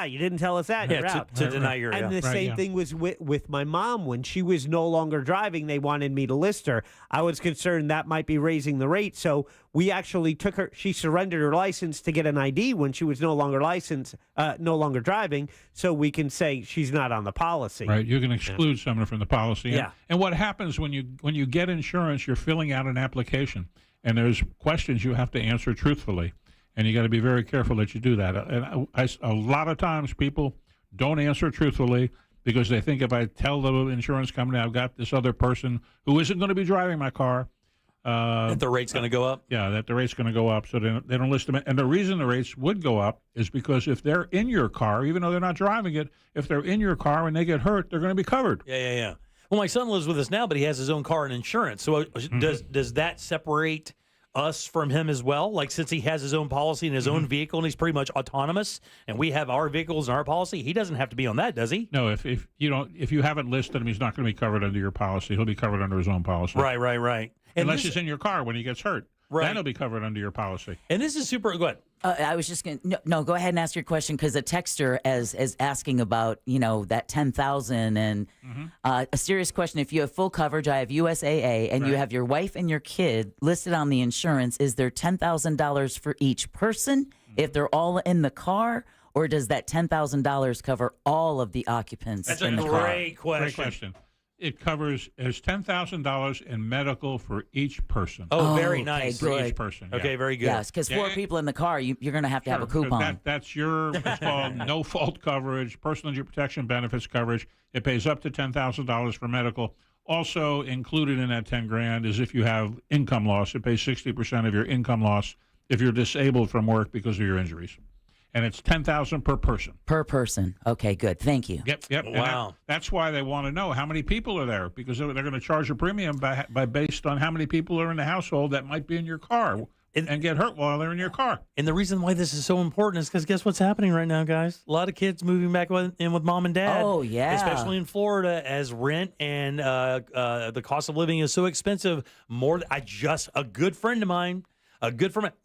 you didn't tell us that. Yeah, you're out. to deny your And the same thing was with my mom. When she was no longer driving, they wanted me to list her. I was concerned that might be raising the rate. So we actually took her. She surrendered her license to get an ID when she was no longer driving, so we can say she's not on the policy. Right. You can exclude someone from the policy. Yeah. And what happens when you get insurance, you're filling out an application, and there's questions you have to answer truthfully. And you got to be very careful that you do that. And a lot of times people don't answer truthfully because they think if I tell the insurance company I've got this other person who isn't going to be driving my car, that the rate's going to go up? Yeah, that the rate's going to go up. So they don't list them. And the reason the rates would go up is because if they're in your car, even though they're not driving it, if they're in your car and they get hurt, they're going to be covered. Yeah. Well, my son lives with us now, but he has his own car and insurance. So does that separate us from him as well? Like, since he has his own policy and his own vehicle and he's pretty much autonomous and we have our vehicles and our policy, he doesn't have to be on that, does he? No, if you haven't listed him, he's not going to be covered under your policy. He'll be covered under his own policy. Right. Unless he's in your car when he gets hurt. Right. Then he'll be covered under your policy. And this is super good. I was just going to no, go ahead and ask your question, because a texter is asking about, that 10,000 and a serious question. If you have full coverage, I have USAA, and you have your wife and your kid listed on the insurance, is there $10,000 for each person if they're all in the car? Or does that $10,000 cover all of the occupants That's in a the car? great question. Great question. It covers $10,000 in medical for each person. Oh, very nice. For each person. Okay, very good. Yes, because 4 people in the car, you're going to have a coupon. That's your what's called no-fault coverage, personal injury protection benefits coverage. It pays up to $10,000 for medical. Also included in that $10,000 is if you have income loss. It pays 60% of your income loss if you're disabled from work because of your injuries. And it's $10,000 per person. Per person. Okay, good. Thank you. Yep. Wow. That's why they want to know how many people are there, because they're going to charge a premium by based on how many people are in the household that might be in your car and get hurt while they're in your car. And the reason why this is so important is because guess what's happening right now, guys? A lot of kids moving back in with mom and dad. Oh, yeah. Especially in Florida, as rent and the cost of living is so expensive. A good friend of mine,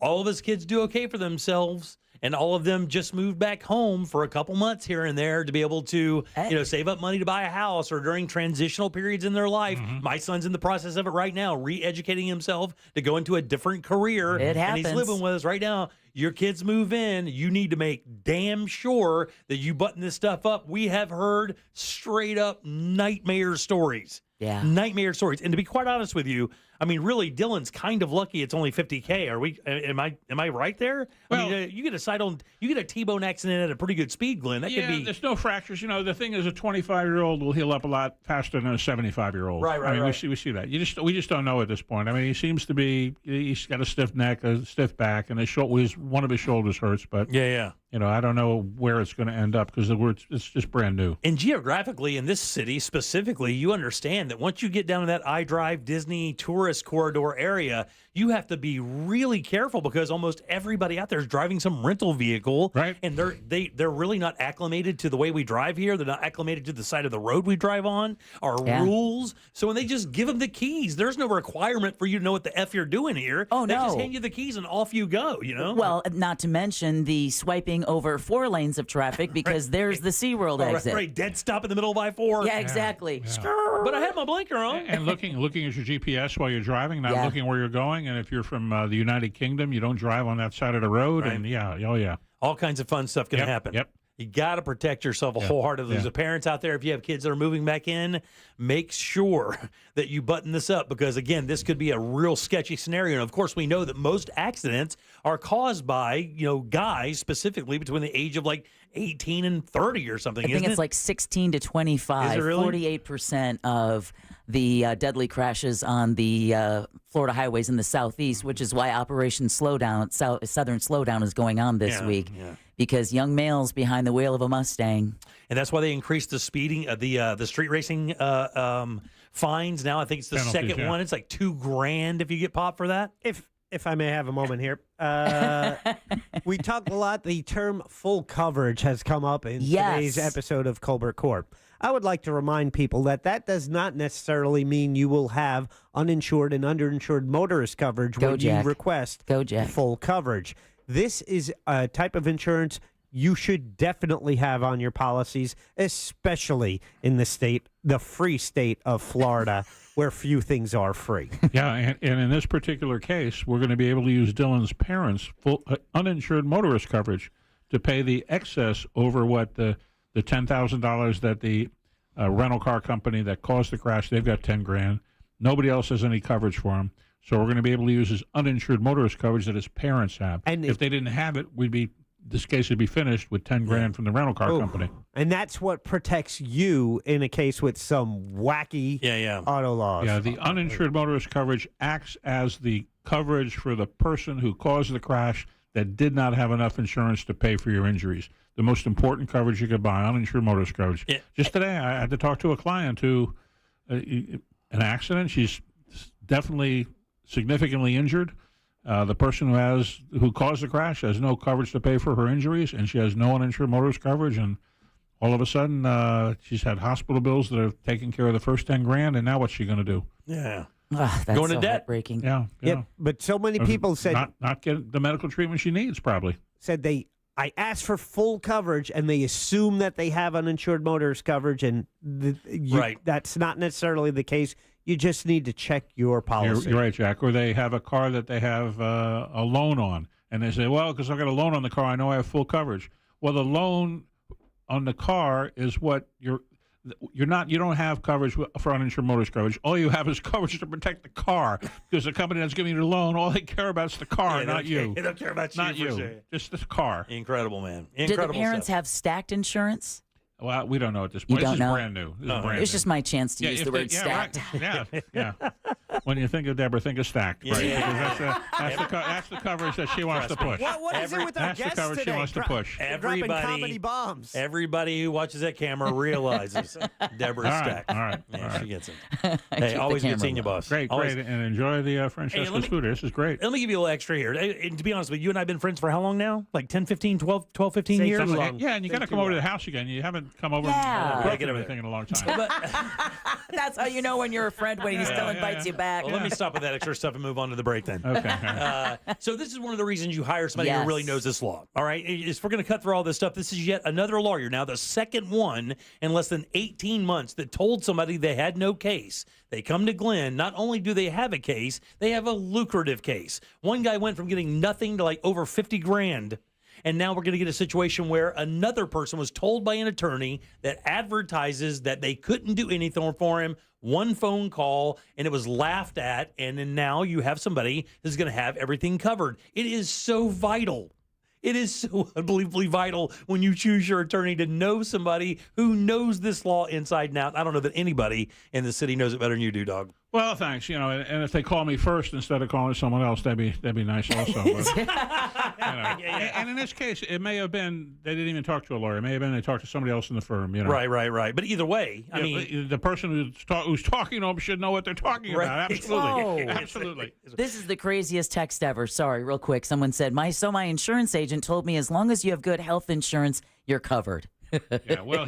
all of his kids do okay for themselves. And all of them just moved back home for a couple months here and there to be able to, save up money to buy a house, or during transitional periods in their life. My son's in the process of it right now, re-educating himself to go into a different career. It happens. And he's living with us right now. Your kids move in. You need to make damn sure that you button this stuff up. We have heard straight up nightmare stories. Yeah. Nightmare stories. And to be quite honest with you, I mean, really, Dylan's kind of lucky. It's only $50K. Are we? Am I right there? Well, I mean, you get a T-bone accident at a pretty good speed, Glenn. That could be. There's no fractures. The thing is, a 25-year-old will heal up a lot faster than a 75-year-old. Right. I mean, we see that. We just don't know at this point. I mean, he seems to be. He's got a stiff neck, a stiff back, and one of his shoulders hurts. But yeah. I don't know where it's going to end up because it's just brand new. And geographically, in this city specifically, you understand that once you get down to that iDrive Disney tourist corridor area, you have to be really careful because almost everybody out there is driving some rental vehicle, right? And they're really not acclimated to the way we drive here. They're not acclimated to the side of the road we drive on, our rules. So when they just give them the keys, there's no requirement for you to know what the F you're doing here. Oh, they no. just hand you the keys and off you go. Well, not to mention the swiping over 4 lanes of traffic because there's the SeaWorld exit. Right, dead stop in the middle of I-4. Yeah, exactly. Yeah. But I had my blinker on. And looking at your GPS while you're driving, not looking where you're going. And if you're from the United Kingdom, you don't drive on that side of the road. Right. And all kinds of fun stuff can happen. Yep. You got to protect yourself wholeheartedly. As a parents out there, if you have kids that are moving back in, make sure that you button this up because, again, this could be a real sketchy scenario. And, of course, we know that most accidents are caused by, guys specifically between the age of, 18 and 30 or something, I think it's like 16 to 25. Is it really? 48% of the deadly crashes on the Florida highways in the southeast, which is why Operation Slowdown, Southern Slowdown is going on this week. Yeah. Because young males behind the wheel of a Mustang. And that's why they increased the speeding, the street racing fines. Now I think it's the second one. It's like $2,000 if you get popped for that. If I may have a moment here. We talked a lot. The term full coverage has come up in today's episode of Colbert Court. I would like to remind people that does not necessarily mean you will have uninsured and underinsured motorist coverage when you request full coverage. This is a type of insurance you should definitely have on your policies, especially in the free state of Florida, where few things are free. Yeah, and in this particular case, we're going to be able to use Dylan's parents' full uninsured motorist coverage to pay the excess over what the $10,000 that the rental car company that caused the crash, they've got $10,000. Nobody else has any coverage for him. So we're going to be able to use his uninsured motorist coverage that his parents have. And if they didn't have it, this case would be finished with $10,000 from the rental car company. And that's what protects you in a case with some wacky auto laws. Yeah, the uninsured motorist coverage acts as the coverage for the person who caused the crash that did not have enough insurance to pay for your injuries. The most important coverage you could buy, uninsured motorist coverage. Yeah. Just today, I had to talk to a client who, an accident, she's definitely significantly injured. The person who caused the crash has no coverage to pay for her injuries, and she has no uninsured motorist coverage. And all of a sudden, she's had hospital bills that have taken care of the first $10,000, and now what's she going to do? Yeah. That's Going to so debt. heartbreaking. Yeah. Yep. But so many people said not get the medical treatment she needs. Probably said I asked for full coverage, and they assume that they have uninsured motorist coverage, and that's not necessarily the case. You just need to check your policy. You're right, Jack. Or they have a car that they have a loan on, and they say, well, because I got a loan on the car, I know I have full coverage. Well, the loan on the car is what you don't have coverage for uninsured motorist coverage. All you have is coverage to protect the car, because the company that's giving you the loan, all they care about is the car, not you. They don't care about you. Not you. Just the car. Incredible, man. Did the parents have stacked insurance? Well, we don't know at this You point. don't This know? is brand new. This is brand It's new. just my chance to use if the they- word yeah, stacked. right. Yeah. When you think of Deborah, think of stacked. Yeah, Right. yeah. Because that's the coverage that she wants to push. What is it with our That's the guests coverage today? she wants to push. Dropping comedy bombs. Everybody who watches that camera realizes Deborah's All right, stacked. all right, Yeah, all right. she gets it. Keep Hey, the always good camera seeing you, low. boss. Great, Always. great. And enjoy the Francesca's food. This is great. Let me give you a little extra here. And to be honest with you and I have been friends for how long now? Like 10, 15, 12, 15 Say years? something like- Yeah, and you got to come over to the house again. You haven't come over Yeah. and Yeah, cooked get over anything in a long time. That's how you know when you're a friend, when he still invites you back. Well, let me stop with that extra stuff and move on to the break then. Okay. So this is one of the reasons you hire somebody who Yes. really knows this law. All right. If we're going to cut through all this stuff, this is yet another lawyer. Now, the second one in less than 18 months that told somebody they had no case. They come to Glenn. Not only do they have a case, they have a lucrative case. One guy went from getting nothing to like over 50 grand. And now we're going to get a situation where another person was told by an attorney that advertises that they couldn't do anything for him. One phone call, and it was laughed at. And then now you have somebody who's going to have everything covered. It is so vital. It is so unbelievably vital when you choose your attorney to know somebody who knows this law inside and out. I don't know that anybody in the city knows it better than you do, dog. Well, thanks. And if they call me first instead of calling someone else, that'd be nice also. But, And in this case, it may have been they didn't even talk to a lawyer. It may have been they talked to somebody else in the firm. Right. But either way, I mean, the person who's talking to them should know what they're talking about. Absolutely, Whoa. absolutely. This is the craziest text ever. Sorry, real quick. Someone said, my insurance agent told me as long as you have good health insurance, you're covered. Yeah, well,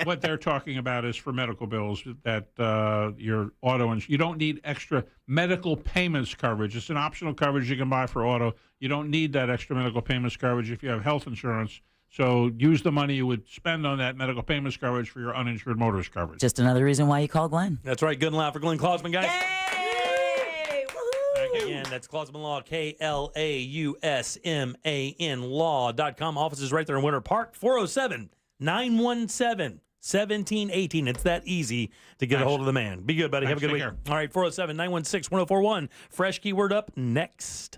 what they're talking about is for medical bills that your auto you don't need extra medical payments coverage. It's an optional coverage you can buy for auto. You don't need that extra medical payments coverage if you have health insurance. So use the money you would spend on that medical payments coverage for your uninsured motorist coverage. Just another reason why you call Glenn. that's right. Good and loud for Glenn Klausman, guys. Yay! Woohoo! Again, that's Klausman Law, KLAUSMAN law.com. Office is right there in Winter Park, 407-917-1718. It's that easy to get a hold of the man. Be good, buddy. Have a good week. All right, 407-916-1041. Fresh keyword up next.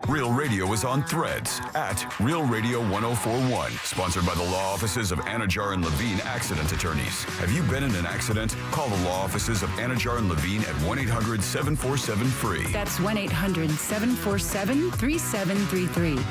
Real Radio is on Threads at Real Radio 1041. Sponsored by the law offices of Anajar and Levine Accident Attorneys. Have you been in an accident? Call the law offices of Anajar and Levine at 1-800-747-FREE. That's 1-800-747-3733.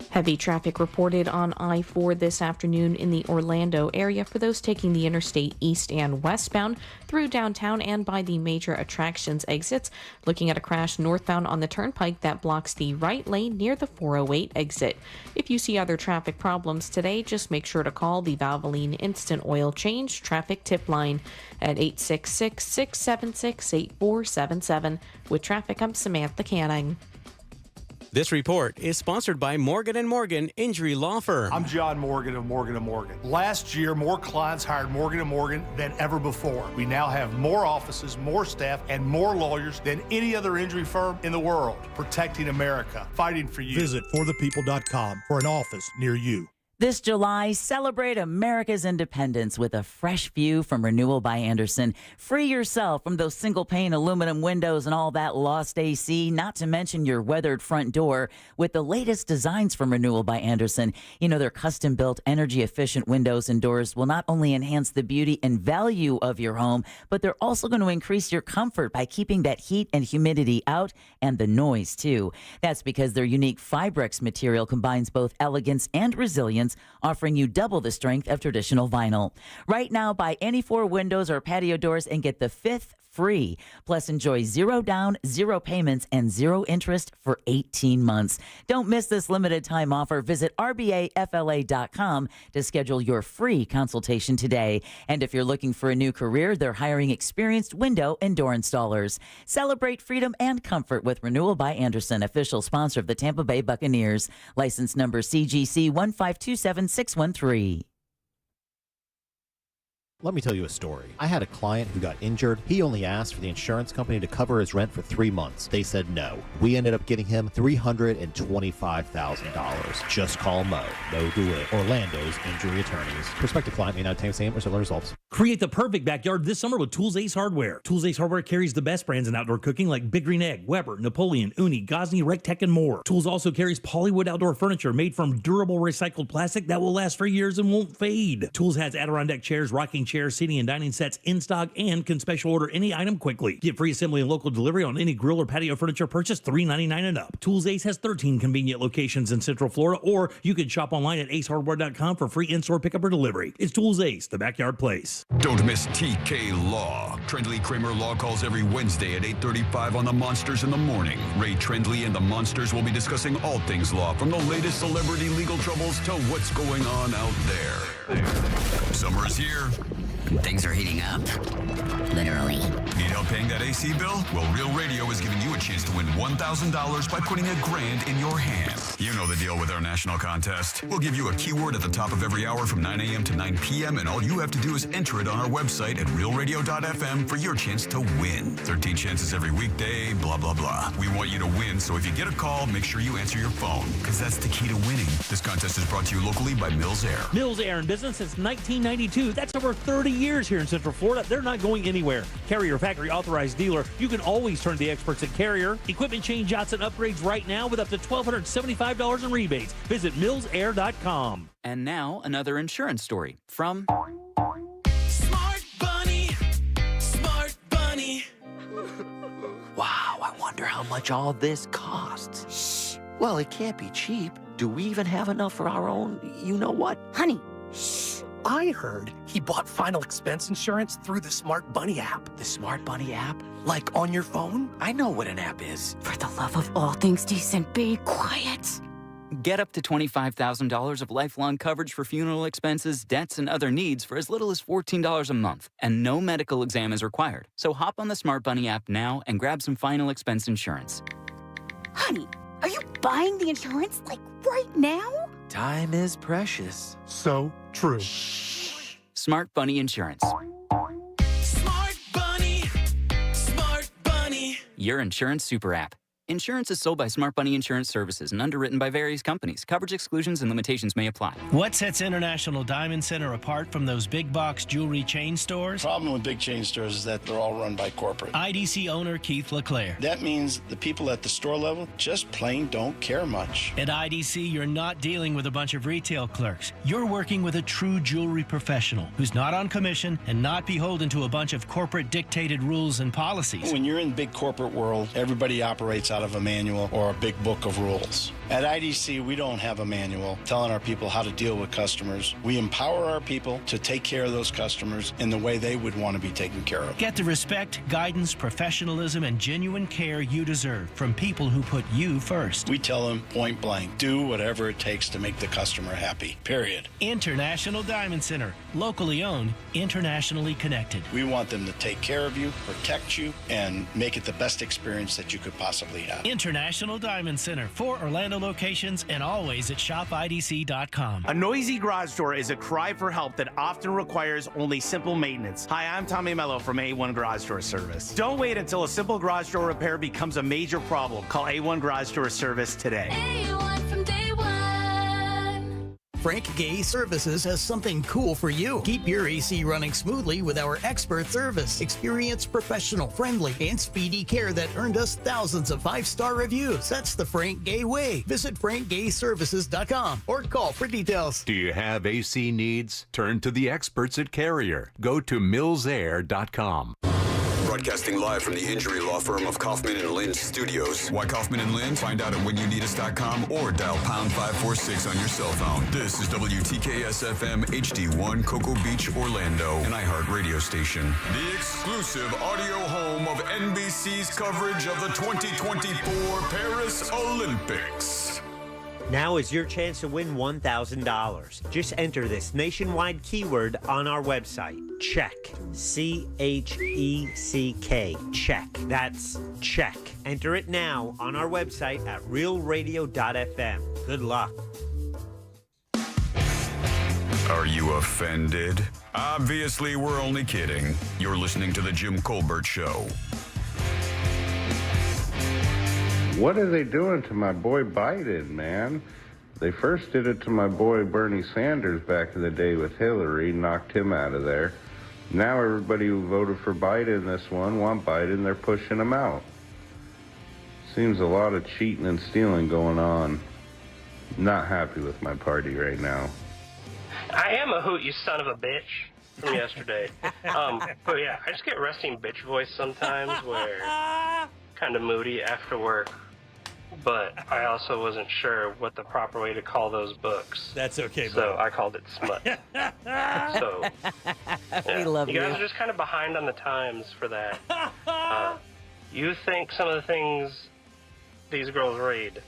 Heavy traffic reported on I-4 this afternoon in the Orlando area for those taking the interstate east and westbound through downtown and by the major attractions exits. Looking at a crash northbound on the turnpike that blocks the right lane near the 408 exit. If you see other traffic problems today, just make sure to call the Valvoline Instant Oil Change Traffic Tip Line at 866-676-8477. With traffic, I'm Samantha Canning. This report is sponsored by Morgan & Morgan Injury Law Firm. I'm John Morgan of Morgan & Morgan. Last year, more clients hired Morgan & Morgan than ever before. We now have more offices, more staff, and more lawyers than any other injury firm in the world. Protecting America, fighting for you. Visit forthepeople.com for an office near you. This July, celebrate America's independence with a fresh view from Renewal by Andersen. Free yourself from those single-pane aluminum windows and all that lost AC, not to mention your weathered front door with the latest designs from Renewal by Andersen. You know, their custom-built, energy-efficient windows and doors will not only enhance the beauty and value of your home, but they're also going to increase your comfort by keeping that heat and humidity out and the noise, too. That's because their unique Fibrex material combines both elegance and resilience, offering you double the strength of traditional vinyl. Right now, buy any 4 windows or patio doors and get the 5th free. Plus, enjoy 0 down, 0 payments, and 0 interest for 18 months. Don't miss this limited time offer. Visit rbafla.com to schedule your free consultation today. And if you're looking for a new career, they're hiring experienced window and door installers. Celebrate freedom and comfort with Renewal by Andersen, official sponsor of the Tampa Bay Buccaneers. License number CGC 1527613. Let me tell you a story. I had a client who got injured. He only asked for the insurance company to cover his rent for 3 months. They said no. We ended up getting him $325,000. Just call Mo. Mo DeWitt, Orlando's injury attorneys. Prospective client may not obtain the same or similar results. Create the perfect backyard this summer with Tools Ace Hardware. Tools Ace Hardware carries the best brands in outdoor cooking like Big Green Egg, Weber, Napoleon, Uni, Gosney, Rectech, and more. Tools also carries Polywood outdoor furniture made from durable recycled plastic that will last for years and won't fade. Tools has Adirondack chairs, rocking chairs, seating, and dining sets in stock and can special order any item quickly. Get free assembly and local delivery on any grill or patio furniture purchase $3.99 and up. Tools Ace has 13 convenient locations in Central Florida, or you can shop online at acehardware.com for free in-store pickup or delivery. It's Tools Ace, the backyard place. Don't miss TK Law. Trendley Kramer Law calls every Wednesday at 8:35 on the Monsters in the Morning. Ray Trendley and the Monsters will be discussing all things law, from the latest celebrity legal troubles to what's going on out there. Summer is here. Things are heating up. Literally. Need help paying that AC bill? Well, Real Radio is giving you a chance to win $1,000 by putting $1,000 in your hand. You know the deal with our national contest. We'll give you a keyword at the top of every hour from 9 a.m. to 9 p.m., and all you have to do is enter it on our website at realradio.fm for your chance to win. 13 chances every weekday, blah, blah, blah. We want you to win, so if you get a call, make sure you answer your phone, because that's the key to winning. This contest is brought to you locally by Mills Air. Mills Air in business since 1992. That's over 30 years here in Central Florida. They're not going anywhere. Carrier factory authorized dealer. You can always turn to the experts at Carrier. Equipment change outs and upgrades right now with up to $1,275 in rebates. Visit millsair.com. And now another insurance story from Smart Bunny. Smart Bunny. Wow, I wonder how much all this costs. Shh. Well, it can't be cheap. Do we even have enough for our own, you know what? Honey. Shh. I heard he bought final expense insurance through the Smart Bunny app. The Smart Bunny app? Like on your phone? I know what an app is. For the love of all things decent, be quiet. Get up to $25,000 of lifelong coverage for funeral expenses, debts, and other needs for as little as $14 a month. And no medical exam is required. So hop on the Smart Bunny app now and grab some final expense insurance. Honey, are you buying the insurance, like, right now? Time is precious. So true. Shh. Smart Bunny Insurance. Smart Bunny. Smart Bunny. Your insurance super app. Insurance is sold by Smart Bunny Insurance Services and underwritten by various companies. Coverage exclusions and limitations may apply. What sets International Diamond Center apart from those big box jewelry chain stores? The problem with big chain stores is that they're all run by corporate. IDC owner Keith LeClaire. That means the people at the store level just plain don't care much. At IDC, you're not dealing with a bunch of retail clerks. You're working with a true jewelry professional who's not on commission and not beholden to a bunch of corporate dictated rules and policies. When you're in big corporate world, everybody operates out of a manual or a big book of rules. At IDC, we don't have a manual telling our people how to deal with customers. We empower our people to take care of those customers in the way they would want to be taken care of. Get the respect, guidance, professionalism, and genuine care you deserve from people who put you first. We tell them point blank, do whatever it takes to make the customer happy, period. International Diamond Center, locally owned, internationally connected. We want them to take care of you, protect you, and make it the best experience that you could possibly have. International Diamond Center, 4 Orlando locations and always at shopidc.com. A noisy garage door is a cry for help that often requires only simple maintenance. Hi, I'm Tommy Mello from A1 Garage Door Service. Don't wait until a simple garage door repair becomes a major problem. Call A1 Garage Door Service today. A1 from day one. Frank Gay Services has something cool for you. Keep your AC running smoothly with our expert service. Experienced, professional, friendly, and speedy care that earned us thousands of 5-star reviews. That's the Frank Gay way. Visit frankgayservices.com or call for details. Do you have AC needs? Turn to the experts at Carrier. Go to millsair.com. Broadcasting live from the injury law firm of Kaufman and Lynn Studios. Why Kaufman and Lynn? Find out at whenyouneedus.com or dial pound 546 on your cell phone. This is WTKS FM HD1 Cocoa Beach, Orlando, an iHeart radio station. The exclusive audio home of NBC's coverage of the 2024 Paris Olympics. Now is your chance to win $1,000. Just enter this nationwide keyword on our website. Check. C-H-E-C-K. Check. That's check. Enter it now on our website at realradio.fm. Good luck. Are you offended? Obviously, we're only kidding. You're listening to The Jim Colbert Show. What are they doing to my boy Biden, man? They first did it to my boy Bernie Sanders back in the day with Hillary, knocked him out of there. Now everybody who voted for Biden this one want Biden, they're pushing him out. Seems a lot of cheating and stealing going on. Not happy with my party right now. I am a hoot, you son of a bitch, from yesterday. But yeah, I just get resting bitch voice sometimes where kind of moody after work. But I also wasn't sure what the proper way to call those books. That's okay, So I called it smut. So We love you guys you. are just kind of behind on the times for that. You think some of the things these girls read,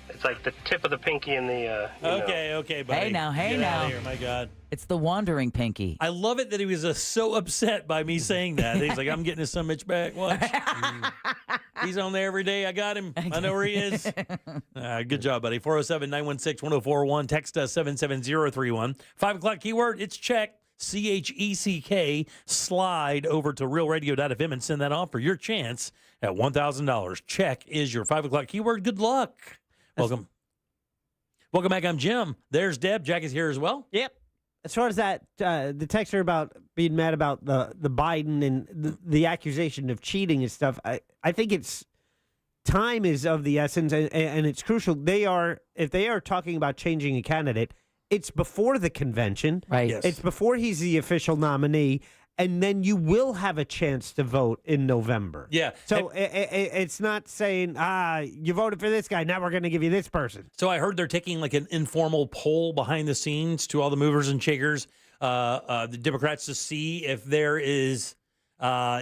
it's like the tip of the pinky and the, Okay, buddy. Hey now, Get out of here, my God. It's the wandering pinky. I love it that he was so upset by me saying that. He's like, I'm getting his son Mitch back. Watch. He's on there every day. I got him. I know where he is. Good job, buddy. 407-916-1041. Text us 77031. 5 o'clock keyword, it's check. C-H-E-C-K. Slide over to realradio.fm and send that off for your chance at $1,000. Check is your 5 o'clock keyword. Good luck. Welcome. Welcome back. I'm Jim. There's Deb. Jack is here as well. Yep. As far as that, the texter about being mad about the Biden and the accusation of cheating and stuff, I think it's time is of the essence, and it's crucial. If they are talking about changing a candidate, it's before the convention. Right. Yes. It's before he's the official nominee. And then you will have a chance to vote in November. Yeah. So it's not saying, you voted for this guy, now we're going to give you this person. So I heard they're taking like an informal poll behind the scenes to all the movers and shakers, the Democrats, to see if there is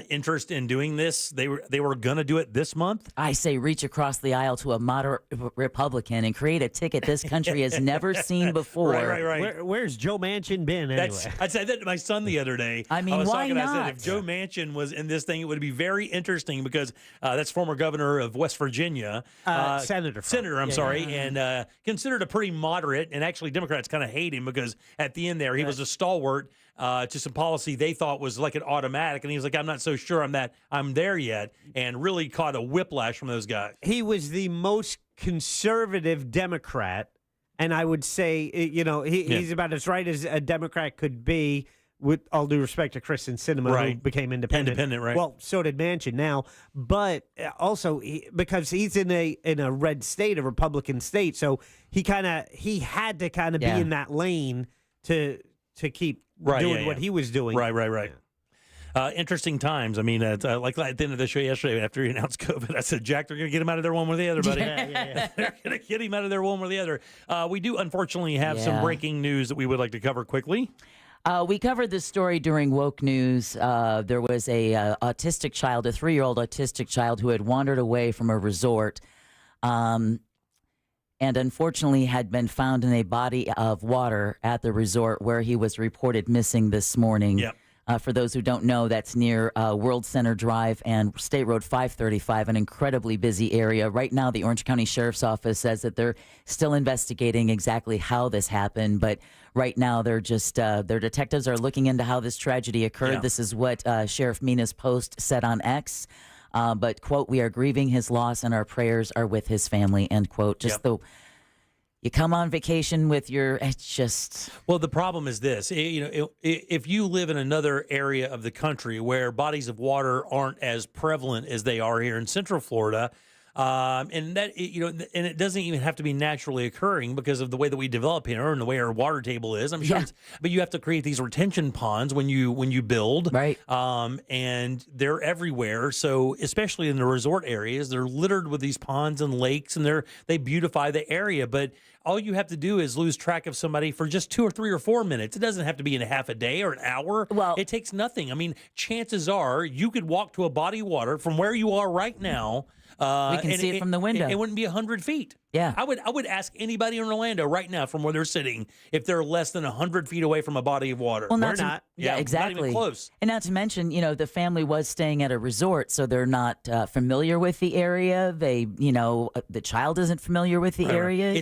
interest in doing this. They were going to do it this month. I say reach across the aisle to a moderate Republican and create a ticket this country has never seen before. Right. Where's Joe Manchin been anyway? I said that to my son the other day. I mean, was why talking, not? I said if Joe Manchin was in this thing, it would be very interesting because that's former governor of West Virginia. Senator. I'm sorry. And considered a pretty moderate. And actually, Democrats kind of hate him because at the end there, he was a stalwart to some policy they thought was like an automatic. And he was like, I'm not so sure I'm there yet. And really caught a whiplash from those guys. He was the most conservative Democrat. And I would say, he's about as right as a Democrat could be, with all due respect to Kristen Sinema, who became independent. Right. Well, so did Manchin now. But also, because he's in a red state, a Republican state, so he had to kind of be in that lane to keep doing what he was doing. Right. Interesting times. I mean, like at the end of the show yesterday, after he announced COVID, I said, Jack, they're going to get him out of there one way or the other, buddy. They're going to get him out of there one way or the other. We do, unfortunately, have some breaking news that we would like to cover quickly. We covered this story during Woke News. There was a autistic child, a 3-year-old autistic child who had wandered away from a resort and unfortunately had been found in a body of water at the resort where he was reported missing this morning. Yep. For those who don't know, that's near World Center Drive and State Road 535, an incredibly busy area. Right now, the Orange County Sheriff's Office says that they're still investigating exactly how this happened. But right now, they're just their detectives are looking into how this tragedy occurred. Yeah. This is what Sheriff Mina's post said on X. But, quote, we are grieving his loss and our prayers are with his family, end quote. Just you come on vacation with it's just. Well, the problem is this, if you live in another area of the country where bodies of water aren't as prevalent as they are here in Central Florida, And that, and it doesn't even have to be naturally occurring because of the way that we develop here and the way our water table is. I'm sure, but you have to create these retention ponds when you build, right? And they're everywhere. So especially in the resort areas, they're littered with these ponds and lakes, and they beautify the area. But all you have to do is lose track of somebody for just 2 or 3 or 4 minutes. It doesn't have to be in a half a day or an hour. Well, it takes nothing. I mean, chances are you could walk to a body of water from where you are right now. We can see it from the window. It wouldn't be 100 feet. Yeah. I would ask anybody in Orlando right now from where they're sitting if they're less than 100 feet away from a body of water. Well, We're not. Yeah, exactly. Not even close. And not to mention, the family was staying at a resort, so they're not familiar with the area. They, the child isn't familiar with the area.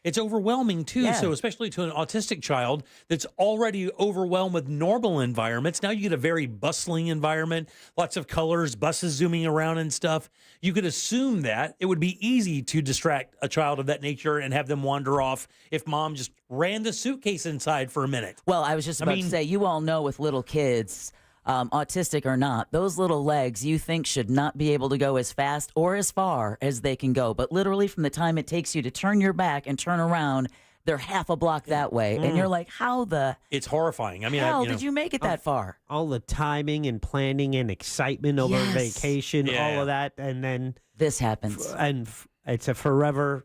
It's overwhelming too. Yeah. So especially to an autistic child that's already overwhelmed with normal environments. Now you get a very bustling environment, lots of colors, buses zooming around and stuff. You could assume that it would be easy to distract a child of that nature and have them wander off if mom just ran the suitcase inside for a minute. Well, I was just about to say, you all know with little kids, autistic or not, those little legs you think should not be able to go as fast or as far as they can go. But literally from the time it takes you to turn your back and turn around, they're half a block that way. And you're like, how the It's horrifying. I mean, hell did you make it that far? All the timing and planning and excitement over vacation, all of that. And then this happens. And it's a forever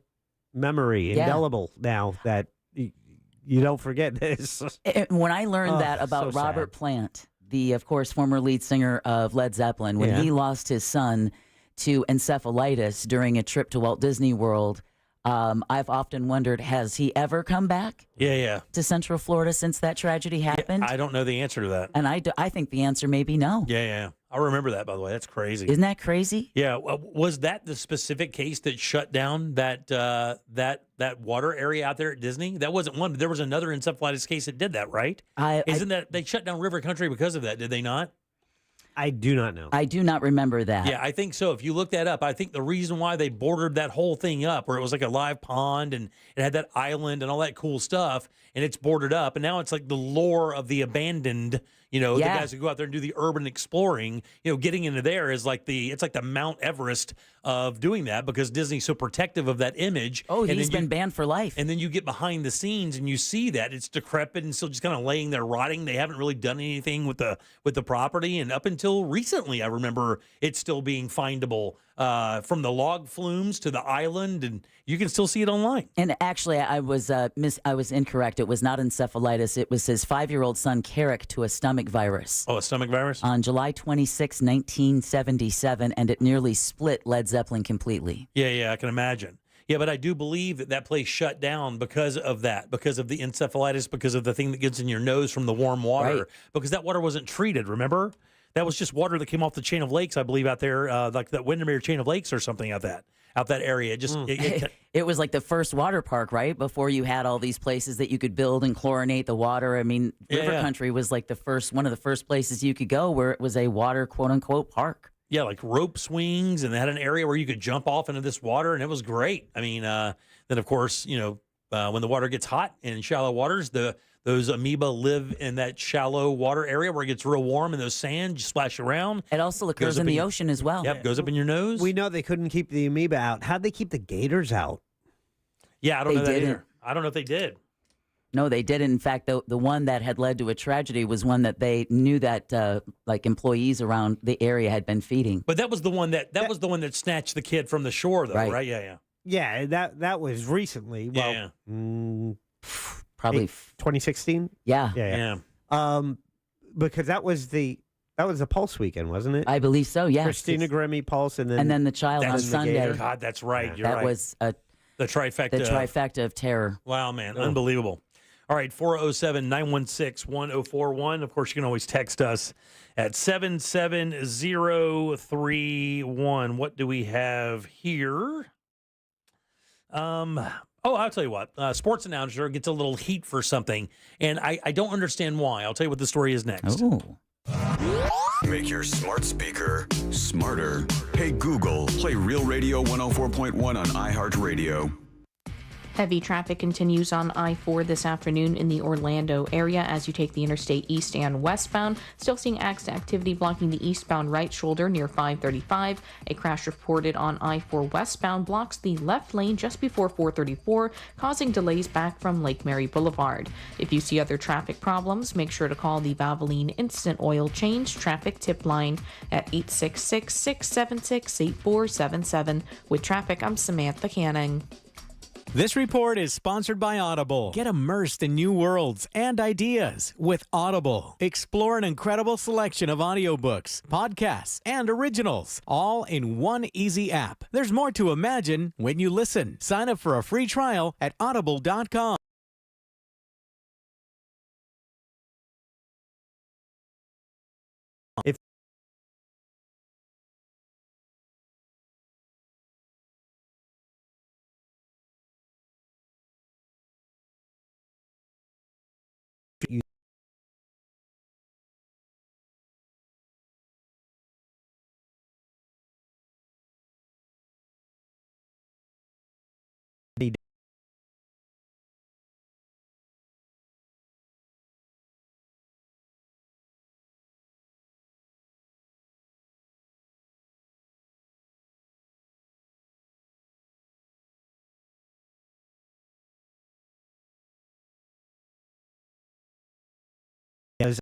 memory, indelible now that you don't forget this. And when I learned that about so Robert sad. Plant, the, of course, former lead singer of Led Zeppelin, when he lost his son to encephalitis during a trip to Walt Disney World, I've often wondered, has he ever come back to Central Florida since that tragedy happened? I don't know the answer to that. And I think the answer may be no. Yeah. I remember that, by the way. That's crazy. Isn't that crazy? Yeah. Was that the specific case that shut down that water area out there at Disney? That wasn't one. There was another encephalitis case that did that, right? Isn't that they shut down River Country because of that? Did they not? I do not know. I do not remember that. Yeah, I think so. If you look that up, I think the reason why they bordered that whole thing up, where it was like a live pond and it had that island and all that cool stuff, and it's boarded up, and now it's like the lore of the abandoned. The guys who go out there and do the urban exploring, getting into there is it's like the Mount Everest of doing that because Disney's so protective of that image. Oh, he's been banned for life. And then you get behind the scenes and you see that it's decrepit and still just kind of laying there rotting. They haven't really done anything with the property. And up until recently, I remember it still being findable from the log flumes to the island, and you can still see it online. And actually, I was incorrect. It was not encephalitis. It was his 5-year-old son, Carrick, to a stomach virus. Oh, a stomach virus? On July 26, 1977, and it nearly split Led Zeppelin completely. Yeah, I can imagine. Yeah, but I do believe that place shut down because of that, because of the encephalitis, because of the thing that gets in your nose from the warm water, because that water wasn't treated, remember? That was just water that came off the chain of lakes, I believe, out there, like that Windermere chain of lakes or something out that area. It was like the first water park, right? Before you had all these places that you could build and chlorinate the water. I mean, River Country was like one of the first places you could go where it was a water, quote unquote, park. Yeah, like rope swings, and they had an area where you could jump off into this water, and it was great. I mean, then of course, when the water gets hot in shallow waters, those amoeba live in that shallow water area where it gets real warm and those sand just splash around. It also occurs in the ocean as well. Yep, goes up in your nose. We know they couldn't keep the amoeba out. How'd they keep the gators out? Yeah, I don't know that either. I don't know if they did. No, they didn't. In fact, the one that had led to a tragedy was one that they knew that employees around the area had been feeding. But that was the one that was the one that snatched the kid from the shore, though, right? Yeah. Yeah, that was recently. Well, probably 2016. Yeah. Because that was the Pulse weekend, wasn't it? I believe so. Yeah. Christina Grimmie, Pulse, and then the child on Sunday. God, that's right. You're that right. was the trifecta. The trifecta of terror. Wow, man, unbelievable. All right, 407-916-1041. Of course, you can always text us at 77031. What do we have here? I'll tell you what. Sports announcer gets a little heat for something, and I don't understand why. I'll tell you what the story is next. Oh. Make your smart speaker smarter. Hey, Google, play Real Radio 104.1 on iHeartRadio. Heavy traffic continues on I-4 this afternoon in the Orlando area as you take the interstate east and westbound. Still seeing activity blocking the eastbound right shoulder near 535. A crash reported on I-4 westbound blocks the left lane just before 434, causing delays back from Lake Mary Boulevard. If you see other traffic problems, make sure to call the Valvoline Instant Oil Change traffic tip line at 866-676-8477. With traffic, I'm Samantha Canning. This report is sponsored by Audible. Get immersed in new worlds and ideas with Audible. Explore an incredible selection of audiobooks, podcasts, and originals, all in one easy app. There's more to imagine when you listen. Sign up for a free trial at audible.com. Yes.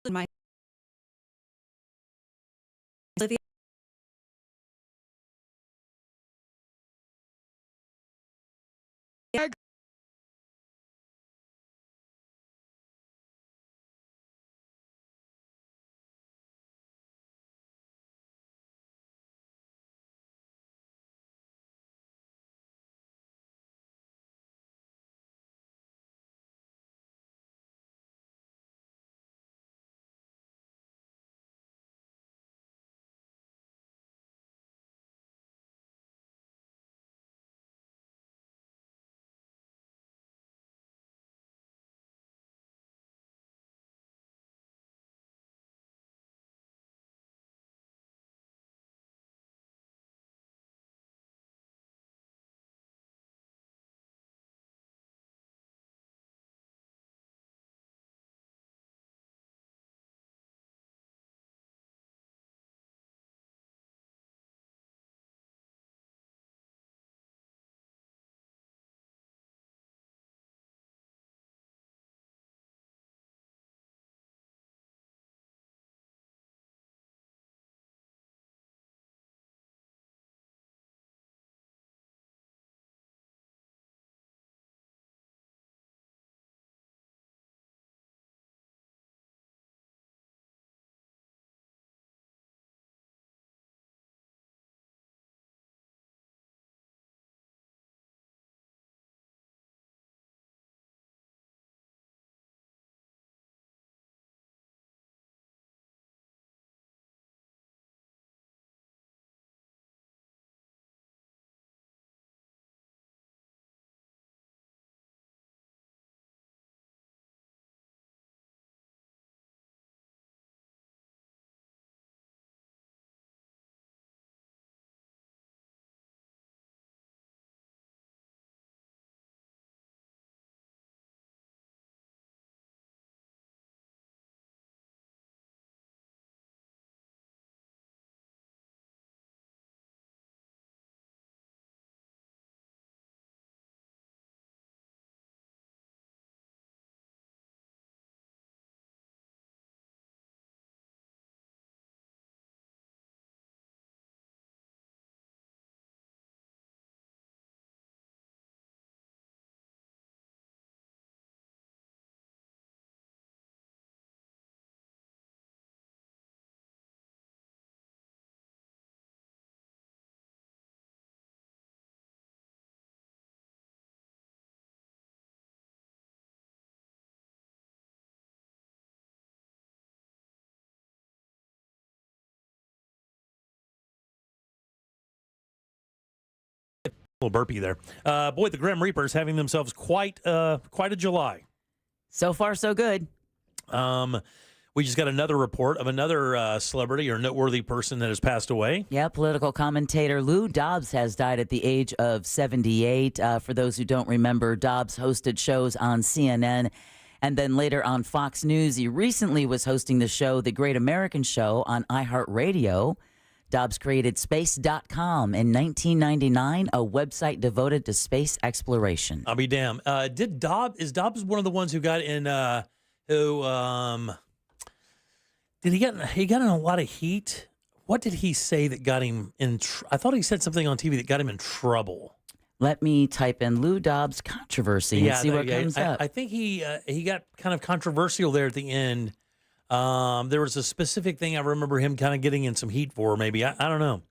It's my little burpee there. Boy, the Grim Reapers having themselves quite a July. So far, so good. We just got another report of another celebrity or noteworthy person that has passed away. Yeah, political commentator Lou Dobbs has died at the age of 78. For those who don't remember, Dobbs hosted shows on CNN and then later on Fox News. He recently was hosting the show, The Great American Show, on iHeartRadio. Dobbs created Space.com in 1999, a website devoted to space exploration. I'll be damned. Is Dobbs one of the ones who got in, he got in a lot of heat? What did he say that got him in? I thought he said something on TV that got him in trouble. Let me type in Lou Dobbs controversy and see what comes up. I think he got kind of controversial there at the end. There was a specific thing I remember him kind of getting in some heat for, maybe. I don't know.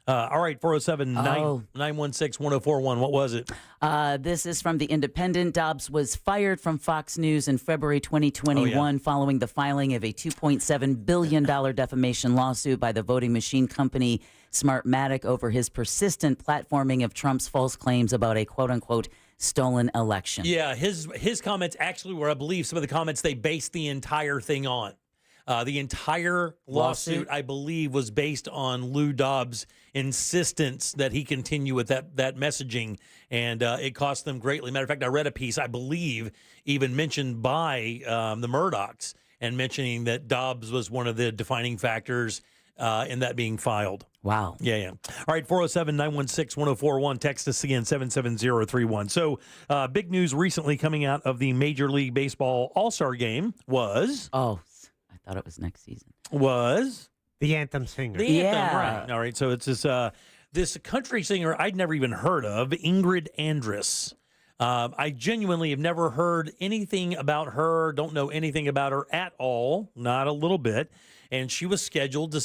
All right, 407-916-1041. What was it? This is from The Independent. Dobbs was fired from Fox News in February 2021 following the filing of a $2.7 billion defamation lawsuit by the voting machine company Smartmatic over his persistent platforming of Trump's false claims about a quote-unquote stolen election. Yeah, his comments actually were, I believe, some of the comments they based the entire thing on. The entire lawsuit, I believe, was based on Lou Dobbs' insistence that he continue with that messaging, and it cost them greatly. Matter of fact, I read a piece, I believe, even mentioned by the Murdochs, and mentioning that Dobbs was one of the defining factors in that being filed. Wow. Yeah. All right, 407-916-1041. Text us again, 77031. So, big news recently coming out of the Major League Baseball All-Star Game was... Oh, I thought it was next season. Was the anthem singer. The anthem, right. All right, so it's this country singer I'd never even heard of, Ingrid Andress. I genuinely have never heard anything about her, don't know anything about her at all, not a little bit. And she was scheduled to